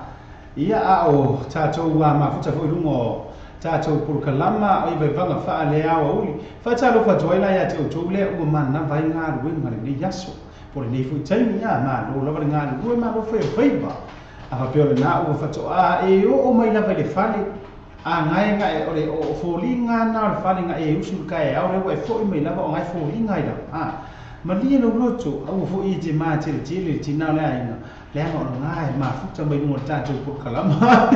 ia a o tato wa ma futa fo lungo tato por kalama o iba vanga fa le a o uli fa ta lo fa joy la ia tio to le o man na vai nga ru nga le yaso por le fu taimi ia ma lo la nga ru ma lo fa ba a pe le na o fa to e o mai na le fale a ngai ngai o le o folinga na fale nga e usu kai a o le fo mai na o ngai folinga ida ma li no roto au fo I te ma te le tina le ai le no ngai ma futa mai mo tato por kalama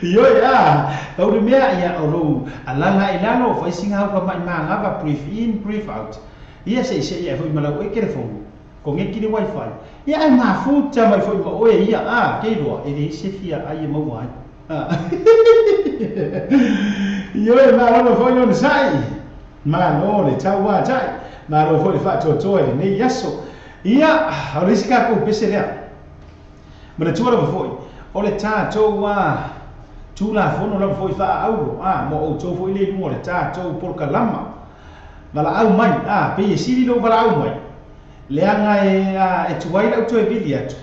yo ya o le mea ia o lo alanga ilano fa singa ka mai ma ngava brief in brief out ia se ia fo mala o ke fo ko nge ki wifi ia ai ma futa mai fo o ia ke do e le se fia ai mo wa yo ma lo fo no sai ma lo le tawa tai ma lo fo le fa to ne yaso ia o le sika ko pese le ma le tuara fo o le tato wa tula fo no la fo fa au mo o to fo le mo le tato por kalama mala au mai pe siri no mala au mai le anga e tuai la to e vilia tu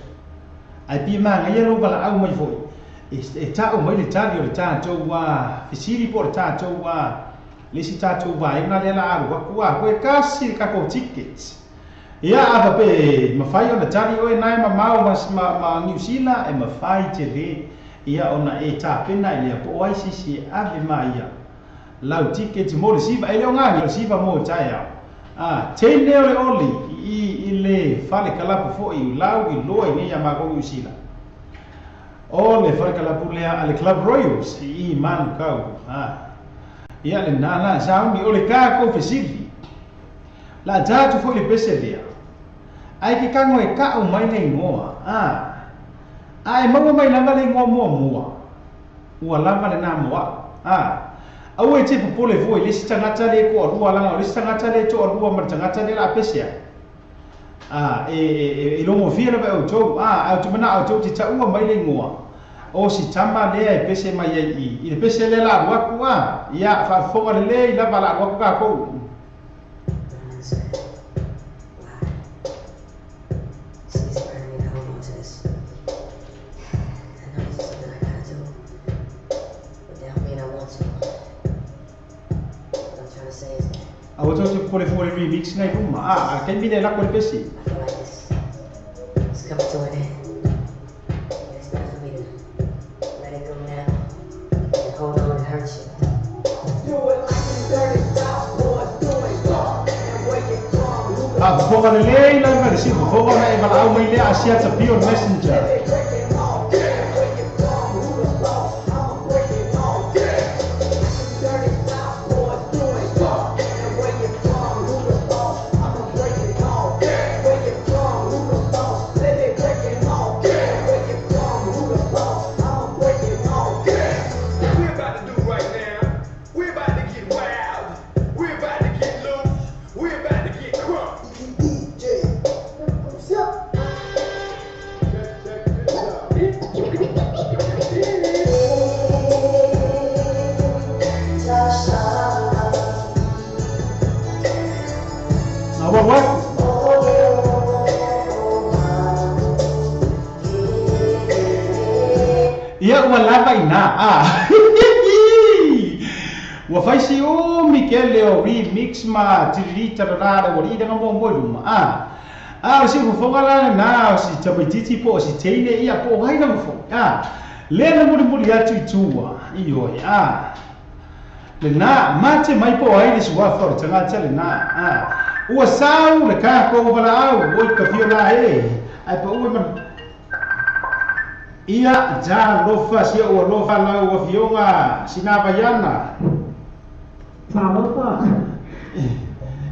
ai pi ma ngai no mala au mai fo e ta o mai le tadio le tato wa siri por tato wa le si tato wa e na le la au wa ko e kasi ka ko tickets ia ava pe mafai ona tari o nai mamao ma New Zealand e mafai te le ia ona e tapena i le po ai sisi ave mai ia lau tickets mo le siva ele ngani le siva mo taia tene ole oli i le fale kalapu fo I lau I loi ni ia ma ko New Zealand o le fale kalapu le ale Club Royals I manu kau ia le nana sa mi ole ka ko fesili la jatu fo le pese dia ai ke kango e ka o mai nei ngoa ai mo mai langa le ngoa mo ua langa le na moa au e te popole vo le stangata le ko rua langa le stangata le to rua ma stangata le la pese e lo mo fia le o to au tu mana au to ti ta ua mai le ngoa o si tama le e pese mai I le pese le la rua ku ia fa fo le la bala rua ku ka ko I was also for the remix ngai kuma can be la quel pesi I feel like it's coming to an end. It's time for me to let it go now and hold on and hurt you. Do it like you dirty South boys doing God and where you from. Before the lay la ga si before na e bala au mai le asia ta pure messenger wa fai si o Michele o remix ma tirita rara o ida mo mo luma o si fo ngala na o si tabititi po si teine ia po hai na fo le na mo ya tutua iyo le na mate mai po ai ni swa for tanga tele na o sau le ka ko bala au o ka fio la ai po o ia ja lofa si o lofa la o fionga sinapa yana Talofa.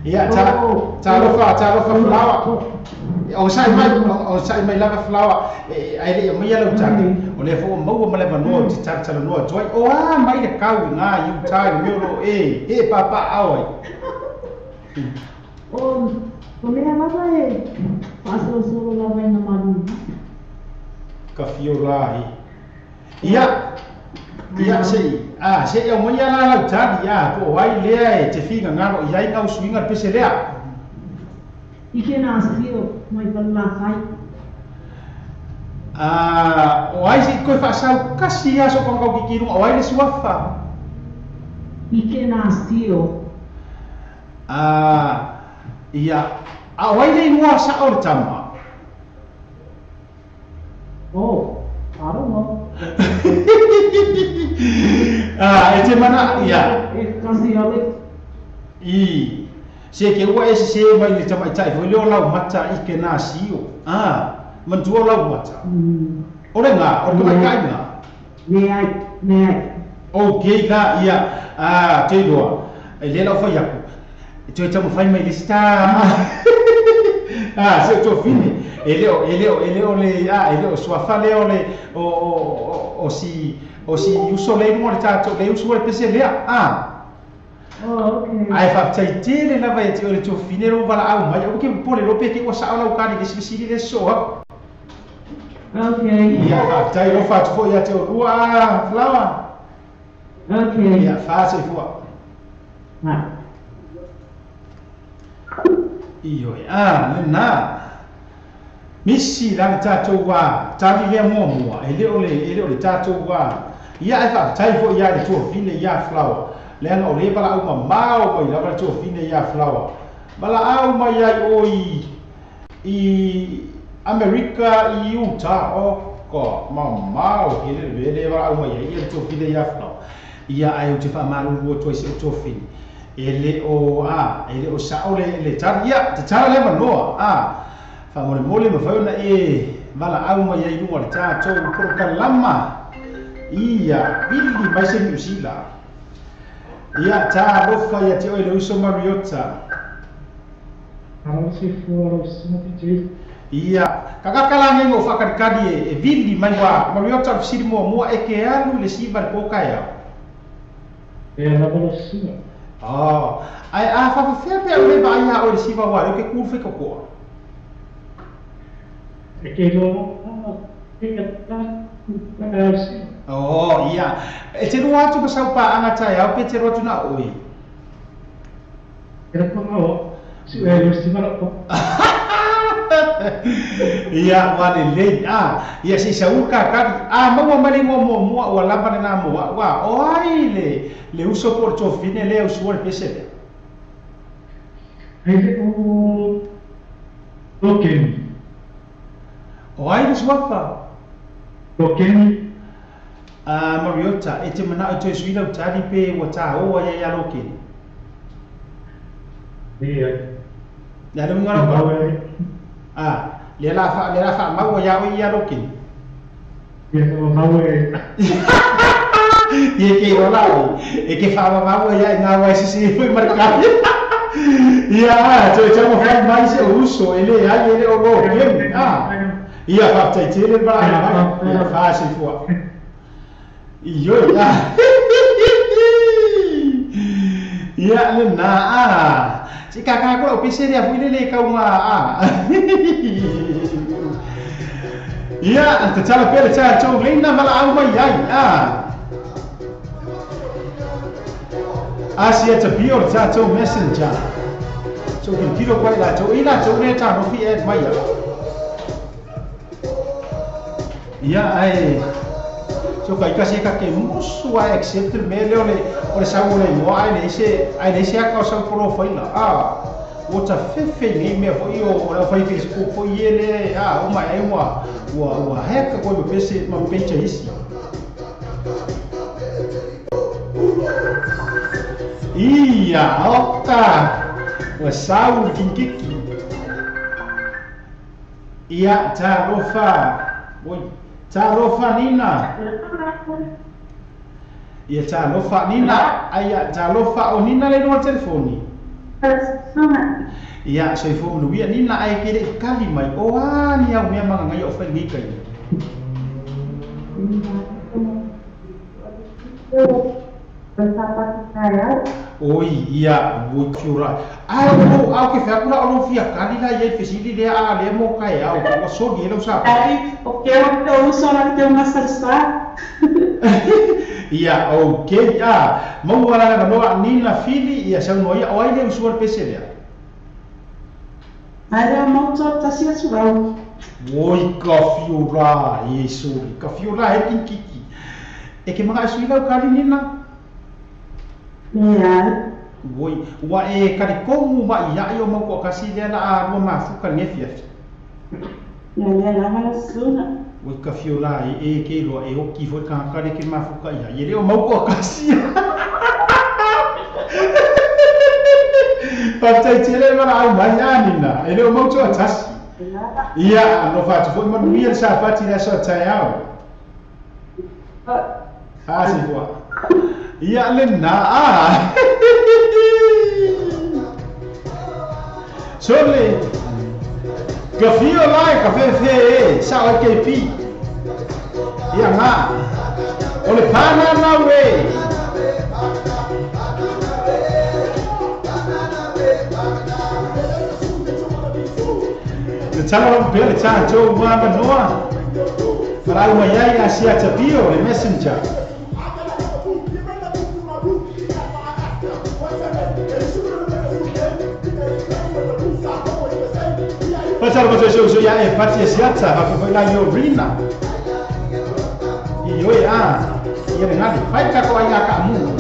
Ia talofa flower. O sai mai lava flower. Ai le mai alo tani. O le fo mau ma le vano ti tala no joy. O mai le kau nga you tai mi lo papa awai. O me mama paso solo la vai na manu. Ka fiolai. Ia Ia sei sei o mai ala la tadi po wai lea te finga ngaro ia ngau swinga pese lea. Ike na sio mai pala fai. O ai si koe whaasau kasi ia so kong ki kirunga o ai le suafa. Ike na sio. Ia o ai le inua sa o tama. Oh, I don't know. E te mana ia. E kasi ale. I se ke ua ese se mai le tama itai foi leo lau mata ike na sio. Mantua lau mata. Ore ngā, ore mai kai ngā. Ne ai. Okay ka ia te doa. E le lau fai aku. E te tamu fai mai le sta. Se to fini. E leo le suafa leo le o si uso le mo le tato le uso le pese lea. Oh, okay. Ai fa tai tele na vai te o le to fini ro bala au mai o ke pole ro pe ke o sa ala o kani ke sisi le so. Okay. Ia tai ro fa fo ia te o rua flower. Okay. Ia fa se fo. Iyo le na. Misi la tato wa tali le mo ele o le tato wa. Ia fa tai fo ia le to fini ia flower. Le ana o le bala au mau mai la to fine ia flower bala au mai ai oi I America I Utah o ko mau ele le bala au mai ai to fine ia flower ia ai te fa maru ro to se to fine ele o sa o le tar ia te tar le manoa fa mole ma fa na bala au mai ai no le ta to pro kalama ia billi mai se usila. Ia ta rofa ia te oile uso Mariota. Si fuori si Ia kakakala ngengo whakarikari e vili mai wa Mariota fisiri mua e ke alu le siva le pokaia. E na bolo siva. Ai whawhawhia pia ule ba ia o le siva wa ke kuwhi kokoa. E ke lo ia. E te rua atu pasau pa angatai au pe te rotu na oi. Era pangao. Si e lo siva ko. Ia wale le ia si sauka ka mau mali mo wa lapa na mo wa o ai le uso por to fine le uso por pese. Ai o okay. O ai le swafa. Okay. Mariota e te mana o te suila o tari pe wa ta o ia ia loke. Ia. Ya lo ngara ba. Le la fa mau ia o ia loke. Ia no mau e. Ia ke rola e ke fa mau ia na wa si foi marcar. Ia te mo fa mai se uso ele ai ele o lo. Ia fa te tele ba ia fa si fo. Iyo ya. Ia le na si kakak ko pese dia fui le kau ma Ia anta tala pele ta to leina mala au mai ai Asia te bio ta to messenger. So kin kilo kwai la to ina to ne ta no fi et mai ya. Ia ai so kai kasi ka ke musu a accept me le sa mo le mo ai le se ka sa profile o ta fefe ni me ho io ora fai Facebook fo ele o mai ai wa hack ko be pese ma page isi ia oka wa sau kinkiki ia ta rofa Talofa nina. Ia talofa nina. Ia talofa o nina le no telefoni. Ia so ifo no wia nina ai kere kali mai. O ani au me manga ngai o fa ni kai. Oi ia bucura. Au ke fa kula o fia kali la ia fesili le a le mo kai au ko so ni lo sa. O que eu uso na teu uma salsa. Ia okay mau wala na no nina fili ia sa no ia o ai le usual pesele. Ada mau to tasia suau. Oi kafiura Yesu kafiura he kiki. E ke mga suila kali nina. Ya. Oi wa e kali komu ma ia yo mau ko kasi le na a mo mafuka ngefia. Ya la hala suna. Oi kafiura e ke lo e o ki fo ka kali ke mafuka ia. Ye le mau ko kasi. Patai tele mana ai manyani na. Ele o mau to atasi. Ia no fatu foi uma minha sapati da sua taiao. Se foi. Ia lena Sole. Café lá, café fe, sao ke pi. Ia nga. Ole pana na we. Tala pele cha jo mama noa. Farau mayai asia tapio le messenger. Pasal pasal so ya e pati siata ha ko na yo rina. Iyo ia ngali pai ka ko ai ka mu.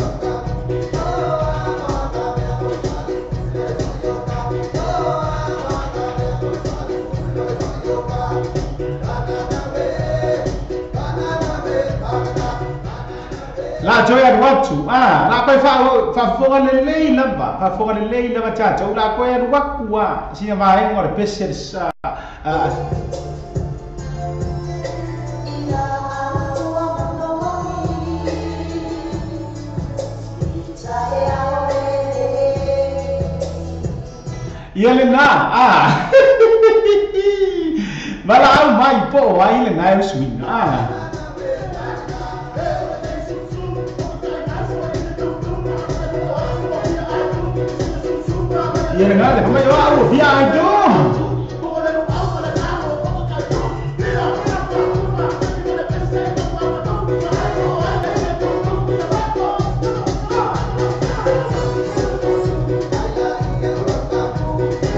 La joya watu la kai fa fonga le lamba fa fonga le lamba cha cha la ko ya waku wa sina vai ngore pese sa Yele na Bala au mai po ai le na swing Ia ngale como eu amo viado.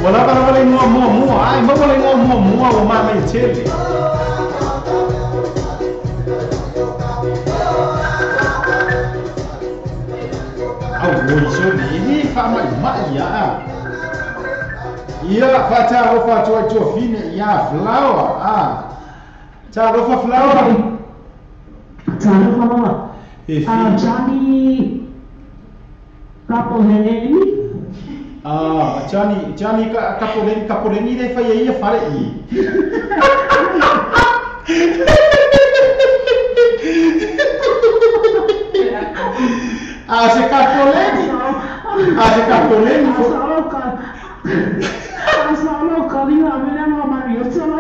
Wala para wala mo ai mo wala mo o mama e tele. Au so ni fa mai ya. Ia fata rofa to fine ia flower cha rofa flower cha rofa mama Johnny Capoleni Johnny Capoleni de fa ia fare se Capoleni Solo código a ver a Mario solo.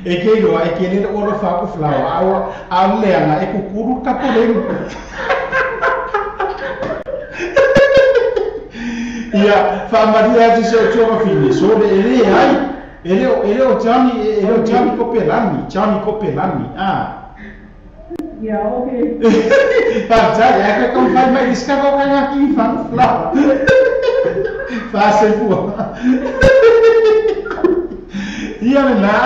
Que lo hay que le oro fa ku flower a leanga e ku kuru kapoleng. Ia fa Maria di so choma fini so de ele ai ele o Johnny Copelani Ya, okay. Pacar ya que comprar mais escavo kan aqui fan flower. Fácil pô. Ia na.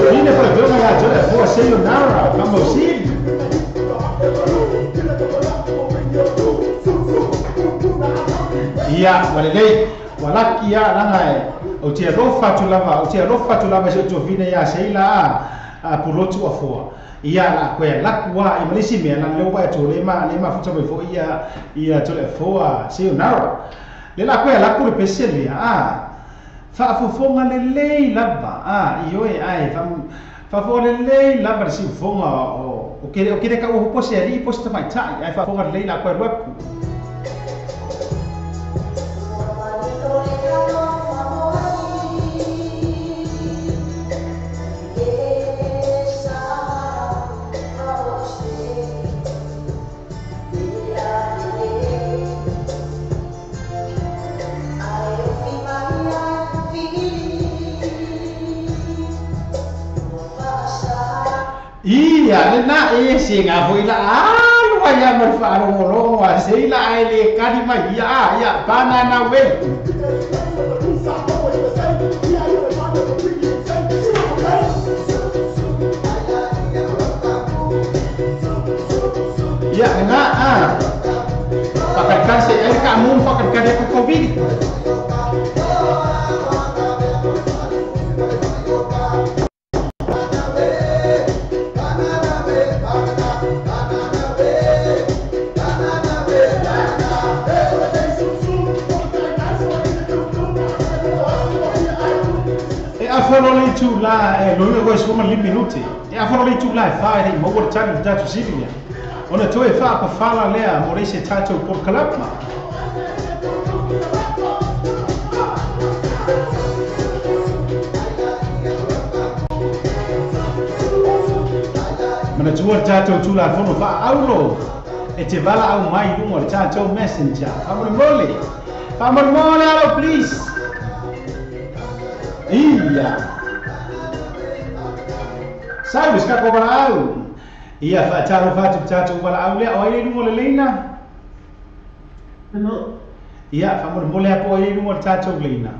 Fine programa ya yo le puedo hacer nada, vamos ir. Ia, walei, walaki ya langai. O te rofa tu lava so fine ya seila pulotu afua. Ia la koe lakua i malisi me na leo ba to le ma futa me fo ia to le foa se nara. Le la koe la ku peseli Whaafofonga lelei lava. Io e ai. Whafo lelei lava le siufonga o kere ka uho pose ali pose ta mai tai. Ai whaafonga lelei la koe ruaku. Iya, lena singa hoi la alu ya berfaro wa sei la ele kadi ma ya banana way. Ya na pakatkan saya kamu pakatkan dia covid. Afaroli tu la lo io questo come li minuti e afaroli tu la fare ma vuol tanto da tu Silvia ona tu e fa per fala lea morese tato por kalapma mana tu tato tu la fono fa aulo e te vala au mai lungo tato messenger amor mole allo please. Iya. Sai bisa kau balau. Iya, fatu balau le oi lu mole leina. Hello. Iya, kamu boleh apa oi lu mole tatu leina.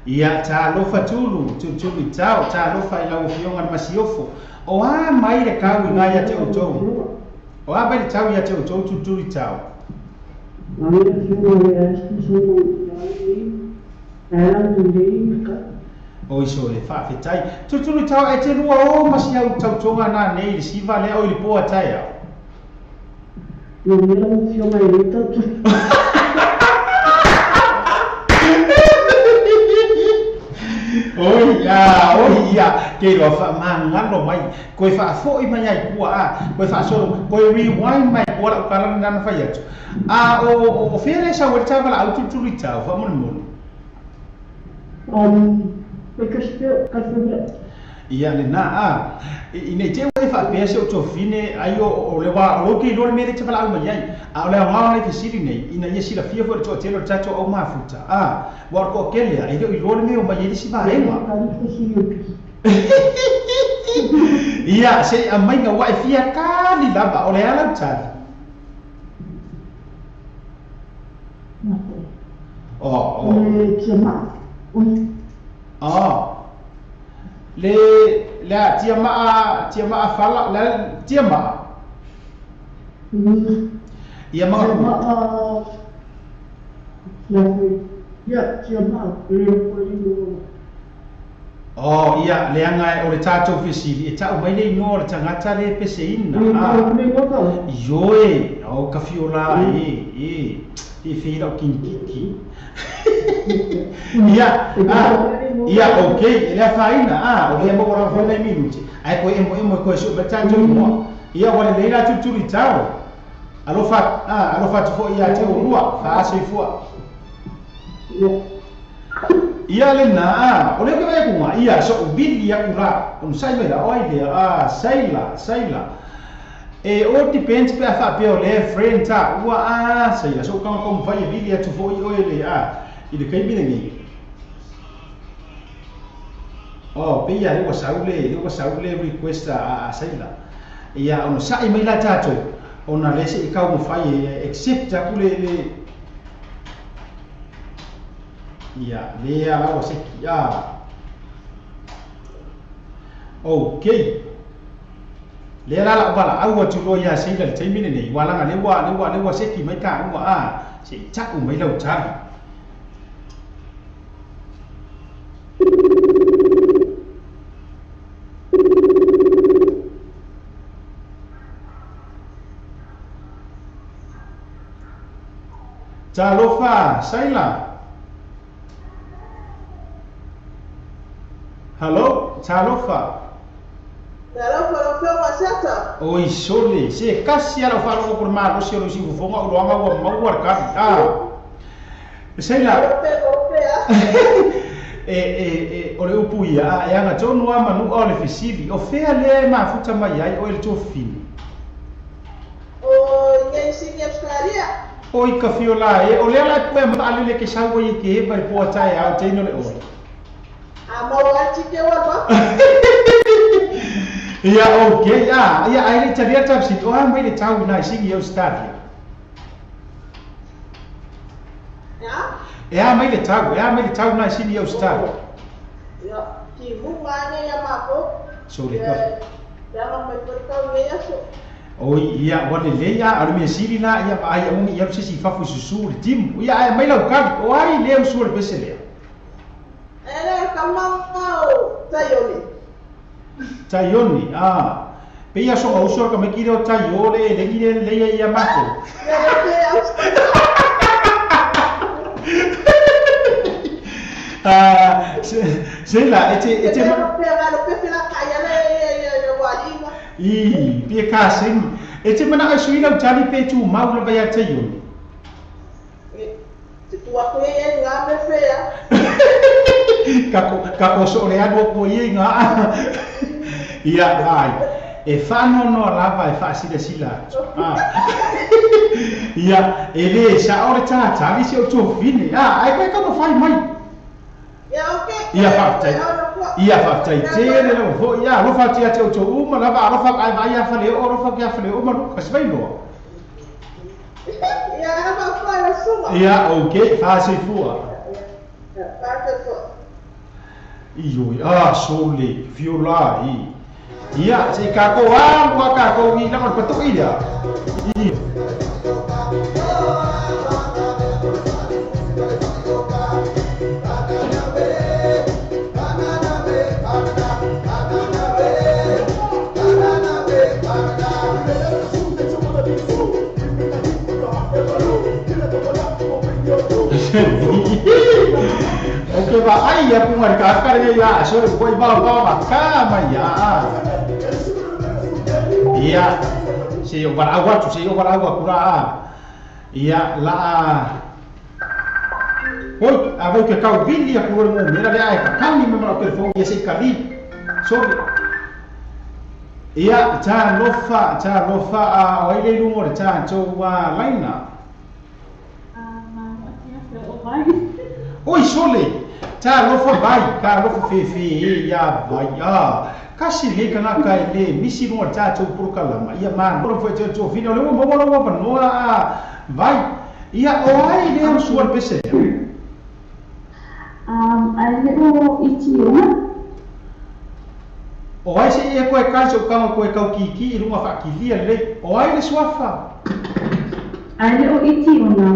Iya, talo fatulu, cucu tau, talo fai lau fiongan masiofo. O mai de kau ngaya te ojo. O ba de tau ya te ojo cucu tau. Mai de fiongan ya o iso le fa fetai tutulu tau e te rua o masi au tau tonga na nei le siva le o le poa tai au o ia ke lo fa mangano mai koe fa fo I mai ai kua koe fa so koe rewind mai kua la kala na fa ia o fere sa o tava la au tutulu tau fa mon Iya le na ine te wa fa pese o tofine ayo o le wa o ke lo me te fala mai ai a le wa le fisiri nei ina ye sila fia fo to te lo tato o mafuta wa ko kele ai lo me o mai si va ema iya se a mai ga wa fia ka ni lava o le ala tali le tia ma fala le tia ma ia ma ia le anga o le tato fisili e tau mai le no le tangata le peseina yoe o kafiola e fira o kinkiki ia okay le faina o le mo ora fo nei minuti ai ko emo ko so betanto mo ia wale le la tuturi tao alo fa fo ia te o rua fa se fo ia le na o le ke vai kuma ia so bili ya kura on sai me la oi le saila e o depends pe fa pe o le friend ta ua saila so kama kom vai bili ya tu fo i o le i de kai bili ni pe ia le saule request a saila ia on sai me la tato ona le se ka mo fai accept ku le ia le ala o se kia okay le la bala au tu lo ia se le taimi nei wala le wa se ki mai ka wa se chắc u mai lo cha Talofa, Saila. Hello, talofa. Talofa lo feo masata. Oi, sole, se kasi ala fa lo por ma lo se lo si fonga o anga wa ma ka. Sei la. Ole upuia e anga tonu ama nu ole fisili. O fea le ma futa mai ai o el tofini. O ngai singa skaria. Oi ka fiola e ole ala pe ma ale le ke sango i ke vai po tai au teino le o. Amawati ke wa. Ia okay, ia ai le taria tapsi o am mai le tau na singi o stadio. Ya? Mai le tau na singi o stadio. Ya, ki mumanya ya mako. So le ka. Ya me porta me ya so. Oi, ia wale le ia alu me siri na ia ai o ia se fafu susu le tim. Ia ai mai lau ka o ai le o su le pesele. Kamamau tayoni. Tayoni, pe ia so o so ka me kiro tayole le gire le ia mako. Sei la, ete ma. Pia ka sing. Ete mana asui la tali pe tu mau le baya tayoni. Tu aku ye ngame fea. Kako so le ado ko ye nga. Ia ai. E fano no lava e fa sila. Ia ele sa ora ta li se o tu fine. Ai kai ka fai mai. Ya okay. Ia fa tai tele no vo ia lo fa tia te o tu uma lava lo fa ai vai a fa le o lo fa ka fa le o ma ka se vai no. Ia, okay, fa se fua. Iyo, sole, viola, ia, se kako wa kako ni na pato ida. Oke ba ai ya pun marcar ya so koi ba ka ma ya iya se yo para agua kura iya la oi avai que kau vili a kura mo mira le ai ka kani me mara telefone ya se kali so iya ta lofa oi le lumo ta cho wa laina oi sole ta lofa vai ka lofa fe ya vai kasi le kana kai le misi no ta cho por kalama ia man no foi cho fino le mo pa no vai ia oi le o suar pese ai le o itiona oi se e ko ka so ka ko ka ki ruma fa ki lia le oi le suafa ai le o itiona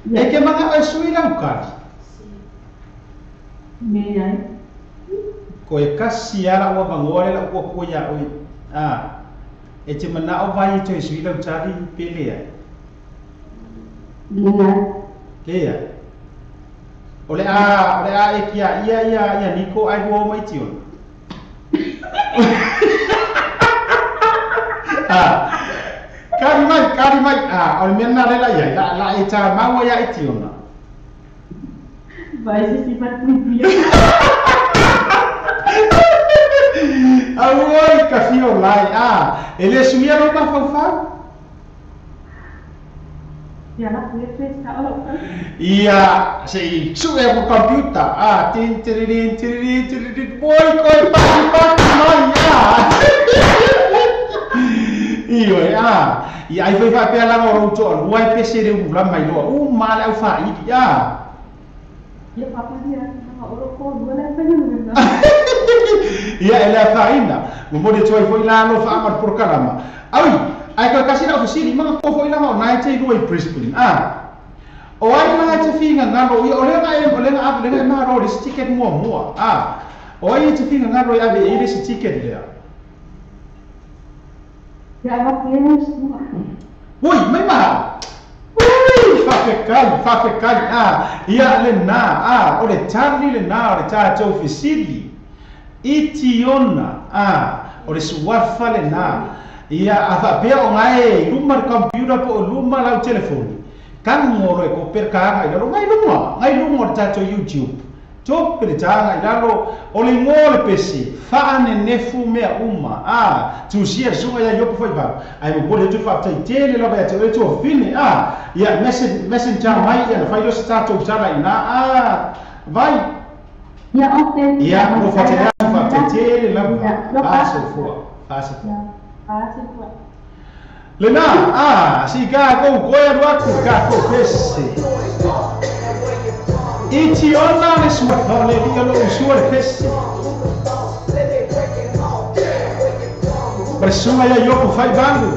e ke manga ai sui la ukari me ai ko e kasi ara wa bangore la ko ya oi e te mana o vai to sui la utari pele Lea ole a e kia ia niko ai wo mai tion Kari mai o mena lela ya la eta mawa ya itiona vai se sifat dia awoi ka fio lai ele sumia no ba fa ya la puedes ka ia sei su e ko computer tin boy koi pa mai iyo ia ai foi fa pe la no to ruai pese de u la mai lo mal au fa ya papa dia ora ko dua la pa ni ia ela fa ina mo de toi foi la no fa amar por caramba ai ka kasi na ofisini mga ko foi la no nai te ruai Brisbane o ai la te finga ngalo ia ole nga na ro de ticket mo o ai te finga ngalo ia be ile ticket le ya va puedes ui mai mahal ui whawhekai, ia le nā, o le tali le nā, o le tātou fisili, iti ona, o le suafa le nā, ia a whapea o ngai, luma le computer po o luma lau telefoni, kango e ko perkanga, i lalo ngai luma o le tātou YouTube, tope le tanga, i lalo o le ngō le pesi, whaane nefu mea tu sia sunga ya yopo fai bau, ai mo pole tu whaptai tele lawa ya te oe tu o fine, ia messenger mai, ia na whai rosa tātou tala i nā, vai, ia mo whaptai tele lawa, fāsefua. Le nā, si kā kou koe aruaku, kā kou pesi. Iti ona le suafa, le lia lo usua le pesi. Presunga ya yoko fai bangu.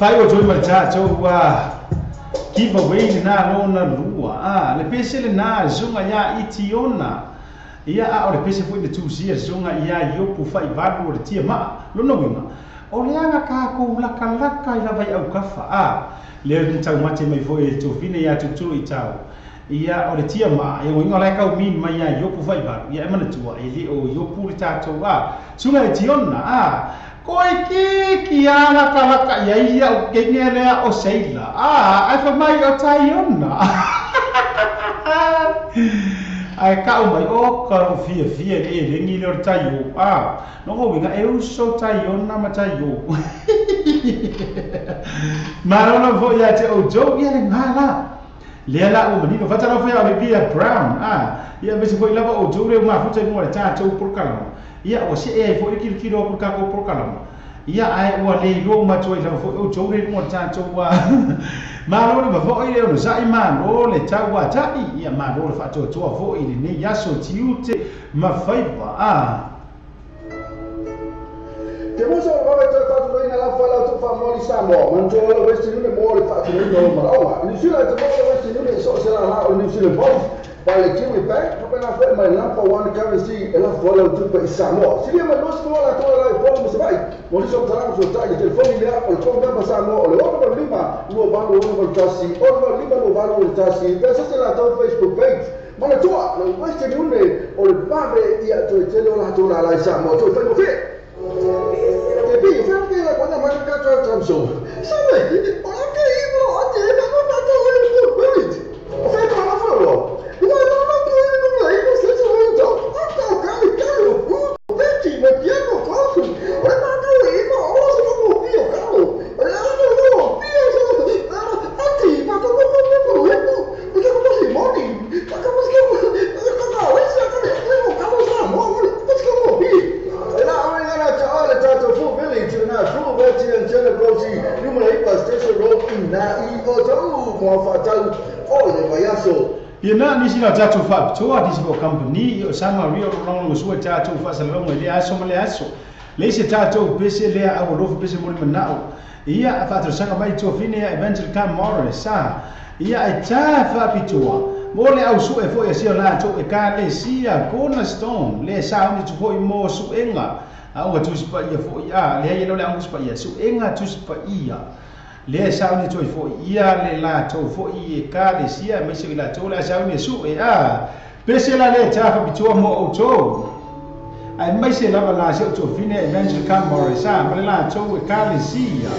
fai o joy marcha cho giveaway na lona lua le pese le na zunga ya itiona ia a o le pese foi le tusia zunga ia yopu fai valu le tia ma lona winga o le anga ka ko laka ila vai au kafa le tau mate mai foi e tofine ia tuturu i tau ia o le tia ma ia winga lai kau min mai ia yopu fai valu ia emana tua e li o yopu le tatou zunga e tiona Koi ki ala kalaka ia o kengelea o seila. Ai fa mai o taiona. Ai ka o mai o ka fia e ringi le o taio. No go winga e uso taiona ma taio. Marona vo ia te o jo ia le ngala. Le ala o manino fatara fa o le Bia Brown. Ia mesi foi lava o jo le ma futa mo le tatou por kalama. Ia o se e foi kilo por ka ko por kalama ia ai o le lo ma toi la foi o jore mo ta wa ma lo ma foi le no sai ma lo le ta wa ta ia ma lo fa to foi le ne ya so tiute ma fai pa Te mo so va mettere fatto in la fa la tu fa mo li samo man to lo vesti non mo li fa no ma o ni sila te mo vesti non so se la o ni sila bo Vale kiwi back, kapena fa mai lampa one currency ela fola tu pa Samoa. Seria mais nós fola toda lá e vamos vai. Nós só falamos o tag telefone lá, o como dá Samoa, o outro lima, no valo o tassi, o lima no valo o tassi. Pensa se lá tá Facebook page. Mana tua, o Western Union, o padre ia tu telo lá toda lá Samoa, tu fai o quê? E bem, foi que ela quando mais que tu transou. Sabe? Olha que ibo, até não tá tão bonito. Foi para lá falou. Ina ni sina tatu fa toa di sibo company o sama rio long mo suwa tatu fa salong le aso mo le aso le se tatu pese le a lo pese mo le nao ia fa tro sanga mai to fine eventual cam morris ia ai ta fa pitua mo le au su e fo e sia la to e ka le sia cornerstone le sa ni to fo mo su enga au tu spa ia fo ia le ia no le au spa ia su enga tu spa ia le sauni toi fo ia le la to fo i ka le sia me se la to la sauni su e pese la le ta fa bitua mo o to ai mai se la la se to fine eventual cam morisa me la to e ka le sia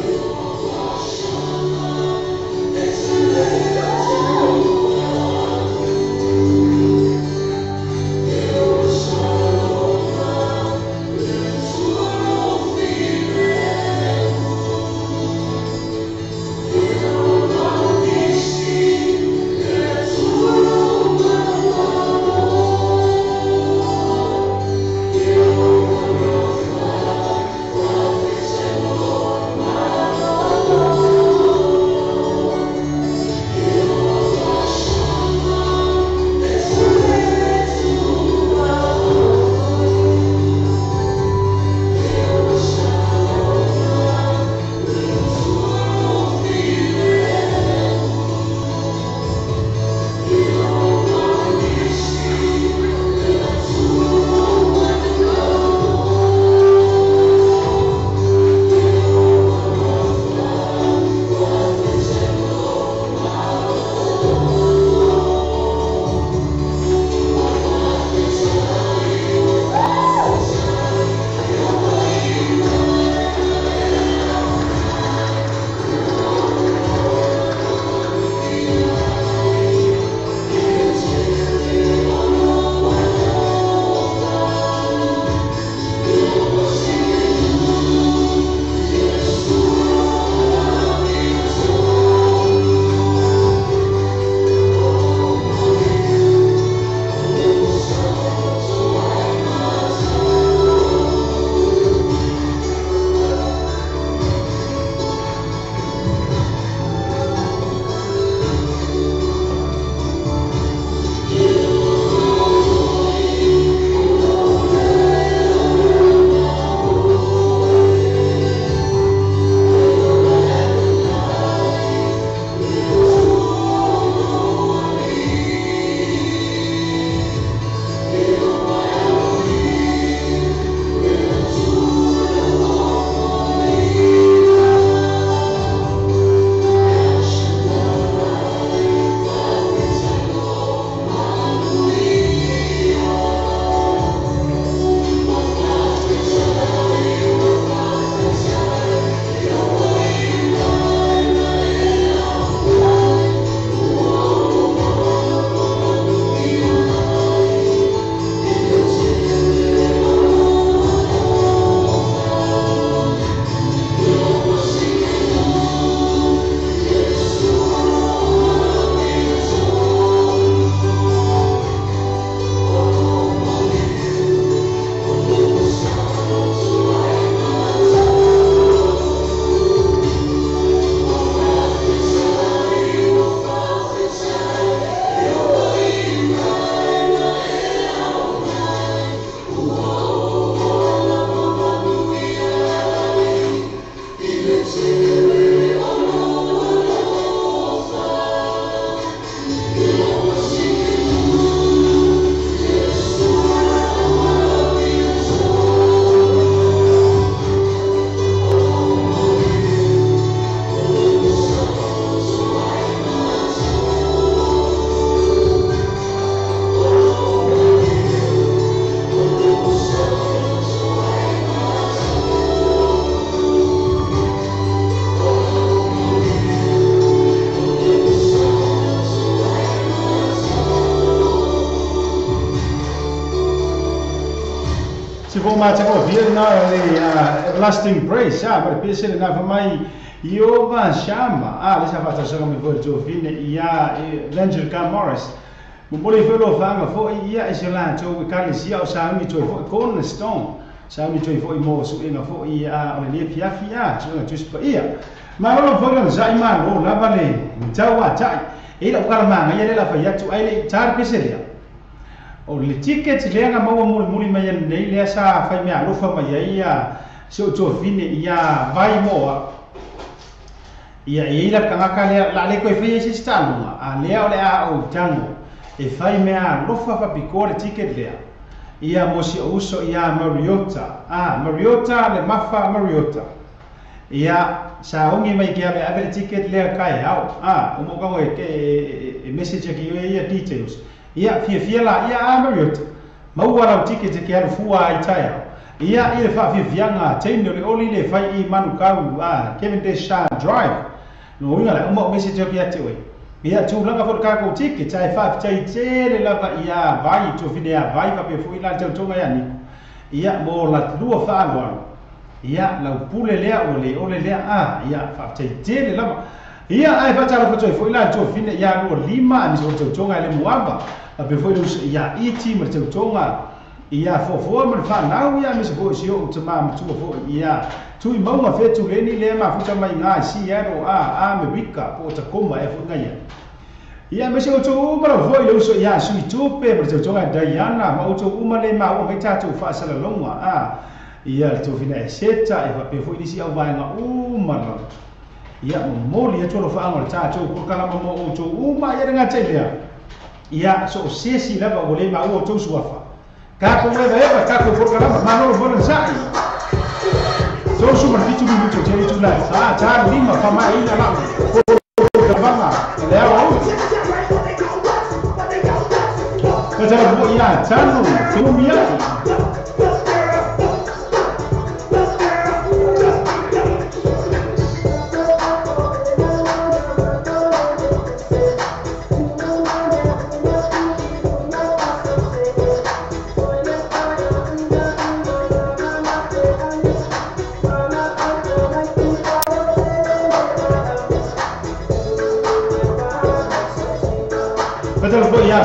mo ma cha ko via na everlasting praise ya ma pese na fa mai Yova Shama le sa fa sa me vo jo fine ia Angel Morris mo mo le felo fa fo ia isela to ka le sia o sa mi to fo cornerstone sa mi to fo mo su ina fo ia o le pia so na just pa ia ma lo fo le sa ima ro la vale tawa tai e la ka ma ngai le la fa ya tu ai le tar pese o le ticket le nga mo mo mai nei le sa fa me alo fa mai ia so to fine ia vai mo ia la kanga le la le ko fe si stanunga a le o le a o tango e fai me a lo fa piccore ticket le ia mo si uso ia Mariota le mafa Mariota ia sa ongi mai ke ave ticket le kai au o mo ka e message ki ia details ia fia la ia Mariota mau wala ticket ke al fua ai tai ia fa fianga tendo le oli le fai I manu kau Kevin Desha drive no inga la message ki ate we ia tu langa for ka ko ticket tai fa tai tele lava ia vai to fidea vai pa pe fu ila tonga ya ni ia mo la lua fa ngwa ia la pule le ole le ia fa tai tele lava ia ai fa tala fu ila to fine ia lo lima ni so tonga le muamba pe fu ia iti mo tonga ia fo mo fa na ia mi so si o tama tu fo ia tu mau ma fe tu le ni le ma fu tama nga si ya ro America po ta koma e fu ngai ia me so tu ma ro foi lo so ia su tu pe mo so nga Diana ma o tu uma le ma o ta tu fa sala longa ia tu fina seta e fa pe fu ni si au vai nga uma no ia mo li tu lo fa ngo ta tu ko kala mo o tu uma ia nga te ia so si la ba o le ma o tu suafa kako mleva eva kako porkalama manolo vola sai so super fitu minuto jeri tu lai cha lima kama ina la porkalama le awa kata bo ya tano tumia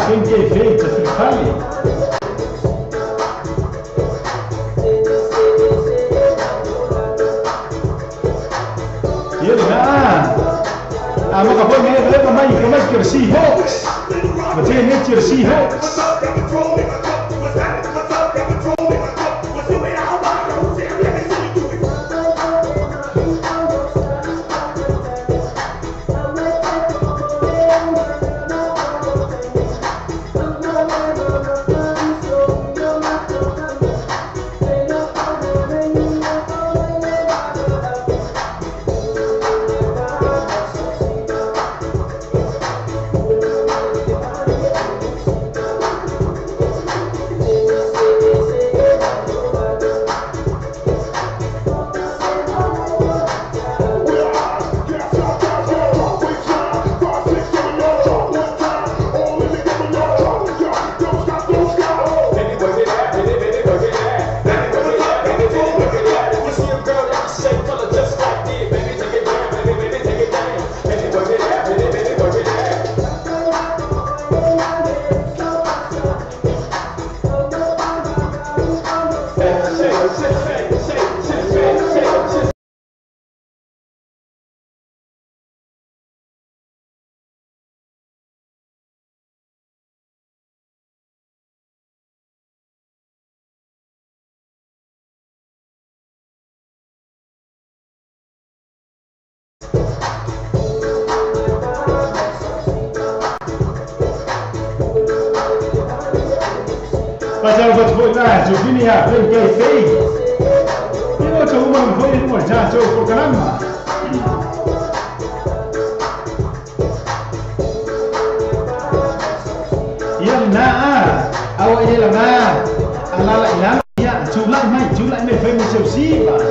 quem que feita ficali ele mas foi mesmo leva mais como é que eu sei Hawks mas ele nem tinha sei Hawks Pasal buat foto, juvini ya, beli kafe. Ini macam rumah boleh rumah jatuh program. Yang na, awak ini lah, alala ilang ya, julai mai famous FC bah.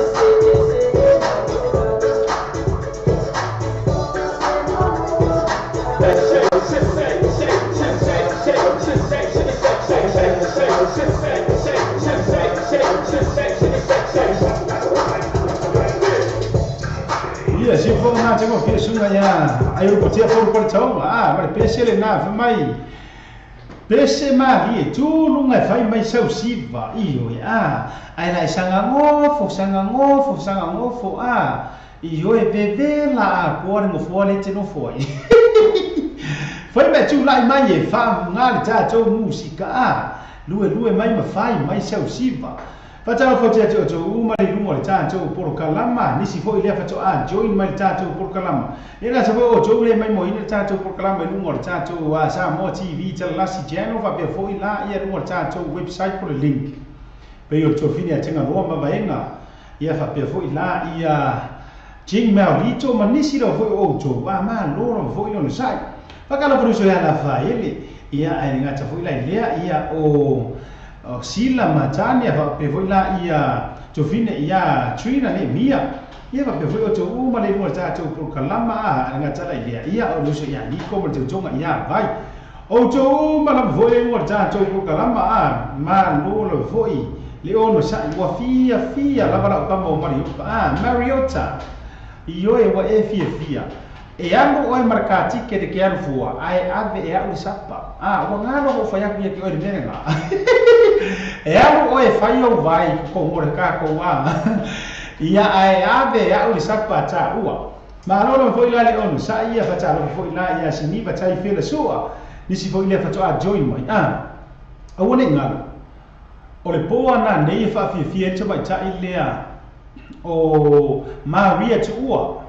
Shake, ma tengo que sunga ya ai ro potia for por tau ma pese le na fa mai pese ma li tu lunga fai mai sau siva io ai la sanga ngofo io e bebe la cuore mo fuori te no fuori fai me tu lai mai e fa ngale ta to musica lue mai ma fai mai sau siva Fatalo fo te to uma le lungo le tanto por kalama nisi fo ile fato join mai tanto por kalama ina sa fo jo le mai mo ina tanto por kalama lungo le tanto wa sa mo TV te lasi channel va be fo ila ia lungo le tanto website por link pe yo to fini a tenga roma vaenga ia fa be fo ila ia Gmail lito manisi lo fo jo wa ma lo fo ilo le sai fakalo fo so ya na fa ile ia ai ngata fo ila ia sila matani apa pevoila ia tofine ia trina ne mia ia va pevoila to uma le mo ta to por kalama nga tala ia o luso ia ni ko mo jonga ia vai o to uma la voi mo ta to por kalama ma lo voi le ono sa wa fia la bala pa mo Mariota io e wa fia e ango oi markati ke de kian fua ai ave e au sapa wa ngalo o fa ya ki o de menga e ango oi fa yo vai ko mo ka ko wa ia ai ave e au sapa ta ua ma lo foi la le on sa ia fa ta lo foi la ia sini ba tai fela sua ni si foi le fa to join mai a wona ngalo o le poa na nei fa fi te mai ta ilea o Maria tu ua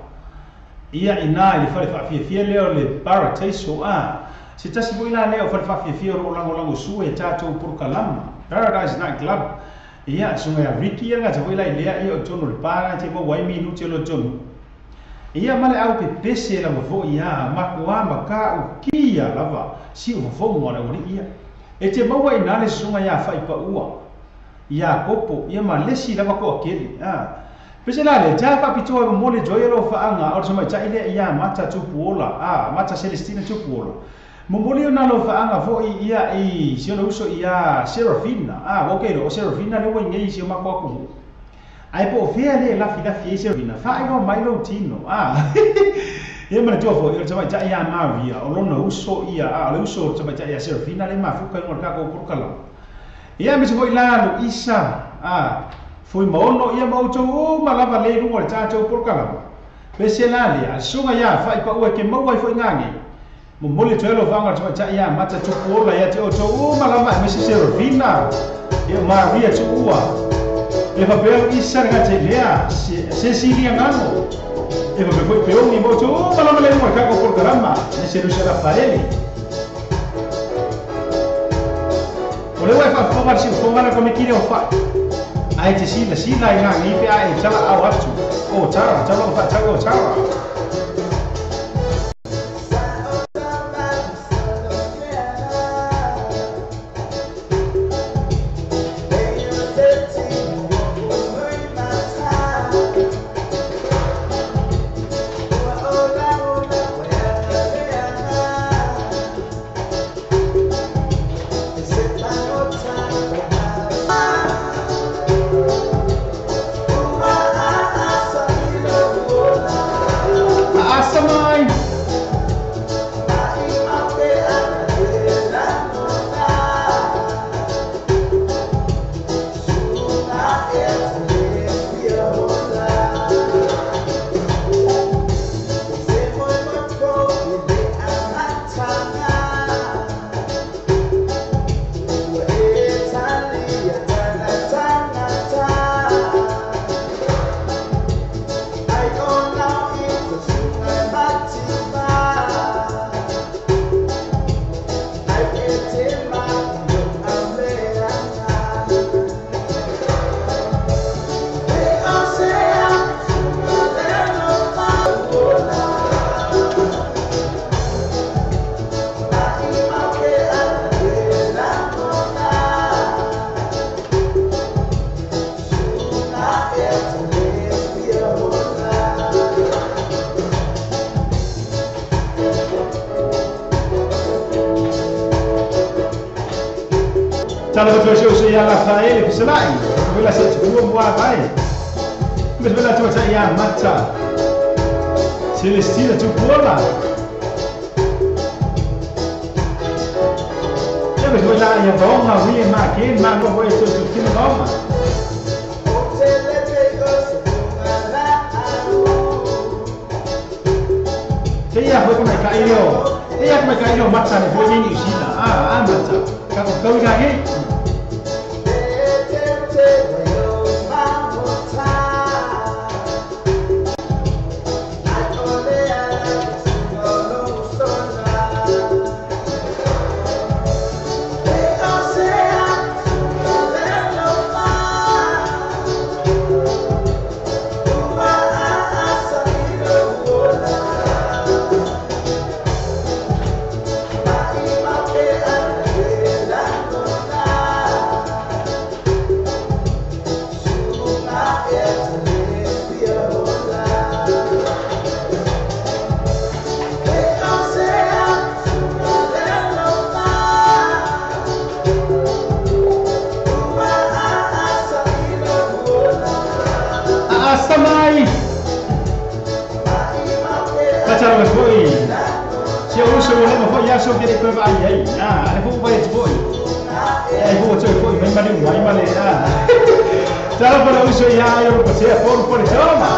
ia ina le fale fa fia leo le para taiso se tasi bo ila leo fale fa fia ro lango su e tato por kalama Paradise Night Club ia sunga ya Ricky nga tavo ila ia o tono le para te mo wai minuti lo tono ia male au pe pese la vo ia makua maka u kia lava si o fo mo na ia e te mo wai na le sunga ya fa ipa ua ia popo ia malesi lava ko akeli Pese la le japa pitoa mo le joyelo fa anga o so mai cha ile ia mata tu puola mata Celestina tu puola mo moli ona lo fa anga fo ia I si ono uso ia Serafina okay o Serafina le wenge si ma ko ku ai po fia le la fi Serafina fa ai no mai lo tino ia mana tu fo ia so mai cha ia Maria o lo no uso ia le uso so mai cha ia Serafina le ma fu ka mo ka ko por kala ia me so ila lo isa foi mono ia mau to malava le rungo ta to por kala pese la le sunga ya fa pa ue ke mau ai foi ngangi mo mole telo vanga to cha ia mata to por ya to malava me se Serafina ia Maria to ua e va per isa nga te lea Cecilia ngano e va foi pe oni mo to malava le rungo ka ko por kala se Lucia Raffaele ole wa fa fa marsi fo ngana come kire o fa ai te sila ina ngi pe ai tala au atu o tara fa tara o tara Tala betul saya Rafael ke selai. Bila saya cuba buat baik. Bila tu saya mata. Celestina tu bola. Ya ves bola ya doma wi ma ken ma ko boy tu kin doma. Dia foi como cai yo. Dia como cai yo matsa ni foi ni usina. Matsa. Kau lagi. So get it over ai ai fu vai poi ai fu chơi poi mai male Tara para uso ya yo ko se por chama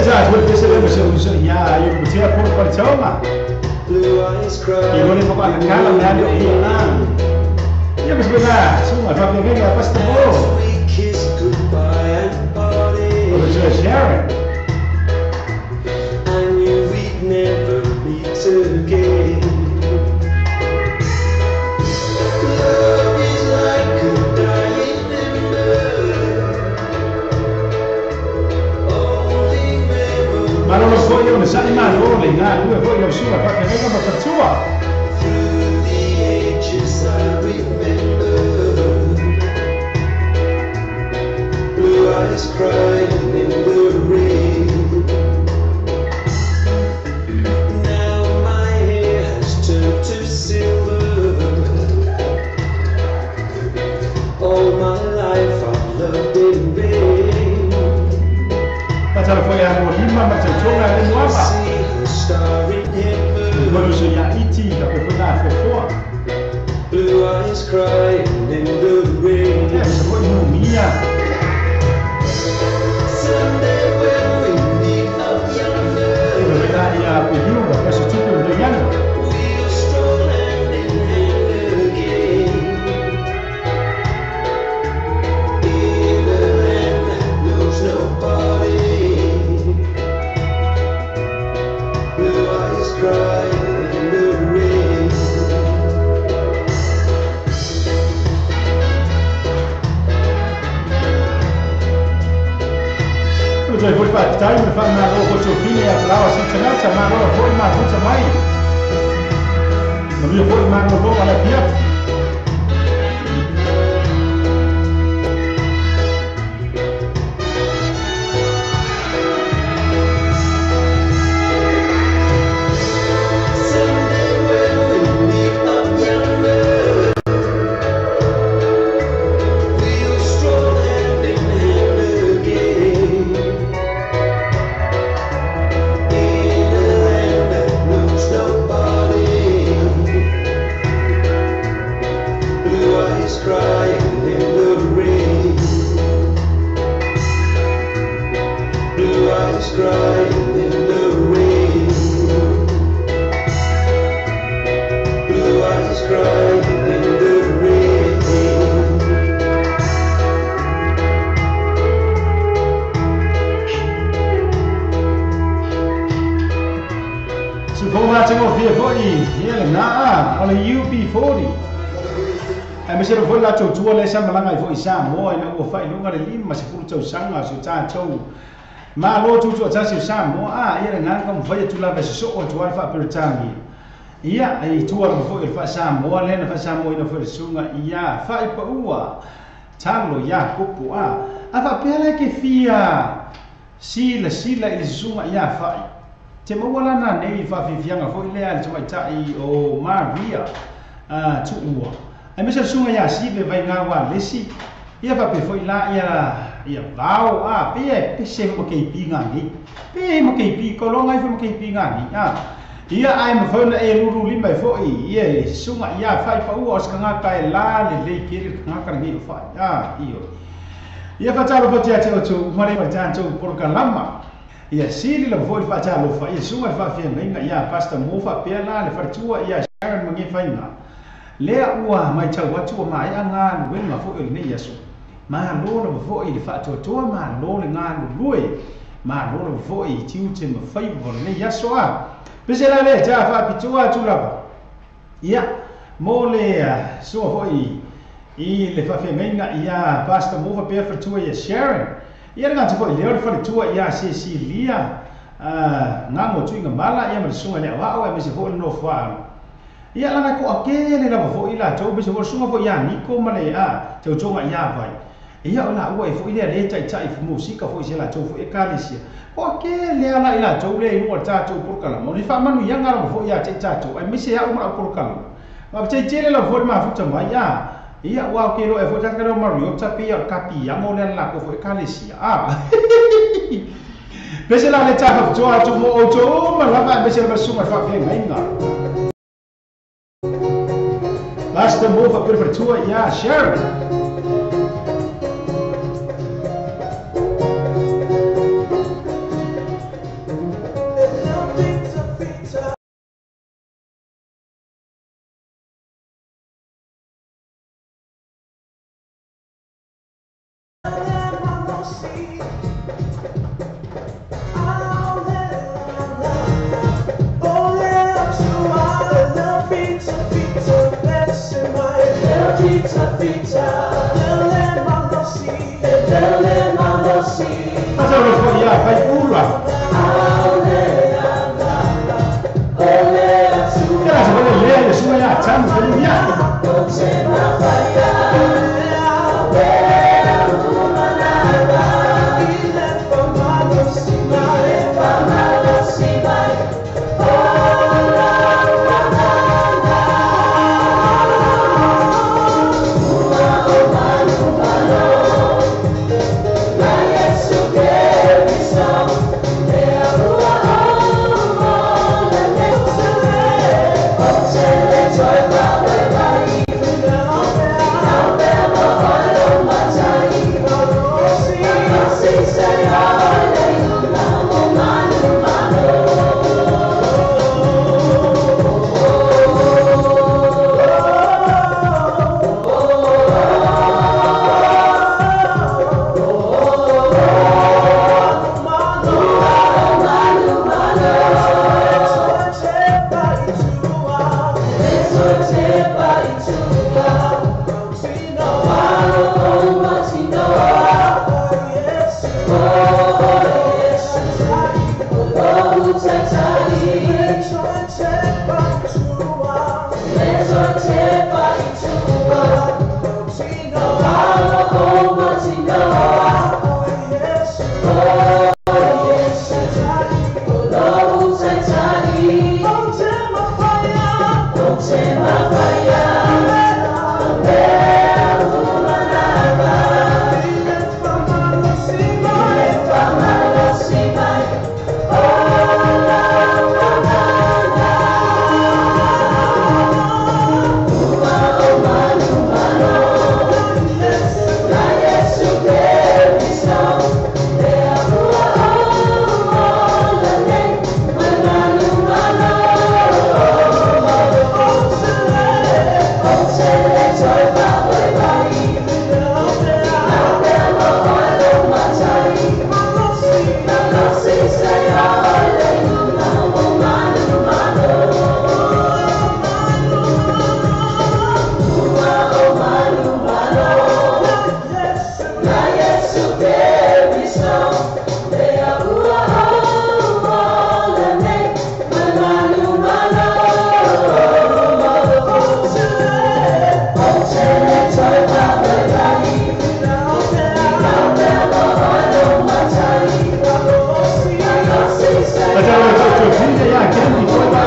Ya gue bisa uso ya yo ko se por chama y no le toca la cara, me da ya ves verdad, semua pakai gini apa sih tuh? Kalau sudah sharing. I knew we'd never meet again. Love is like a dying ember. Only memories. Malu lo voy a usar más rolling, gue voy a usar pakai gini apa tertua? Crying in the rain. Now my hair has turned to silver. All my life I've loved in vain. Macam apa yang mau hima macam coba dan apa? Baru saya iti tapi pernah foto. Blue eyes crying in the rain. Ya, sebut Mia. Ya pediu apa secukup dengan Jadi boleh pak tahu berapa malu bocor ini ya kalau si cengat sama malu boleh malu macam ni. Nabi boleh malu boleh ada tiap. La tua le sa malanga fo isa mo ina o fai lunga le lima se fulu tau sanga so ta tau ma lo tu ta se sa mo ia nga kom fai tu la be so o tu alfa per tangi ia ai tu ala fo il fa sa mo le na fa sa mo ina fo sunga ia fai pa ua talo ya kupu fa pele ke fia sila i sunga ia fai te mawala na nei fa fianga fo ile al tuma tai o Maria tu ua ai mesa sunga ia si be vai nga wa lesi ia fa pe fo ila ia vau pe se mo ke pinga ni pe mo ke pi ko longa fo mo ke pinga ni ia ai mo fo na e ruru lima fo ia sunga ia fai pa ua os kanga kai la le ke kanga ka ni fai io ia fatalo po tia teo tu mare ma tanto por kalama ia sili la voi fatalo fa ia sunga fa fia menga ia pasta mo fa pela le fartua ia Sharon mangi faina le ua mai tau watu mai anga no ma fo ele ia so ma lo no fo ile fatu to ma lo le nga lui ma lo no fo i tiu te ma fai vol le ia so pese la le ja fa pitua tu la ia mo le so fo i le fa menga ia pasta mo fa pe fartua ia Sharon ia nga te fo le fa tua ia si lia nga mo tu nga mala ia ma sunga le wa o me se fo no fa ia lana ko akele na fo ila to be se fo sunga fo ia ni ko male te tonga ia vai ia ona ua fo ile le tai fo musika fo se la to fo e kalisia o akele ala ila to le no ta to por kala mo ni fa manu ia nga fo ia tai to ai me se ya uma por kala ma te tele la fo ma futa mai ia wa ke lo e fo ta ka lo mario ta pia kapi ya mo le la ko fo e kalisia pese la le ta fa to mo o to ma la ba pese ba sunga fa fe nga basta mo fa per tua ia Sharon ya kendi foi ba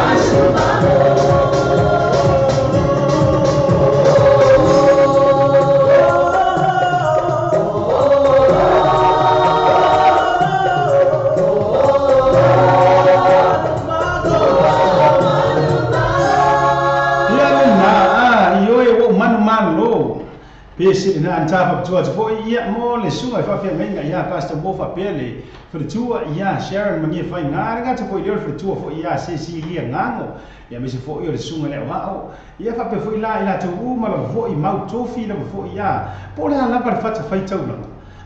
Pesi na antapa tua fo ia mo le sunga fa fe menga ia pastor bo fa pele for tua ia Sharon mangi fa ngara ga fo ile for tua fo ia se lia ngango ia me se fo ile sunga le wa ia fa pe fo ila tu uma la fo i mau tofi la fo ia po la la par fa fa tau la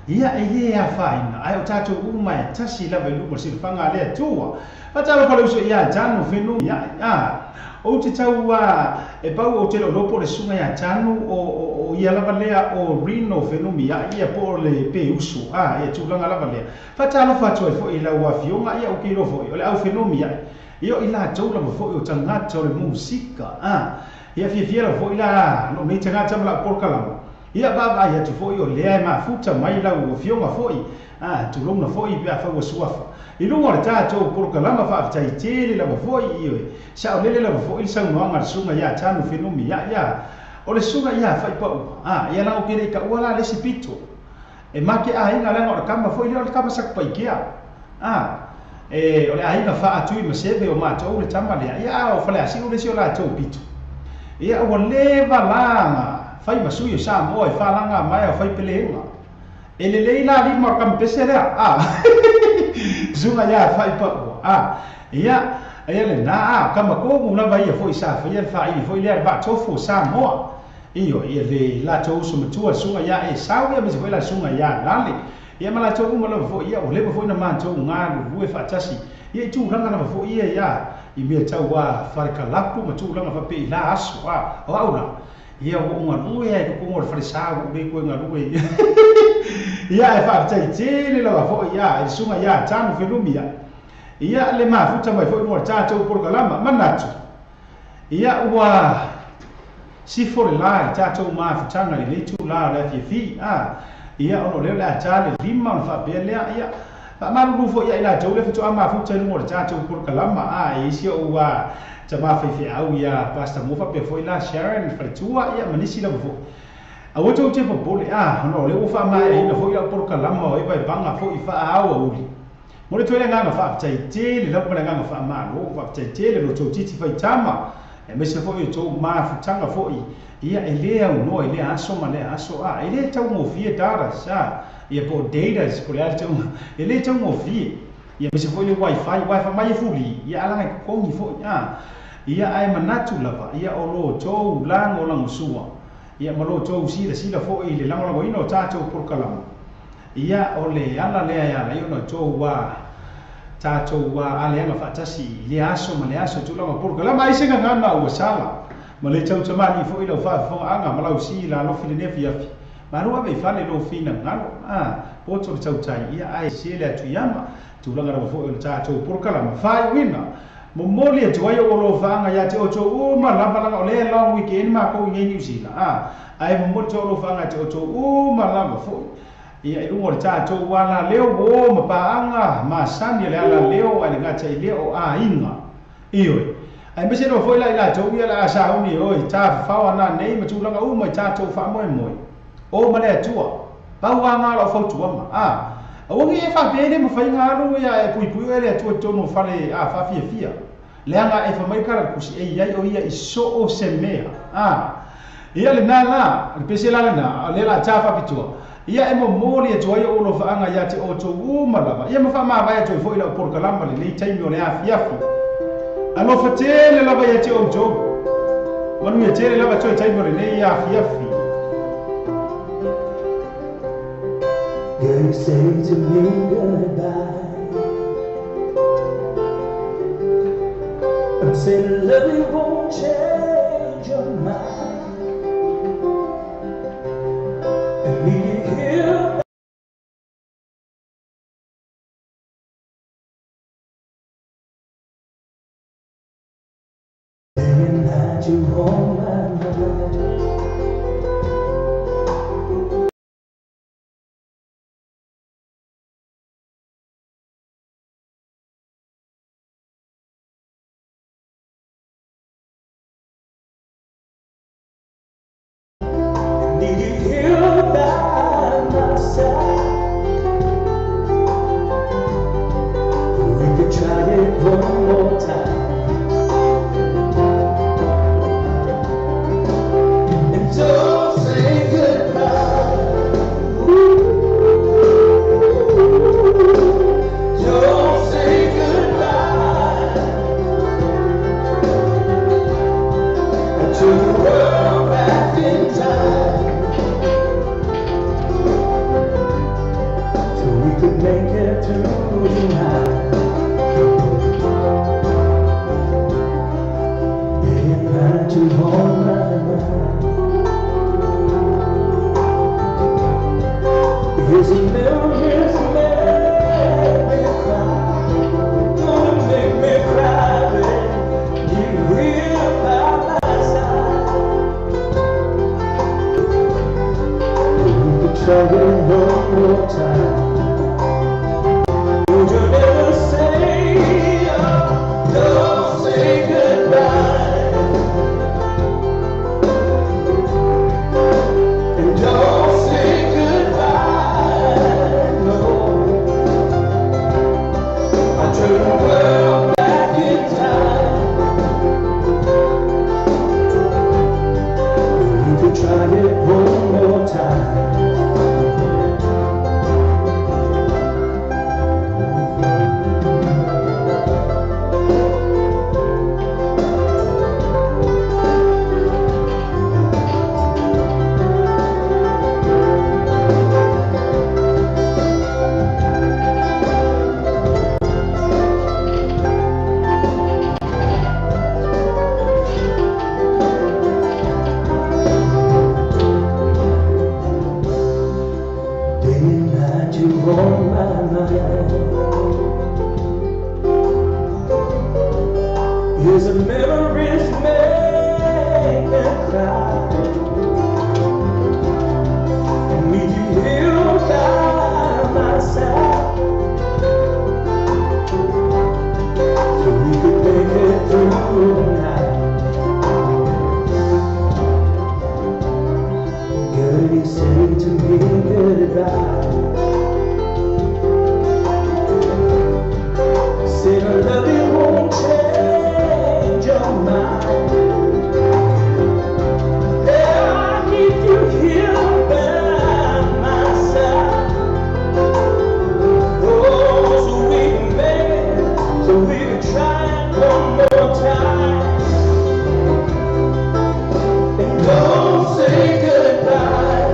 ia ia fa ina ai o tatu uma tasi la velu mo se fa nga le tua fa tau fa lo so ia janu fenu ia o te tau e pau o te lopo le sunga ya tanu o ia lava lea o rino fenumi ia po le pe usu ia tūlanga lava lea whatalo whatoe fo i lau a fionga ia o kiro fo i o le au fenumi ia o i la tau lava fo i o tangata o le musika ia fia la fo i la no nei tangata mala porkalama ia baba ia tu fo i o lea e mafuta mai lau o fionga fo i tulonga fo i bea fau suafa I lunga le tātou porkalama whaafitai tere lava foi ioi. Sa o lele lava foi sa unoanga le sunga ia tanu whenumi ia. O le sunga ia whai pau. Ia lao kere ka uala le sipito. E make a inga lenga o le kama foi leo le kama sakpai kia. O le a inga wha atui ma sebe o mātou le tama lea. Ia o whale asi o le si o la tau pito. Ia o lewa langa. Whai masui o sa moa e whalanga mai o whai peleenga. E le leila li ma kam pese lea. Zunga ya fai pa ia le na kama ko muna vai foi sa foi fai foi le ba tofu sa mo io ia le la to so matua sunga ya e sa ia me foi la sunga ya lale ia mala to mo la foi ia o le foi na man to nga lu e fatasi ia tu langa na foi ia I me tau wa farka lapu ma tu langa fa pe la aso o aula ia o nga lu e ko mo fa sa u be ko nga lu e ia e fa tai tele la fo ia e sunga ia tanu fenumia ia le ma futa mai fo mo tato porkalama manatu ia wa si for la tato ma futanga le tu la la fi ia ono le la tale lima fa bele ia fa malu fo ia ila tole futu ama futa mo tato porkalama e si o wa tama fi au ia pasta mo fa pe fo ila Sharon fa tua ia manisi la fo Awo tau te popole no le ufa mai ina foi la porkalama o iba banga foi fa awa uli. Mo le toile ngana fa tai te le la pona ngana fa ma lo fa tai te le lo tau titi fa tama. E me se foi to ma futanga foi ia ele au no ele aso ma le aso ele tau mo fie dara sa ia po data ko le tau ele tau mo fie ia me se foi le wifi mai fuli ia ala ko ni foi ia ai manatu lava ia o lo to lango lango suwa. Ia malo tau sila fo I le lango lango ino tātou porkalama. Ia o le ala lea ia la ino tau wa tātou wa ale anga whaatasi le aso ma le aso tūlanga porkalama ai senga ngana ua sala. Ma le tau tamani fo ilo whaafonga anga malau si la lofi le nefi afi. Ma rua mei whale lo fina ngano. Poto le tau tai ia ai sele atu yama tūlanga rama fo ilo tātou porkalama. Whai wina. Momoli atu ai o lo fanga ya te oto o ma lava langa o le long weekend ma ko ngai New Zealand ai momoli to lo fanga te oto o ma lava fo ia I lungo ta to wala leo o ma paanga ma sani le ala leo ai ngata I leo inga io ai me se no foi la to ia la sa uni oi ta fa na nei ma tu langa o ma ta to fa moi o ma le tua pa wanga lo fo tua ma O ngi e fa pele mo fa ngalo ya e pui ele tu to no fale fa fia le anga e fa mai kala kusi e ia o ia I so o se mea ia le nana le pese la le la tafa pitua ia e mo moli e toia o lo fa anga ya te o to uma lava ia mo fa ma vai to fo ila porkalama le taimi o le afia alo fa tele lava ya te o to manu ya tele lava to taimi o le afia Girl, say to me goodbye. And say love won't change your mind. And me here. Saying that you hold my mind. Here's a memories make me cry. And with you here by my side, so we could make it through the night. Girl, you say to me goodbye. Said I love you won't change your mind. Yeah, I'll keep you here by my side. Oh, so we can make it, so we can try it one more time. And don't say goodbye.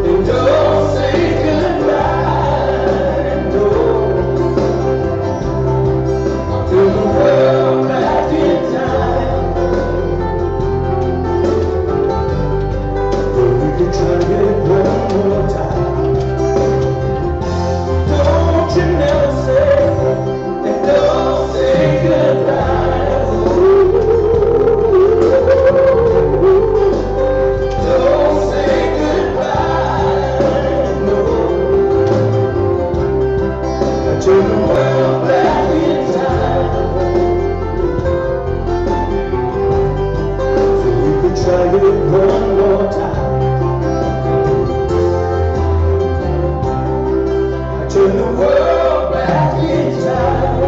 And don't say goodbye. Turn the world back in time,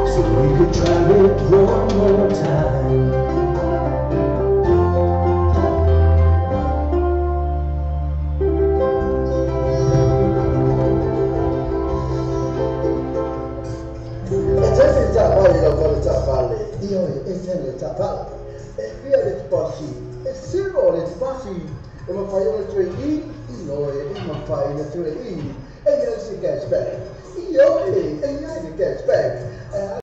so we could try it one more time.